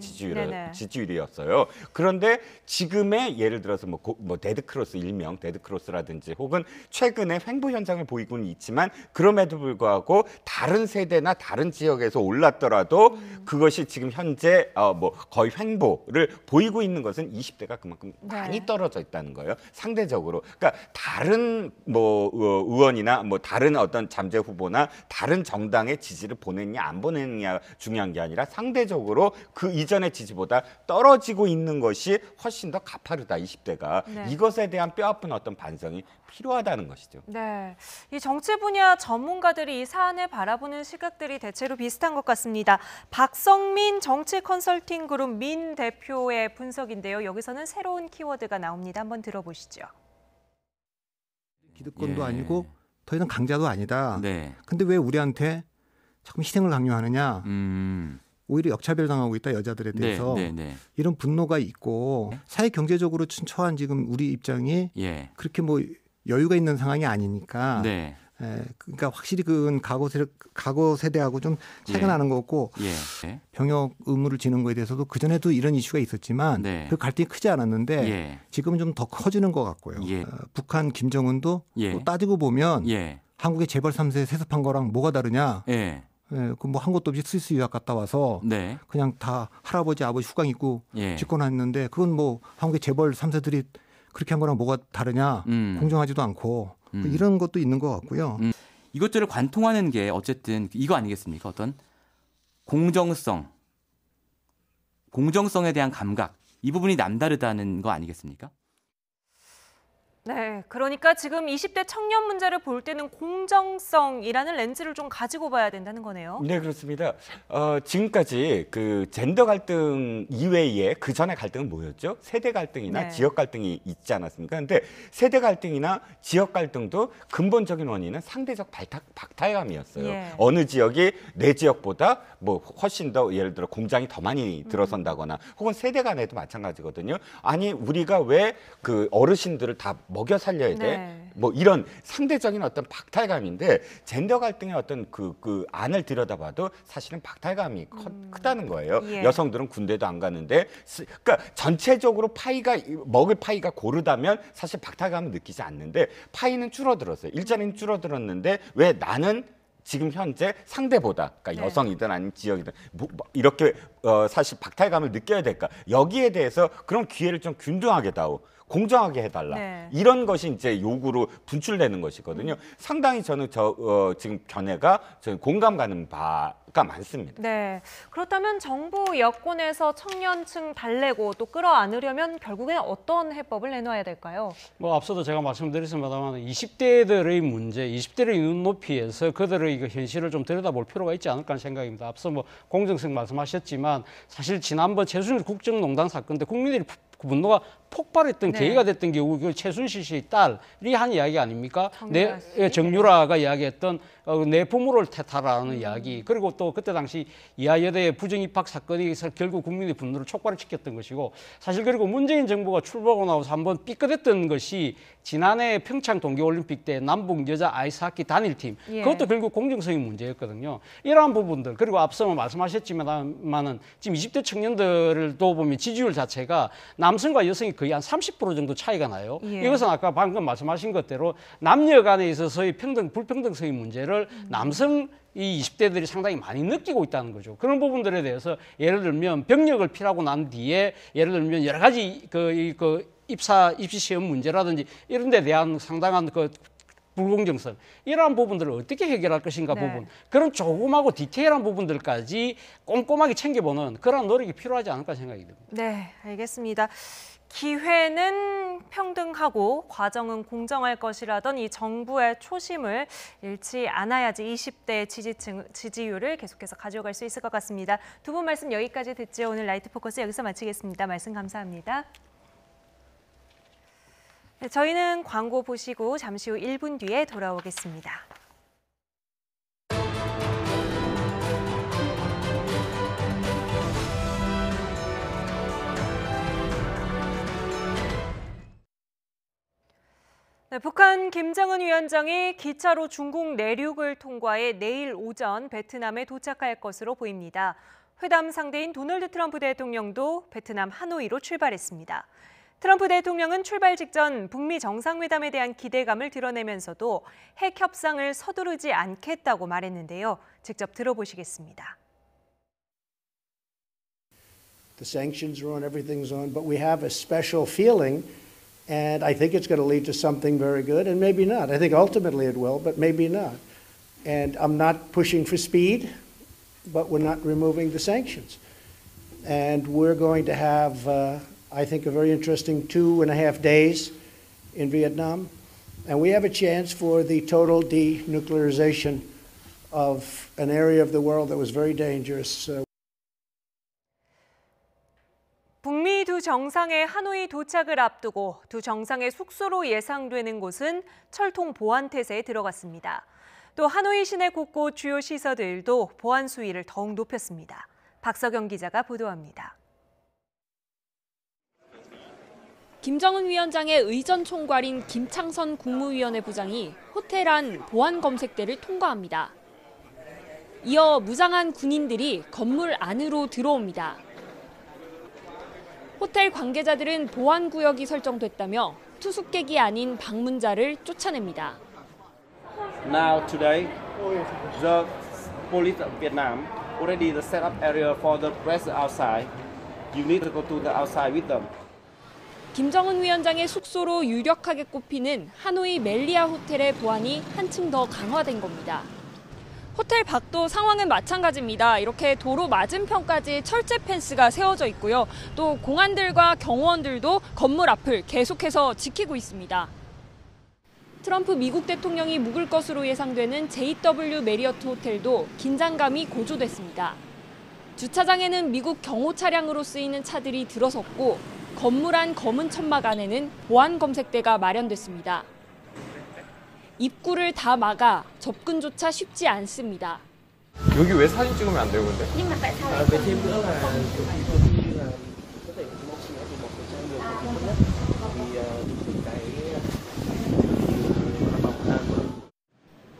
지지율이었어요. 그런데 지금의 예를 들어서 뭐 데드크로스, 일명 데드크로스라든지 혹은 최근에 횡보 현상을 보이고는 있지만 그럼에도 불구하고 다른 세대나 다른 지역에서 올랐더라도 그것이 지금 현재 뭐 거의 횡보를 보이고 있는 것은 20대가 그만큼 많이 떨어져 있다는 거예요. 상대적으로. 그러니까 다른 뭐 의원이나 뭐 다른 어떤 잠재 후보나 다른 정당의 지지를 보냈냐 안 보냈냐 중요한 게 아니라 상대적으로 그 이전의 지지보다 떨어지고 있는 것이 훨씬 더 가파르다 20대가. 네. 이것에 대한 뼈아픈 어떤 반성이 필요하다는 것이죠. 네, 이 정치 분야 전문가들이 이 사안을 바라보는 시각들이 대체로 비슷한 것 같습니다. 박성민 정치 컨설팅 그룹 민 대표의 분석인데요. 여기서는 새로운 키워드가 나옵니다. 한번 들어보시죠. 기득권도 아니고 더 이상 강자도 아니다. 근데 왜 우리한테 자꾸 희생을 강요하느냐. 오히려 역차별당하고 있다, 여자들에 대해서. 이런 분노가 있고 사회 경제적으로 처한 지금 우리 입장이 그렇게 뭐 여유가 있는 상황이 아니니까 그러니까 확실히 그건 과거 세대하고 좀 차이가 나는 거고 병역 의무를 지는 거에 대해서도 그전에도 이런 이슈가 있었지만 그 갈등이 크지 않았는데 지금은 좀 더 커지는 것 같고요. 북한 김정은도 또 따지고 보면 한국의 재벌 3세 세습한 거랑 뭐가 다르냐. 그 뭐 한 것도 없이 스위스 유학 갔다 와서 그냥 다 할아버지 아버지 후광 입고 집권했는데 그건 뭐 한국의 재벌 3세들이 그렇게 한 거랑 뭐가 다르냐. 공정하지도 않고 이런 것도 있는 것 같고요. 이것들을 관통하는 게 어쨌든 이거 아니겠습니까? 어떤 공정성에 대한 감각 이 부분이 남다르다는 거 아니겠습니까? 네, 그러니까 지금 20대 청년 문제를 볼 때는 공정성이라는 렌즈를 좀 가지고 봐야 된다는 거네요. 네, 그렇습니다. 지금까지 그 젠더 갈등 이외에 그 전에 갈등은 뭐였죠? 세대 갈등이나 지역 갈등이 있지 않았습니까? 근데 세대 갈등이나 지역 갈등도 근본적인 원인은 상대적 박탈감이었어요. 어느 지역이 내 지역보다 뭐 훨씬 더 예를 들어 공장이 더 많이 들어선다거나 혹은 세대 간에도 마찬가지거든요. 아니 우리가 왜 그 어르신들을 다 먹여 살려야 돼? 뭐 이런 상대적인 어떤 박탈감인데 젠더 갈등의 어떤 그 안을 들여다봐도 사실은 박탈감이 크다는 거예요. 여성들은 군대도 안 가는데 그러니까 전체적으로 먹을 파이가 고르다면 사실 박탈감을 느끼지 않는데 파이는 줄어들었어요. 일자리는 줄어들었는데 왜 나는 지금 현재 상대보다 그러니까 여성이든 아니면 지역이든 이렇게 사실 박탈감을 느껴야 될까? 여기에 대해서 그런 기회를 좀 균등하게 공정하게 해달라. 이런 것이 이제 요구로 분출되는 것이거든요. 상당히 저는 지금 견해가 공감 가는 바가 많습니다. 네, 그렇다면 정부 여권에서 청년층 달래고 또 끌어안으려면 결국엔 어떤 해법을 내놔야 될까요? 뭐 앞서도 제가 말씀드렸습니다만 20대들의 문제, 20대의 눈높이에서 그들의 그 현실을 좀 들여다볼 필요가 있지 않을까 하는 생각입니다. 앞서 뭐 공정성 말씀하셨지만 사실 지난번 최순실 국정농단 사건 때 국민들이 분노가 폭발했던 계기가 됐던 게 그 최순실 씨의 딸이 한 이야기 아닙니까? 정유라가 이야기했던 내 부모를 탓하라는 이야기. 그리고 또 그때 당시 이하여대 부정입학 사건이 결국 국민의 분노를 촉발시켰던 것이고 사실 그리고 문재인 정부가 출범하고 나서 한번 삐끗했던 것이 지난해 평창 동계올림픽 때 남북 여자 아이스하키 단일팀 그것도 결국 공정성의 문제였거든요. 이러한 부분들 그리고 앞서 말씀하셨지만은 지금 20대 청년들을 또 보면 지지율 자체가 남성과 여성이 거의 한 30% 정도 차이가 나요. 이것은 아까 방금 말씀하신 것대로 남녀 간에 있어서의 불평등성의 문제를 남성 이 20대들이 상당히 많이 느끼고 있다는 거죠. 그런 부분들에 대해서 예를 들면 병력을 필하고 난 뒤에 예를 들면 여러 가지 입시 시험 문제라든지 이런 데 대한 상당한 불공정성 이러한 부분들을 어떻게 해결할 것인가 부분 그런 조그마하고 디테일한 부분들까지 꼼꼼하게 챙겨보는 그런 노력이 필요하지 않을까 생각이 듭니다. 네, 알겠습니다. 기회는 평등하고 과정은 공정할 것이라던 이 정부의 초심을 잃지 않아야지 20대 지지율을 계속해서 가져갈 수 있을 것 같습니다. 두 분 말씀 여기까지 듣죠. 오늘 라이트 포커스 여기서 마치겠습니다. 말씀 감사합니다. 네, 저희는 광고 보시고 잠시 후 1분 뒤에 돌아오겠습니다. 네, 북한 김정은 위원장이 기차로 중국 내륙을 통과해 내일 오전 베트남에 도착할 것으로 보입니다. 회담 상대인 도널드 트럼프 대통령도 베트남 하노이로 출발했습니다. 트럼프 대통령은 출발 직전 북미 정상회담에 대한 기대감을 드러내면서도 핵 협상을 서두르지 않겠다고 말했는데요. 직접 들어보시겠습니다. The sanctions are on, everything's on, but we have a special feeling, and I think it's going to lead to something very good, and maybe not. I think ultimately it will, but maybe not. And I'm not pushing for speed, but we're not removing the sanctions. And we're going to have, I think, a very interesting 2.5 days in Vietnam, and we have a chance for the total denuclearization of an area of the world that was very dangerous. 북미 두 정상의 하노이 도착을 앞두고 두 정상의 숙소로 예상되는 곳은 철통 보안 태세에 들어갔습니다. 또 하노이 시내 곳곳 주요 시설들도 보안 수위를 더욱 높였습니다. 박서경 기자가 보도합니다. 김정은 위원장의 의전 총괄인 김창선 국무위원회 부장이 호텔 안 보안 검색대를 통과합니다. 이어 무장한 군인들이 건물 안으로 들어옵니다. 호텔 관계자들은 보안 구역이 설정됐다며 투숙객이 아닌 방문자를 쫓아냅니다. Now today, the police of Vietnam already set up area for the press outside. You need to go to the outside with them. 김정은 위원장의 숙소로 유력하게 꼽히는 하노이 멜리아 호텔의 보안이 한층 더 강화된 겁니다. 호텔 밖도 상황은 마찬가지입니다. 이렇게 도로 맞은편까지 철제 펜스가 세워져 있고요. 또 공안들과 경호원들도 건물 앞을 계속해서 지키고 있습니다. 트럼프 미국 대통령이 묵을 것으로 예상되는 JW 메리어트 호텔도 긴장감이 고조됐습니다. 주차장에는 미국 경호 차량으로 쓰이는 차들이 들어섰고 건물 안 검은 천막 안에는 보안 검색대가 마련됐습니다. 입구를 다 막아 접근조차 쉽지 않습니다. 여기 왜 사진 찍으면 안 돼요, 근데?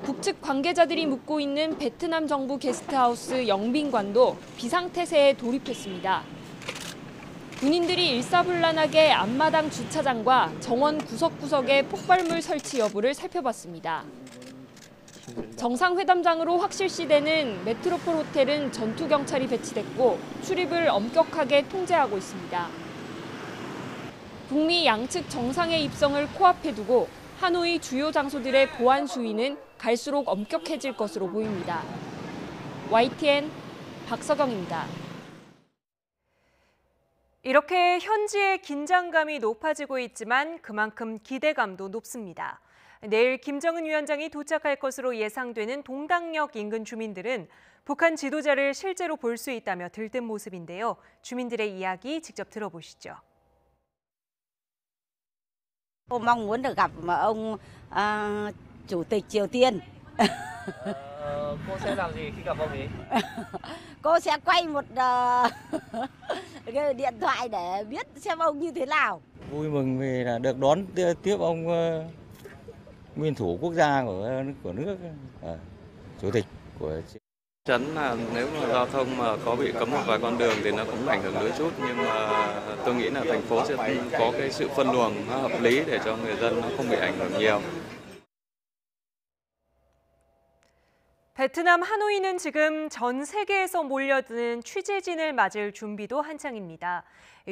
북측 관계자들이 묵고 있는 베트남 정부 게스트하우스 영빈관도 비상태세에 돌입했습니다. 군인들이 일사불란하게 앞마당 주차장과 정원 구석구석의 폭발물 설치 여부를 살펴봤습니다. 정상회담장으로 확실시되는 메트로폴 호텔은 전투경찰이 배치됐고 출입을 엄격하게 통제하고 있습니다. 북미 양측 정상의 입성을 코앞에 두고 하노이 주요 장소들의 보안 수위는 갈수록 엄격해질 것으로 보입니다. YTN 박서경입니다. 이렇게 현지의 긴장감이 높아지고 있지만 그만큼 기대감도 높습니다. 내일 김정은 위원장이 도착할 것으로 예상되는 동당역 인근 주민들은 북한 지도자를 실제로 볼 수 있다며 들뜬 모습인데요. 주민들의 이야기 직접 들어보시죠. Mong muốn được gặp ông Chủ tịch Triều Tiên. Cô sẽ làm gì khi gặp ông ấy? Cô sẽ quay một cái điện thoại để biết xem ông như thế nào. Vui mừng vì là được đón tiếp ông nguyên thủ quốc gia của nước, chủ tịch của. Chắn là nếu mà giao thông mà có bị cấm một vài con đường thì nó cũng ảnh hưởng đôi chút, nhưng mà tôi nghĩ là thành phố sẽ có cái sự phân luồng nó hợp lý để cho người dân nó không bị ảnh hưởng nhiều. 베트남 하노이는 지금 전 세계에서 몰려드는 취재진을 맞을 준비도 한창입니다.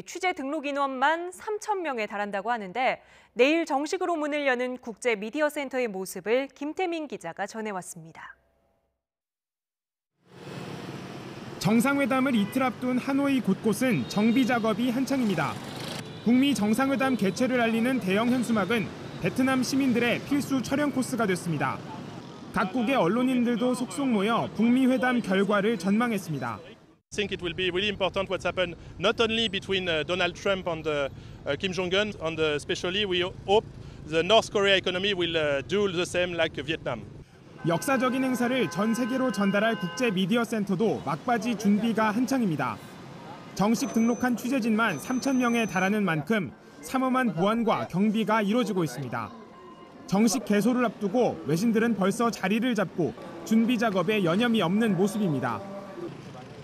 취재 등록 인원만 3,000명에 달한다고 하는데 내일 정식으로 문을 여는 국제 미디어 센터의 모습을 김태민 기자가 전해왔습니다. 정상회담을 이틀 앞둔 하노이 곳곳은 정비 작업이 한창입니다. 북미 정상회담 개최를 알리는 대형 현수막은 베트남 시민들의 필수 촬영 코스가 됐습니다. 각국의 언론인들도 속속 모여 북미 회담 결과를 전망했습니다. I think it will be really important what's happened not only between Donald Trump and Kim Jong-un, and especially we hope the North Korea economy will do the same like Vietnam. 역사적인 행사를 전 세계로 전달할 국제 미디어 센터도 막바지 준비가 한창입니다. 정식 등록한 취재진만 3,000명에 달하는 만큼 삼엄한 보안과 경비가 이루어지고 있습니다. 정식 개소를 앞두고 외신들은 벌써 자리를 잡고 준비 작업에 여념이 없는 모습입니다.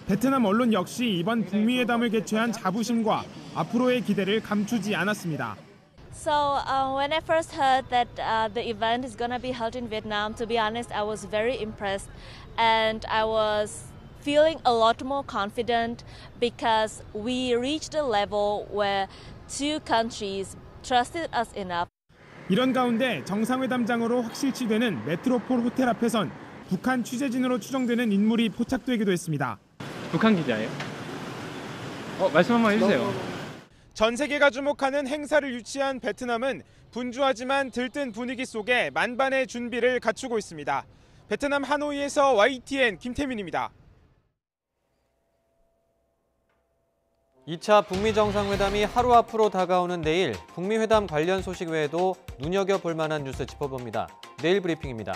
베트남 언론 역시 이번 북미 회담을 개최한 자부심과 앞으로의 기대를 감추지 않았습니다. So when I first heard that the event is going to be held in Vietnam, to be honest, I was very impressed and I was feeling a lot more confident because we reached a level where two countries trusted us enough. 이런 가운데 정상회담장으로 확실시되는 메트로폴 호텔 앞에선 북한 취재진으로 추정되는 인물이 포착되기도 했습니다. 북한 기자예요? 말씀 한번 해주세요. 전 세계가 주목하는 행사를 유치한 베트남은 분주하지만 들뜬 분위기 속에 만반의 준비를 갖추고 있습니다. 베트남 하노이에서 YTN 김태민입니다. 2차 북미 정상회담이 하루 앞으로 다가오는 내일 북미 회담 관련 소식 외에도 눈여겨볼 만한 뉴스 짚어봅니다. 내일 브리핑입니다.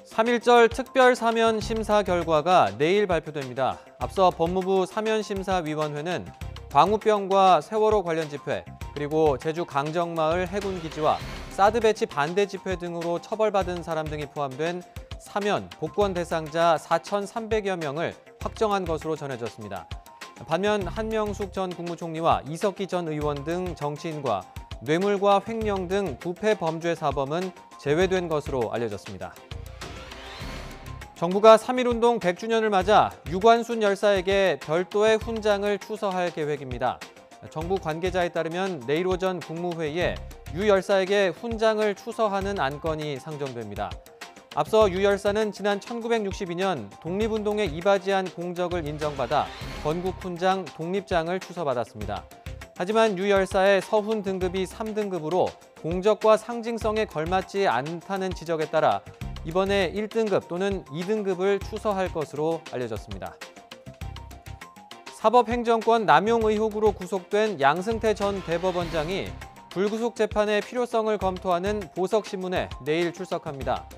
3.1절 특별 사면 심사 결과가 내일 발표됩니다. 앞서 법무부 사면심사위원회는 광우병과 세월호 관련 집회, 그리고 제주 강정마을 해군기지와 사드 배치 반대 집회 등으로 처벌받은 사람 등이 포함된 사면, 복권 대상자 4,300여 명을 확정한 것으로 전해졌습니다. 반면 한명숙 전 국무총리와 이석기 전 의원 등 정치인과 뇌물과 횡령 등 부패 범죄 사범은 제외된 것으로 알려졌습니다. 정부가 3.1운동 100주년을 맞아 유관순 열사에게 별도의 훈장을 추서할 계획입니다. 정부 관계자에 따르면 내일 오전 국무회의에 유 열사에게 훈장을 추서하는 안건이 상정됩니다. 앞서 유 열사는 지난 1962년 독립운동에 이바지한 공적을 인정받아 건국훈장 독립장을 추서받았습니다. 하지만 유 열사의 서훈 등급이 3등급으로 공적과 상징성에 걸맞지 않다는 지적에 따라 이번에 1등급 또는 2등급을 추서할 것으로 알려졌습니다. 사법행정권 남용 의혹으로 구속된 양승태 전 대법원장이 불구속 재판의 필요성을 검토하는 보석신문에 내일 출석합니다.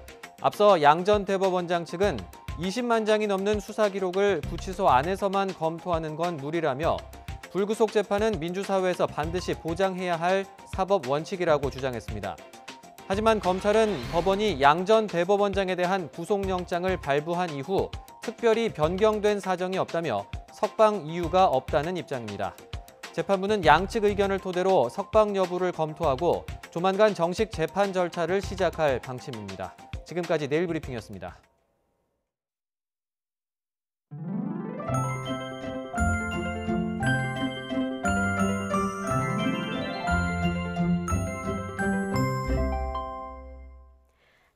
앞서 양 전 대법원장 측은 20만 장이 넘는 수사 기록을 구치소 안에서만 검토하는 건 무리라며 불구속 재판은 민주사회에서 반드시 보장해야 할 사법 원칙이라고 주장했습니다. 하지만 검찰은 법원이 양 전 대법원장에 대한 구속영장을 발부한 이후 특별히 변경된 사정이 없다며 석방 이유가 없다는 입장입니다. 재판부는 양측 의견을 토대로 석방 여부를 검토하고 조만간 정식 재판 절차를 시작할 방침입니다. 지금까지 내일 브리핑이었습니다.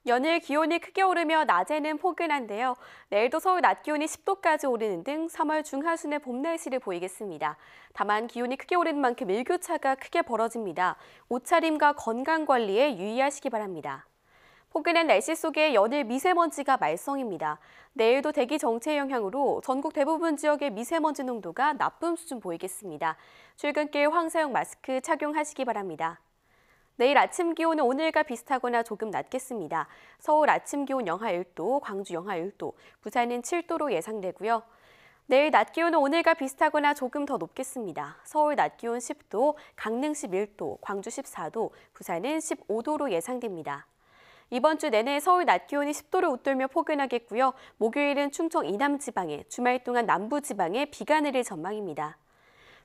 연일 기온이 크게 오르며 낮에는 포근한데요. 내일도 서울 낮 기온이 10도까지 오르는 등 3월 중하순의 봄 날씨를 보이겠습니다. 다만 기온이 크게 오르는 만큼 일교차가 크게 벌어집니다. 옷차림과 건강관리에 유의하시기 바랍니다. 포근한 날씨 속에 연일 미세먼지가 말썽입니다. 내일도 대기 정체의 영향으로 전국 대부분 지역의 미세먼지 농도가 나쁨 수준 보이겠습니다. 출근길 황사용 마스크 착용하시기 바랍니다. 내일 아침 기온은 오늘과 비슷하거나 조금 낮겠습니다. 서울 아침 기온 영하 1도, 광주 영하 1도, 부산은 7도로 예상되고요. 내일 낮 기온은 오늘과 비슷하거나 조금 더 높겠습니다. 서울 낮 기온 10도, 강릉 11도, 광주 14도, 부산은 15도로 예상됩니다. 이번 주 내내 서울 낮 기온이 10도를 웃돌며 포근하겠고요. 목요일은 충청 이남 지방에, 주말 동안 남부 지방에 비가 내릴 전망입니다.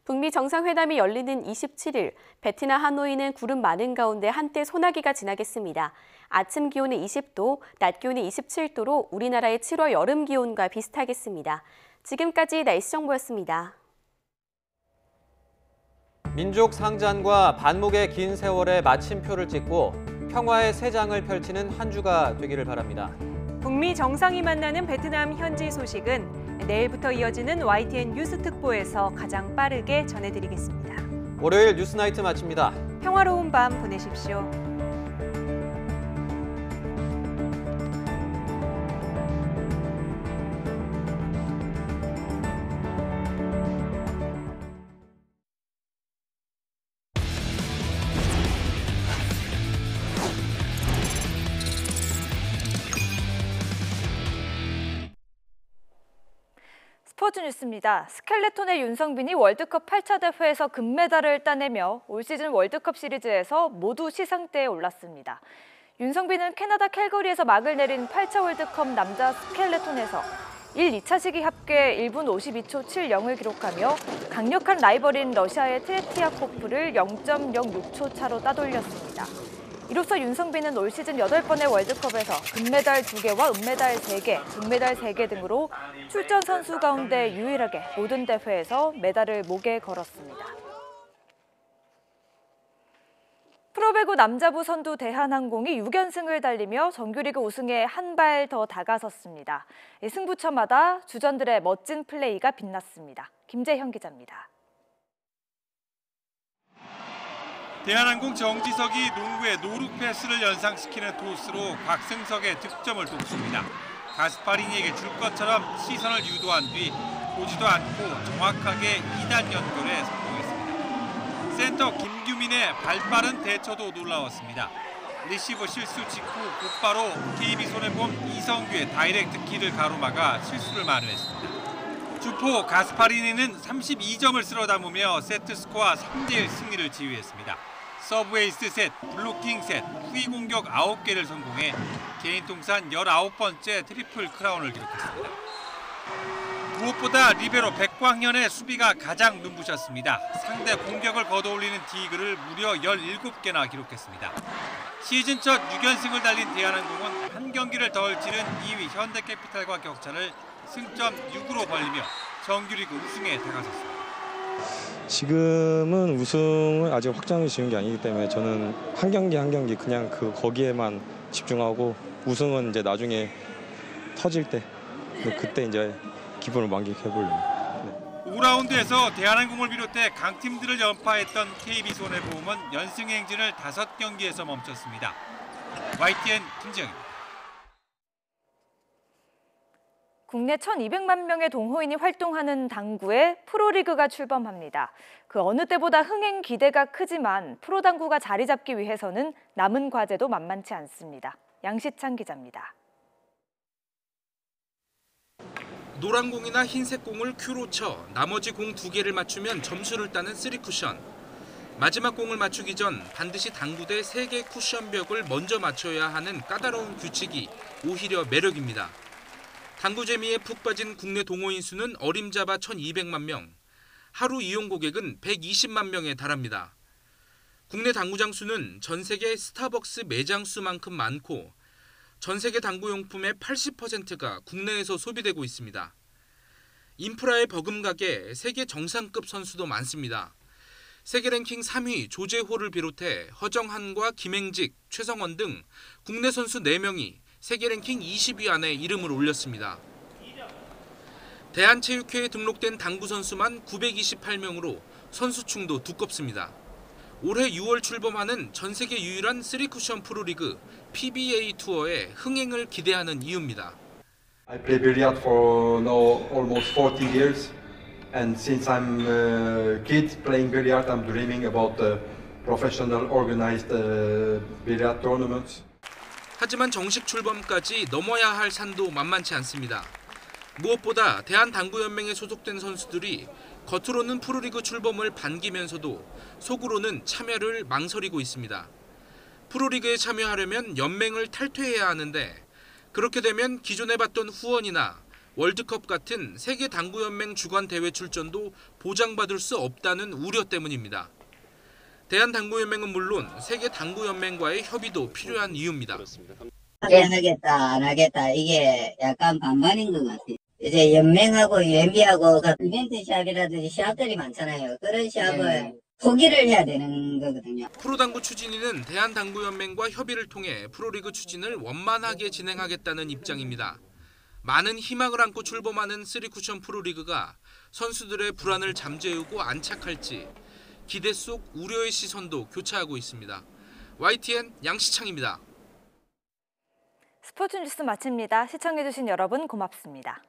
북미 정상회담이 열리는 27일, 베트남 하노이는 구름 많은 가운데 한때 소나기가 지나겠습니다. 아침 기온은 20도, 낮 기온은 27도로 우리나라의 7월 여름 기온과 비슷하겠습니다. 지금까지 날씨 정보였습니다. 민족 상잔과 반목의 긴 세월에 마침표를 찍고 평화의 새 장을 펼치는 한 주가 되기를 바랍니다. 북미 정상이 만나는 베트남 현지 소식은 내일부터 이어지는 YTN 뉴스 특보에서 가장 빠르게 전해드리겠습니다. 월요일 뉴스나이트 마칩니다. 평화로운 밤 보내십시오. 스포츠 뉴스입니다. 스켈레톤의 윤성빈이 월드컵 8차 대회에서 금메달을 따내며 올 시즌 월드컵 시리즈에서 모두 시상대에 올랐습니다. 윤성빈은 캐나다 캘거리에서 막을 내린 8차 월드컵 남자 스켈레톤에서 1, 2차 시기 합계 1분 52초 70을 기록하며 강력한 라이벌인 러시아의 트레티아코프를 0.06초 차로 따돌렸습니다. 이로써 윤성빈은 올 시즌 8번의 월드컵에서 금메달 2개와 은메달 3개, 동메달 3개 등으로 출전 선수 가운데 유일하게 모든 대회에서 메달을 목에 걸었습니다. 프로배구 남자부 선두 대한항공이 6연승을 달리며 정규리그 우승에 한 발 더 다가섰습니다. 승부처마다 주전들의 멋진 플레이가 빛났습니다. 김재현 기자입니다. 대한항공 정지석이 농구의 노루 패스를 연상시키는 토스로 곽승석의 득점을 돕습니다. 가스파리니에게 줄 것처럼 시선을 유도한 뒤 보지도 않고 정확하게 2단 연결에 성공했습니다. 센터 김규민의 발빠른 대처도 놀라웠습니다. 리시버 실수 직후 곧바로 KB손해보험 이성규의 다이렉트 킥을 가로막아 실수를 만회했습니다. 주포 가스파리니는 32점을 쓸어 담으며 세트 스코어 3대1 승리를 지휘했습니다. 서브에이스 셋, 블로킹 셋, 후위 공격 9개를 성공해 개인 통산 19번째 트리플 크라운을 기록했습니다. 무엇보다 리베로 백광현의 수비가 가장 눈부셨습니다. 상대 공격을 걷어올리는 디그를 무려 17개나 기록했습니다. 시즌 첫 6연승을 달린 대한항공은 한 경기를 덜 치른 2위 현대캐피탈과 격차를 승점 6으로 벌리며 정규리그 우승에 다가섰습니다. 지금은 우승을 아직 확정을 지은 게 아니기 때문에 저는 한 경기 한 경기 그냥 거기에만 집중하고 우승은 이제 나중에 터질 때 그때 이제 기분을 만끽해보려고. 5라운드에서 대한항공을 비롯해 강팀들을 연파했던 KB손해보험은 연승 행진을 5경기에서 멈췄습니다. YTN 김지영입니다. 국내 1,200만 명의 동호인이 활동하는 당구에 프로리그가 출범합니다. 그 어느 때보다 흥행 기대가 크지만 프로당구가 자리 잡기 위해서는 남은 과제도 만만치 않습니다. 양시찬 기자입니다. 노란 공이나 흰색 공을 큐로 쳐 나머지 공 2개를 맞추면 점수를 따는 3쿠션. 마지막 공을 맞추기 전 반드시 당구대 3개 쿠션벽을 먼저 맞춰야 하는 까다로운 규칙이 오히려 매력입니다. 당구 재미에 푹 빠진 국내 동호인 수는 어림잡아 1,200만 명, 하루 이용 고객은 120만 명에 달합니다. 국내 당구장 수는 전 세계 스타벅스 매장 수만큼 많고 전 세계 당구용품의 80%가 국내에서 소비되고 있습니다. 인프라에 버금가게 세계 정상급 선수도 많습니다. 세계 랭킹 3위 조재호를 비롯해 허정한과 김행직, 최성원 등 국내 선수 4명이 세계 랭킹 20위 안에 이름을 올렸습니다. 대한체육회에 등록된 당구 선수만 928명으로 선수층도 두껍습니다. 올해 6월 출범하는 전 세계 유일한 3쿠션 프로리그 PBA 투어의 흥행을 기대하는 이유입니다. I play billiard for now almost 40 years, and since I'm a kid playing billiard, I'm dreaming about professional organized billiard tournaments. 하지만 정식 출범까지 넘어야 할 산도 만만치 않습니다. 무엇보다 대한당구연맹에 소속된 선수들이 겉으로는 프로리그 출범을 반기면서도 속으로는 참여를 망설이고 있습니다. 프로리그에 참여하려면 연맹을 탈퇴해야 하는데 그렇게 되면 기존에 받던 후원이나 월드컵 같은 세계당구연맹 주관 대회 출전도 보장받을 수 없다는 우려 때문입니다. 대한당구연맹은 물론 세계당구연맹과의 협의도 필요한 이유입니다. 하겠다 안 하겠다 이게 약간 반반인 것 같아요. 이제 연맹하고 UMB하고 이벤트 시합이라든지 시합들이 많잖아요. 그런 시합을 포기를 해야 되는 거거든요. 프로당구 추진위는 대한당구연맹과 협의를 통해 프로리그 추진을 원만하게 진행하겠다는 입장입니다. 많은 희망을 안고 출범하는 3쿠션 프로리그가 선수들의 불안을 잠재우고 안착할지 기대 속 우려의 시선도 교차하고 있습니다. YTN 양시창입니다. 스포츠 뉴스 마칩니다. 시청해주신 여러분 고맙습니다.